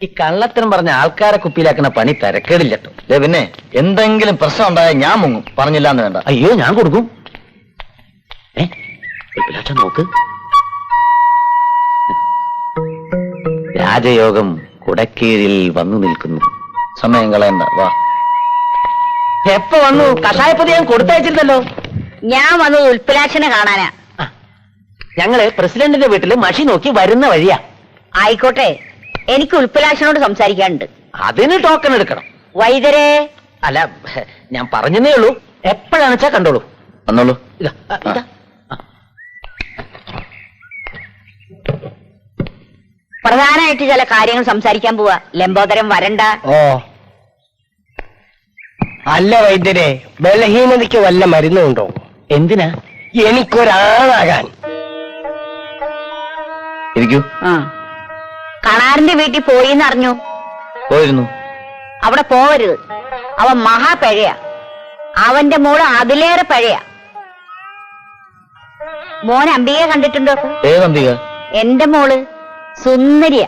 ഈ കള്ളത്തരം പറഞ്ഞ ആൾക്കാരെ കുപ്പിയിലാക്കുന്ന പണി തിരക്കേടില്ലട്ടോ. പിന്നെ എന്തെങ്കിലും പ്രശ്നം ഉണ്ടായാൽ ഞാൻ മുങ്ങും, പറഞ്ഞില്ല എന്ന് വേണ്ട. അയ്യോ, ഞാൻ കൊടുക്കും. നോക്ക്, രാജയോഗം കുടക്കീഴിൽ വന്നു നിൽക്കുന്നു. സമയം കളയണ്ട, വാ. എപ്പോ വന്നു? കഷായപ്പൊതി ഞാൻ കൊടുത്തയച്ചിരുന്നല്ലോ. ഞാൻ വന്നത് ഉൽപ്പലാക്ഷനെ കാണാനാ. ഞങ്ങള് പ്രസിഡന്റിന്റെ വീട്ടില് മഷി നോക്കി വരുന്ന വഴിയാ. ആയിക്കോട്ടെ, എനിക്ക് ഉൽപ്പലാക്ഷനോട് സംസാരിക്കാനുണ്ട്. അതിന് ടോക്കൺ എടുക്കണം. വൈദ്യരെ, അല്ല, ഞാൻ പറഞ്ഞതേ ഉള്ളൂ. എപ്പോഴാണ് വെച്ചാ കണ്ടോളൂ. വന്നോളൂ. ഇതാ, ഇതാ. പ്രധാനമായിട്ട് ചില കാര്യങ്ങൾ സംസാരിക്കാൻ പോവാ. ലംബോദരൻ വരണ്ട. ഓ, അല്ല വൈദ്യരെ, ബലഹീനതയ്ക്ക് വല്ല മരുന്നുണ്ടോ? എന്തിനാ? എനിക്കൊരാളാകാൻ. ഇരിക്കൂ. കണാറിന്റെ വീട്ടിൽ പോയിന്ന് അറിഞ്ഞു. പോയിരുന്നു. അവിടെ പോവരുത്. അവൻ മഹാപഴയാ. അവന്റെ മോള് അതിലേറെ പഴയാ. മോൻ അംബികയെ കണ്ടിട്ടുണ്ടോ? ഏതംബിക? എന്റെ മോള് സുന്ദരിയ.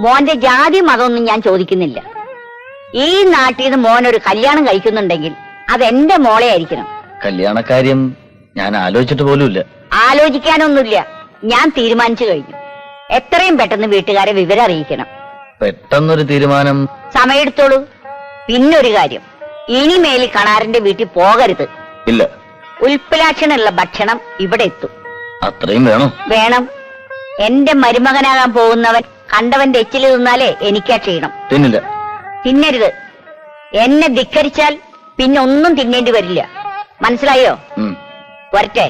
മോന്റെ ജാതി മതമൊന്നും ഞാൻ ചോദിക്കുന്നില്ല. ഈ നാട്ടിൽ നിന്ന് മോനൊരു കല്യാണം കഴിക്കുന്നുണ്ടെങ്കിൽ അതെന്റെ മോളെ ആയിരിക്കണം. കല്യാണക്കാര്യം ഞാൻ ആലോചിച്ചിട്ട് പോലുമില്ല. ആലോചിക്കാനൊന്നുമില്ല, ഞാൻ തീരുമാനിച്ചു കഴിഞ്ഞു. എത്രയും പെട്ടെന്ന് വീട്ടുകാരെ വിവരം അറിയിക്കണം. പെട്ടെന്നൊരു തീരുമാനം. സമയെടുത്തോളൂ. പിന്നൊരു കാര്യം, ഇനിമേലിൽ കണാറിന്റെ വീട്ടിൽ പോകരുത്. ഇല്ല. ഉൽപ്പലാക്ഷനുള്ള ഭക്ഷണം ഇവിടെ എത്തും. അത്രയും വേണോ? വേണം. എന്റെ മരുമകനാകാൻ പോകുന്നവൻ കണ്ടവന്റെ എച്ചിൽ തിന്നാലേ എനിക്കാ ക്ഷീണം. തിന്നില്ല. തിന്നരുത്. എന്നെ ധിക്കരിച്ചാൽ പിന്നെ ഒന്നും തിന്നേണ്ടി വരില്ല. മനസ്സിലായോ? വരട്ടെ.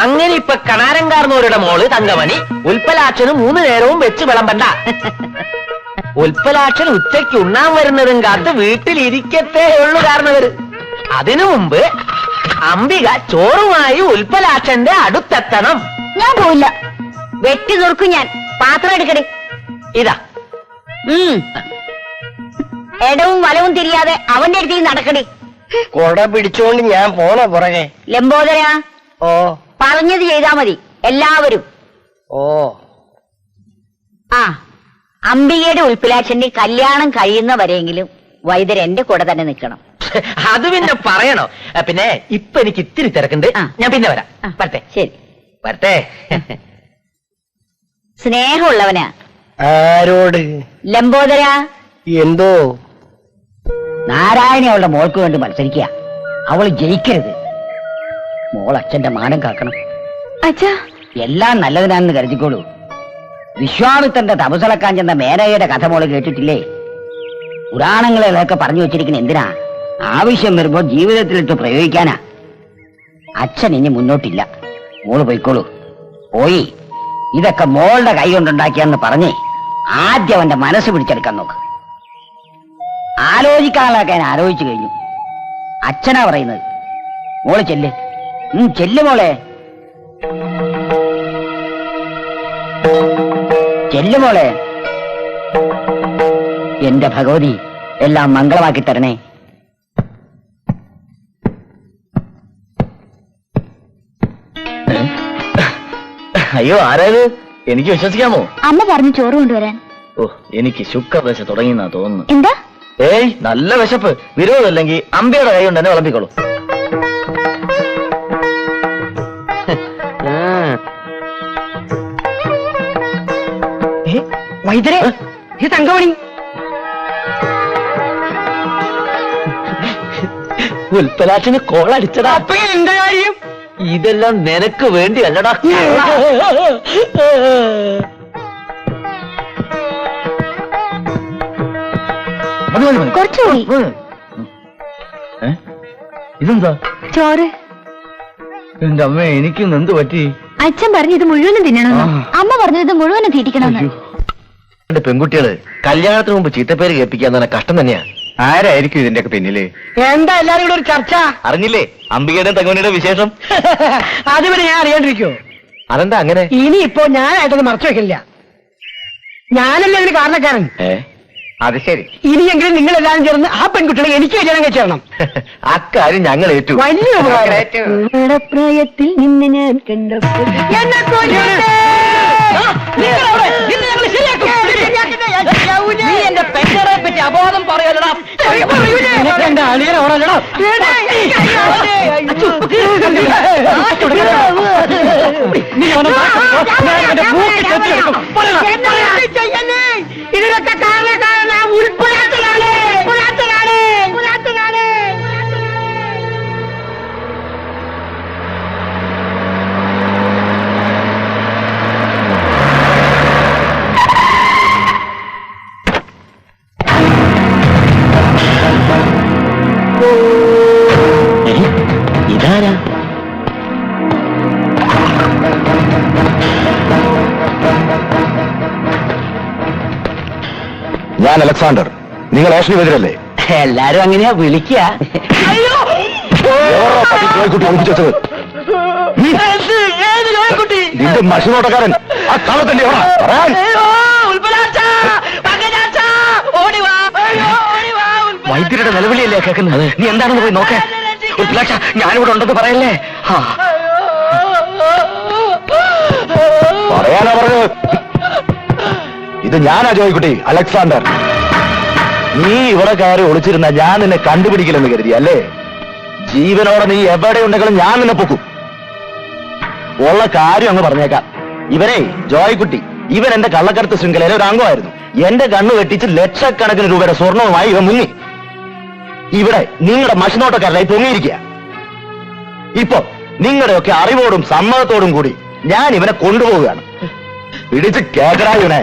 അങ്ങനെ ഇപ്പൊ കണാരങ്കാർന്നവരുടെ മോള് തങ്കമണി ഉൽപ്പലാക്ഷന് 3 നേരവും വെച്ച് വിളമ്പണ്ട. ഉൽപ്പലാക്ഷൻ ഉച്ചയ്ക്ക് ഉണ്ണാൻ വരുന്നതും കാത്ത് വീട്ടിലിരിക്കത്തേ ഉള്ളു കാരണവര്. അതിനു മുമ്പ് അംബിക ചോറുമായി ഉൽപ്പലാക്ഷന്റെ അടുത്തെത്തണം. ഞാൻ പോയില്ല. വെട്ടി നുറുക്കും ഞാൻ. പാത്രം എടുക്കടി. ഇതാ. ഇടവും വലവും തിരിയാതെ അവന്റെ അടുത്തേക്ക് നടക്കടി. കൊട പിടിച്ചോണ്ട് ഞാൻ പോണ പുറകെ. ലംബോദര, ഓ, പറഞ്ഞത് ചെയ്താ മതി എല്ലാവരും. ഓ, ആ, അംബികയുടെ ഉൽപ്പലാക്ഷന്റെ കല്യാണം കഴിയുന്നവരെങ്കിലും വൈദ്യർ എന്റെ കൂടെ തന്നെ നിൽക്കണം. അത് പിന്നെ പറയണോ? പിന്നെ ഇപ്പൊ എനിക്ക് ഇത്തിരി തിരക്കുണ്ട്. ഞാൻ പിന്നെ വരാം. വരട്ടെ. ശരി, വരട്ടെ. സ്നേഹമുള്ളവനാ. ആരോട്? ലംബോദര, എന്തോ? നാരായണി അവളുടെ മോൾക്ക് വേണ്ടി മത്സരിക്കുക. അവൾ ജയിക്കരുത്. മോൾ അച്ഛന്റെ മാനം കാക്കണം. അച്ഛാ, എല്ലാം നല്ലതിനാണെന്ന് കരുതിക്കോളൂ. വിശ്വാമിത്രന്റെ തപസളക്കാൻ ചെന്ന മേനകയുടെ കഥ മോള് കേട്ടിട്ടില്ലേ? പുരാണങ്ങളിലൊക്കെ പറഞ്ഞു വെച്ചിരിക്കുന്ന എന്തിനാ? ആവശ്യം വരുമ്പോ ജീവിതത്തിലിട്ട് പ്രയോഗിക്കാനാ. അച്ഛൻ ഇനി മുന്നോട്ടില്ല. മോള് പോയിക്കോളൂ. പോയി ഇതൊക്കെ മോളുടെ കൈ കൊണ്ടുണ്ടാക്കിയാന്ന് പറഞ്ഞേ ആദ്യം അവന്റെ മനസ്സ് പിടിച്ചെടുക്കാൻ നോക്ക്. ആലോചിക്കാനുള്ളതൊക്കെ ഞാൻ ആലോചിച്ചു കഴിഞ്ഞു. അച്ഛനാ പറയുന്നത്. മോള് ചെല്ല്. ചെല്ല് മോളെ, ചെല്ല് മോളെ. എന്റെ ഭഗവതി എല്ലാം മംഗളമാക്കി തരണേ. അയ്യോ, ആരാത്? എനിക്ക് വിശ്വസിക്കാമോ? അമ്മ പറഞ്ഞു ചോറ് കൊണ്ടുവരാൻ. ഓ, എനിക്ക് ശുക്രദശ തുടങ്ങിയെന്നാ തോന്നുന്നു. എന്താ? ഏയ്, നല്ല വിശപ്പ്. വിരോധമില്ലെങ്കിൽ അമ്പയുടെ കൈ കൊണ്ട് തന്നെ വിളമ്പിക്കോളൂ. വൈദ്യരെ, ഈ തങ്കമണി ഉൽപ്പലാക്ഷന് കോളടിച്ചടാ. എന്റെ കാര്യം ഇതെല്ലാം നിനക്ക് വേണ്ടി അല്ലടാ. കുറച്ചുകൂടി ഇതെന്താ? ചോറ്. എന്റെ അമ്മ, എനിക്കും എന്ത് പറ്റി? അച്ഛൻ പറഞ്ഞു ഇത് മുഴുവനും തിന്നണമെന്ന്. അമ്മ പറഞ്ഞു ഇത് മുഴുവനും തീറ്റിക്കണമെന്ന്. എന്റെ പെൺകുട്ടികള് കല്യാണത്തിന് മുമ്പ് ചീത്തപ്പേര് കേൾപ്പിക്കാൻ തന്നെ കഷ്ടം തന്നെയാ. ആരായിരിക്കും ഇതിന്റെയൊക്കെ പിന്നില്? എന്താ എല്ലാരും കൂടെ ഒരു ചർച്ച? അറിഞ്ഞില്ലേ അംബികയുടെയും തങ്കമണിയുടെ വിശേഷം? അതുവരെ ഞാൻ അറിയാണ്ടിരിക്കോ? അതെന്താ അങ്ങനെ? ഇനിയിപ്പോ ഞാനായിട്ടൊന്ന് മറച്ചു വെക്കില്ല. ഞാനല്ലേ അതിന് കാരണക്കാരൻ. അത് ശരി. ഇനിയെങ്കിലും നിങ്ങൾ എല്ലാവരും ചേർന്ന് ആ പെൺകുട്ടികളെ എനിക്ക് കല്യാണം കഴിച്ചു തരണം. അക്കാര്യം ഞങ്ങൾ ഏറ്റു. വലിയ പ്രായത്തിൽ നിന്നെ ഞാൻ കണ്ടപ്പോൾ അബോധം പറയലടാ. എന്റെ അളിയനെ ഓടാലടാ. ഇതിനൊക്കെ കാരണക്കാരനാ ഉൾപ്പെടാത്തതാണ്. ഇതാരാ? ഞാൻ അലക്സാണ്ടർ. നിങ്ങൾ ആഷ്ലിവെതിരല്ലേ? എല്ലാരും അങ്ങനെയാ വിളിക്കുക. നിന്റെ മഷിനോട്ടക്കാരൻ ആ കളത്തിന്റെ വൈദ്യരുടെ നിലവിളിയല്ലേ കേൾക്കുന്നത്? നീ എന്താണെന്ന് പോയി നോക്കേ. ഞാനിവിടെ ഉണ്ടെന്ന് പറയല്ലേ? പറയാനാ പറഞ്ഞത്. ഇത് ഞാനാ ജോയിക്കുട്ടി, അലക്സാണ്ടർ. നീ ഇവിടെ കയറി ഒളിച്ചിരുന്ന ഞാൻ നിന്നെ കണ്ടുപിടിക്കില്ലെന്ന് കരുതി അല്ലേ? ജീവനോടെ നീ എവിടെ ഉണ്ടെങ്കിലും ഞാൻ നിന്നെ പൊക്കും. ഉള്ള കാര്യം അങ്ങ് പറഞ്ഞേക്കാം. ഇവനെ ജോയിക്കുട്ടി, ഇവൻ എന്റെ കള്ളക്കടത്ത് ശൃംഖലയിലെ ഒരു അംഗമായിരുന്നു. എന്റെ കണ്ണു വെട്ടിച്ച് ലക്ഷക്കണക്കിന് രൂപയുടെ സ്വർണവുമായി ഇവൻ മുങ്ങി. ഇവിടെ നിങ്ങളുടെ മഷിനോട്ടക്കാരനായി പൊങ്ങിയിരിക്കുക. ഇപ്പൊ നിങ്ങളുടെയൊക്കെ അറിവോടും സമ്മതത്തോടും കൂടി ഞാൻ ഇവനെ കൊണ്ടുപോവുകയാണ്. പിടിച്ച് കേക്കടാ ഇവനെ.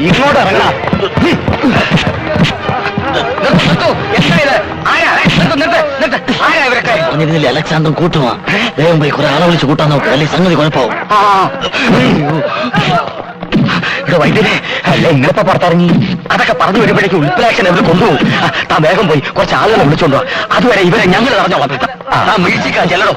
ഇങ്ങോട്ട് ഇറങ്ങണ. പറഞ്ഞിരുന്നില്ല അലക്സാണ്ടർ കൂട്ടുവാ. വേഗം പോയി കുറെ ആളെ വിളിച്ച് കൂട്ടാൻ നോക്കുക, അല്ലെ സംഗതി കുഴപ്പമാവും. ഇവിടെ വൈദ്യരെ അല്ല ഇങ്ങളിപ്പോ പുറത്തിറങ്ങി. അതൊക്കെ പറഞ്ഞു വരുമ്പോഴേക്കും ഉൽപ്പലാക്ഷൻ എവിടെ കൊണ്ടുപോകും. താൻ വേഗം പോയി കുറച്ച് ആളുകളെ വിളിച്ചോണ്ടോ. അതുവരെ ഇവരെ ഞങ്ങൾ അറിഞ്ഞോളാം. താൻ വീഴ്ചിക്കാൻ ചെല്ലടോ.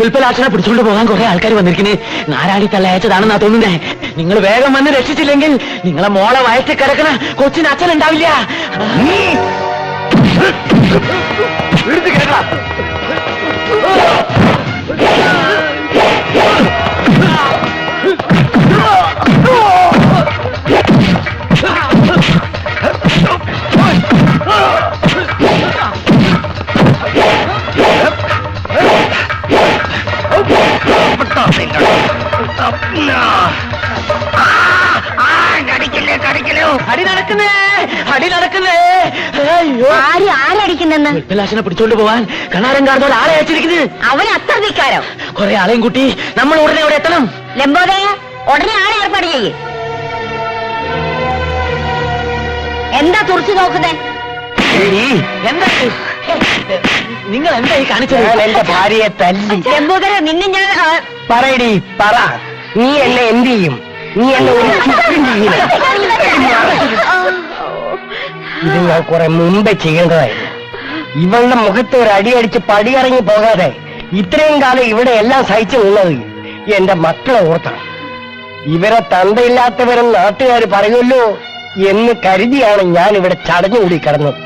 ഉൽപ്പലാക്ഷനെ പിടിച്ചുകൊണ്ട് പോകാൻ കുറെ ആൾക്കാർ വന്നിരിക്കുന്നേ. നാരാളി തള്ളയച്ചതാണെന്നാ തോന്നുന്നേ. നിങ്ങൾ വേഗം വന്ന് രക്ഷിച്ചില്ലെങ്കിൽ നിങ്ങളെ മോളെ വയറ്റിൽ കിടക്കണ കൊച്ചിന് അച്ഛനുണ്ടാവില്ല. അടി നടക്കുന്നേ. അയ്യോ, ആരടിക്കുന്നെന്ന് ഉൽപ്പലാക്ഷനെ പിടിച്ചോണ്ട് പോവാൻ കണാരൻ കാർന്നോട് ആളെ അയച്ചിരിക്കുന്നത്. അവൻ അത്രക്കാരോ? കുറെ ആളെയും കൂട്ടി നമ്മൾ ഉടനെ അവിടെ എത്തണം. ലംബോദയ, ഉടനെ ആളെ ഏർപ്പാട് ചെയ്യേ. എന്താ തുറച്ചു നോക്കുന്നേ? എന്താ നിങ്ങൾ എന്താ ഈ കാണിച്ചത്? എന്റെ ഭാര്യയെ തല്ലി. ലംബോദര, നിന്നെ ഞാൻ പറയടി, പറ. നീ എന്നെ എന്ത് ചെയ്യും? നീ എന്നെ ഒരു ചുറ്റും ചെയ്യില്ല. ഇത് ഞാൻ കുറെ മുമ്പേ ചെയ്യേണ്ടതായിരുന്നു. ഇവളുടെ മുഖത്ത് ഒരു അടിയടിച്ച് പടിയിറങ്ങി പോകാതെ ഇത്രയും കാലം ഇവിടെ എല്ലാം സഹിച്ചു നിന്നത് എന്റെ മക്കളെ ഓർത്താണ്. ഇവരെ തന്തയില്ലാത്തവരും നാട്ടുകാർ പറയുമല്ലോ എന്ന് കരുതിയാണ് ഞാൻ ഇവിടെ ചടഞ്ഞുകൂടി കിടന്നത്.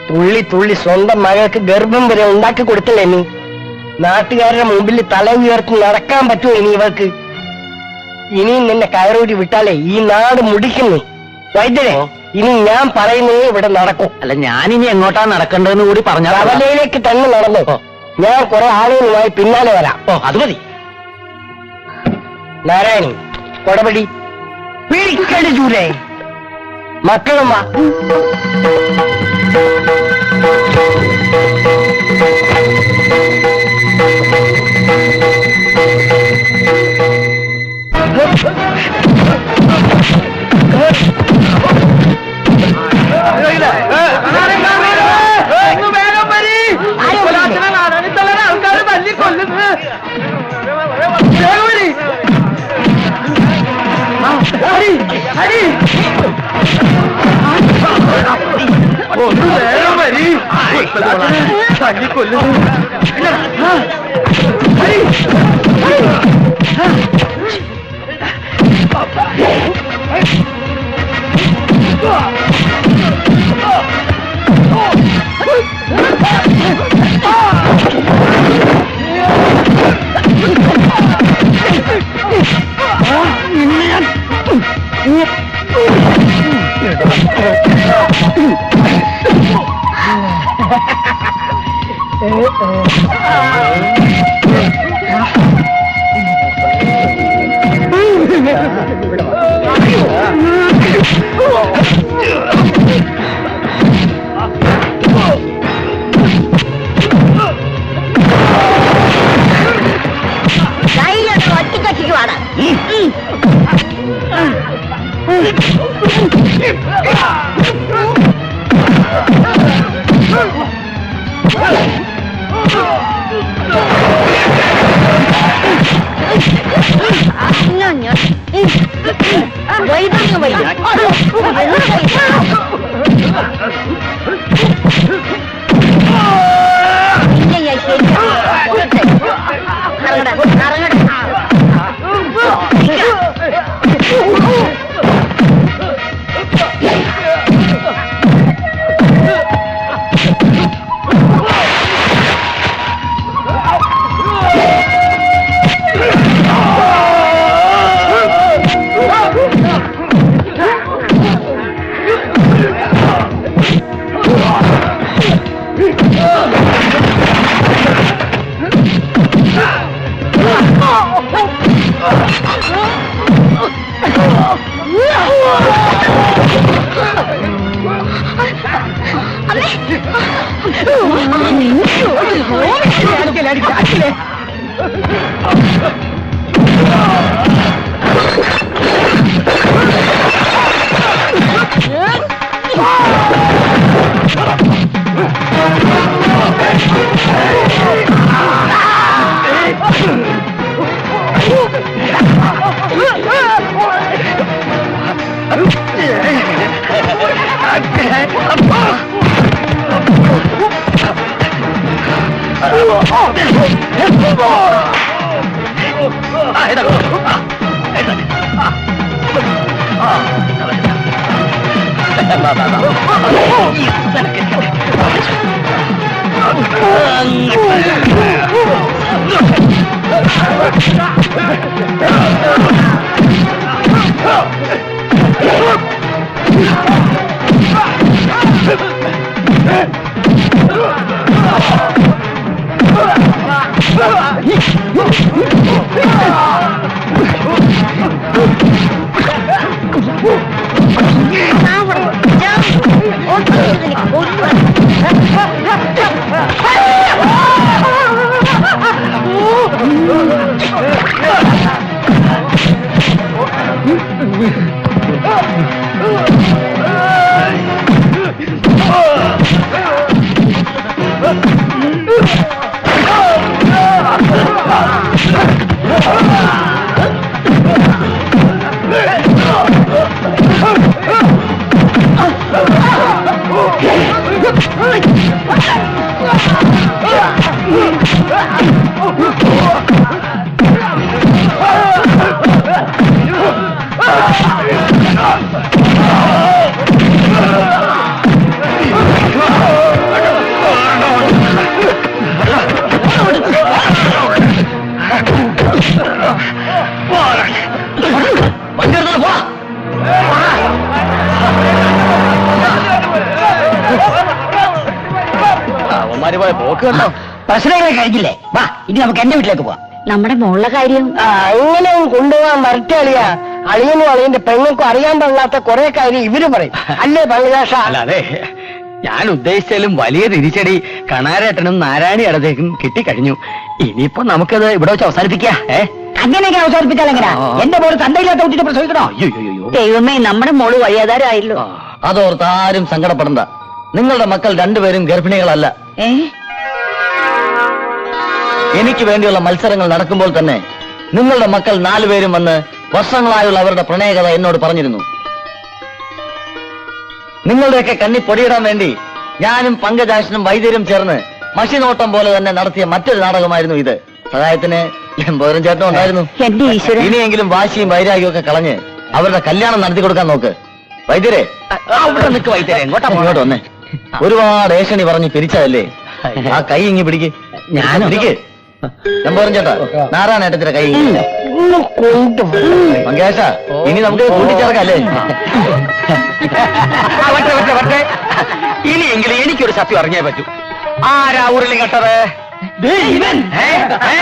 തുള്ളി തുള്ളി സ്വന്തം മകൾക്ക് ഗർഭം വരെ ഉണ്ടാക്കി കൊടുത്തില്ലേ നീ? നാട്ടുകാരുടെ മുമ്പിൽ തല ഉയർത്തി നടക്കാൻ പറ്റുമോ ഇനി ഇവർക്ക്? ഇനിയും നിന്നെ കയറൂരി വിട്ടാലേ ഈ നാട് മുടിക്കുന്നു. വൈദ്യരെ, ഇനി ഞാൻ പറയുന്നേ ഇവിടെ നടക്കും. അല്ല, ഞാനിനി എങ്ങോട്ടാ നടക്കേണ്ടതെന്ന് കൂടി പറഞ്ഞാൽ കവലയിലേക്ക് തന്നെ നടന്നു. ഞാൻ കുറെ ആളുകളുമായി പിന്നാലെ വരാം. അത് മതി. നാരായണി, കൊടപടി പിടിക്കടി ചൂരേ. മക്കളും വാ. ഒറ്റക്കക്ഷിക്കുവാണ്. വൈദ്യുതി Oh! പ്രശ്നങ്ങൾ കഴിഞ്ഞില്ലേ? വാ, ഇനി നമുക്ക് എന്റെ വീട്ടിലേക്ക് പോവാം. നമ്മുടെ മോളുടെ കാര്യം അങ്ങനെ കൊണ്ടുപോകാൻ വരട്ടെ അളിയാ. അളിയനും അളിയന്റെ പെങ്ങൾക്കും അറിയാൻ പാടില്ലാത്ത കുറെ കാര്യം ഇവര് പറയും അല്ലേ പള്ളിദാഷ? അല്ലാതെ ഞാൻ ഉദ്ദേശിച്ചാലും വലിയ തിരിച്ചടി കണാരേട്ടനും നാരായണി അടത്തേക്കും കിട്ടിക്കഴിഞ്ഞു. ഇനിയിപ്പോ നമുക്കത് ഇവിടെ വെച്ച് അവസാനിപ്പിക്കാം. അങ്ങനെയൊക്കെ അവസാനിപ്പിച്ചാൽ എങ്ങനെയാ? എന്റെ മോള് തന്തയില്ലാത്ത കുട്ടിയെ പ്രസവിക്കണോ? ദൈവമേ, നമ്മുടെ മോള് വഴിയാതാരായല്ലോ. അതോർത്ത് ആരും സങ്കടപ്പെടണ്ട. നിങ്ങളുടെ മക്കൾ രണ്ടുപേരും ഗർഭിണികളല്ല. എനിക്ക് വേണ്ടിയുള്ള മത്സരങ്ങൾ നടക്കുമ്പോൾ തന്നെ നിങ്ങളുടെ മക്കൾ 4 പേരും വന്ന് വർഷങ്ങളായുള്ള അവരുടെ പ്രണയകഥ എന്നോട് പറഞ്ഞിരുന്നു. നിങ്ങളുടെയൊക്കെ കണ്ണി പൊടിയിടാൻ വേണ്ടി ഞാനും പങ്കജാക്ഷനും വൈദ്യരും ചേർന്ന് മഷിനോട്ടം പോലെ തന്നെ നടത്തിയ മറ്റൊരു നാടകമായിരുന്നു ഇത്. സഹായത്തിന് എമ്പോരും ചേട്ടനും ഉണ്ടായിരുന്നു. എന്റെ ഈശ്വരൻ, ഇനിയെങ്കിലും വാശിയും വൈരാഗ്യവും ഒക്കെ കളഞ്ഞ് അവരുടെ കല്യാണം നടത്തി കൊടുക്കാൻ നോക്ക്. വൈദ്യരെ, അവിടെ നിൽക്ക് വൈദ്യരെ. ഇങ്ങോട്ട് വന്നേ. ഒരുപാട് ഏഷണി പറഞ്ഞ് പിരിച്ചതല്ലേ, ആ കൈ ഇങ്ങി പിടിക്ക്. ഞാനും പിടിക്ക്. എമ്പോരും ചേട്ടാ, നാരായണേട്ടത്തിന്റെ കൈ മങ്കേഷ, ഇനി നമുക്ക് കൂട്ടിച്ചേർക്കല്ലേ? ഇനിയെങ്കിലും എനിക്കൊരു സത്യം അറിഞ്ഞേ പറ്റൂ. ആരാ ഉരുളി കെട്ടത്?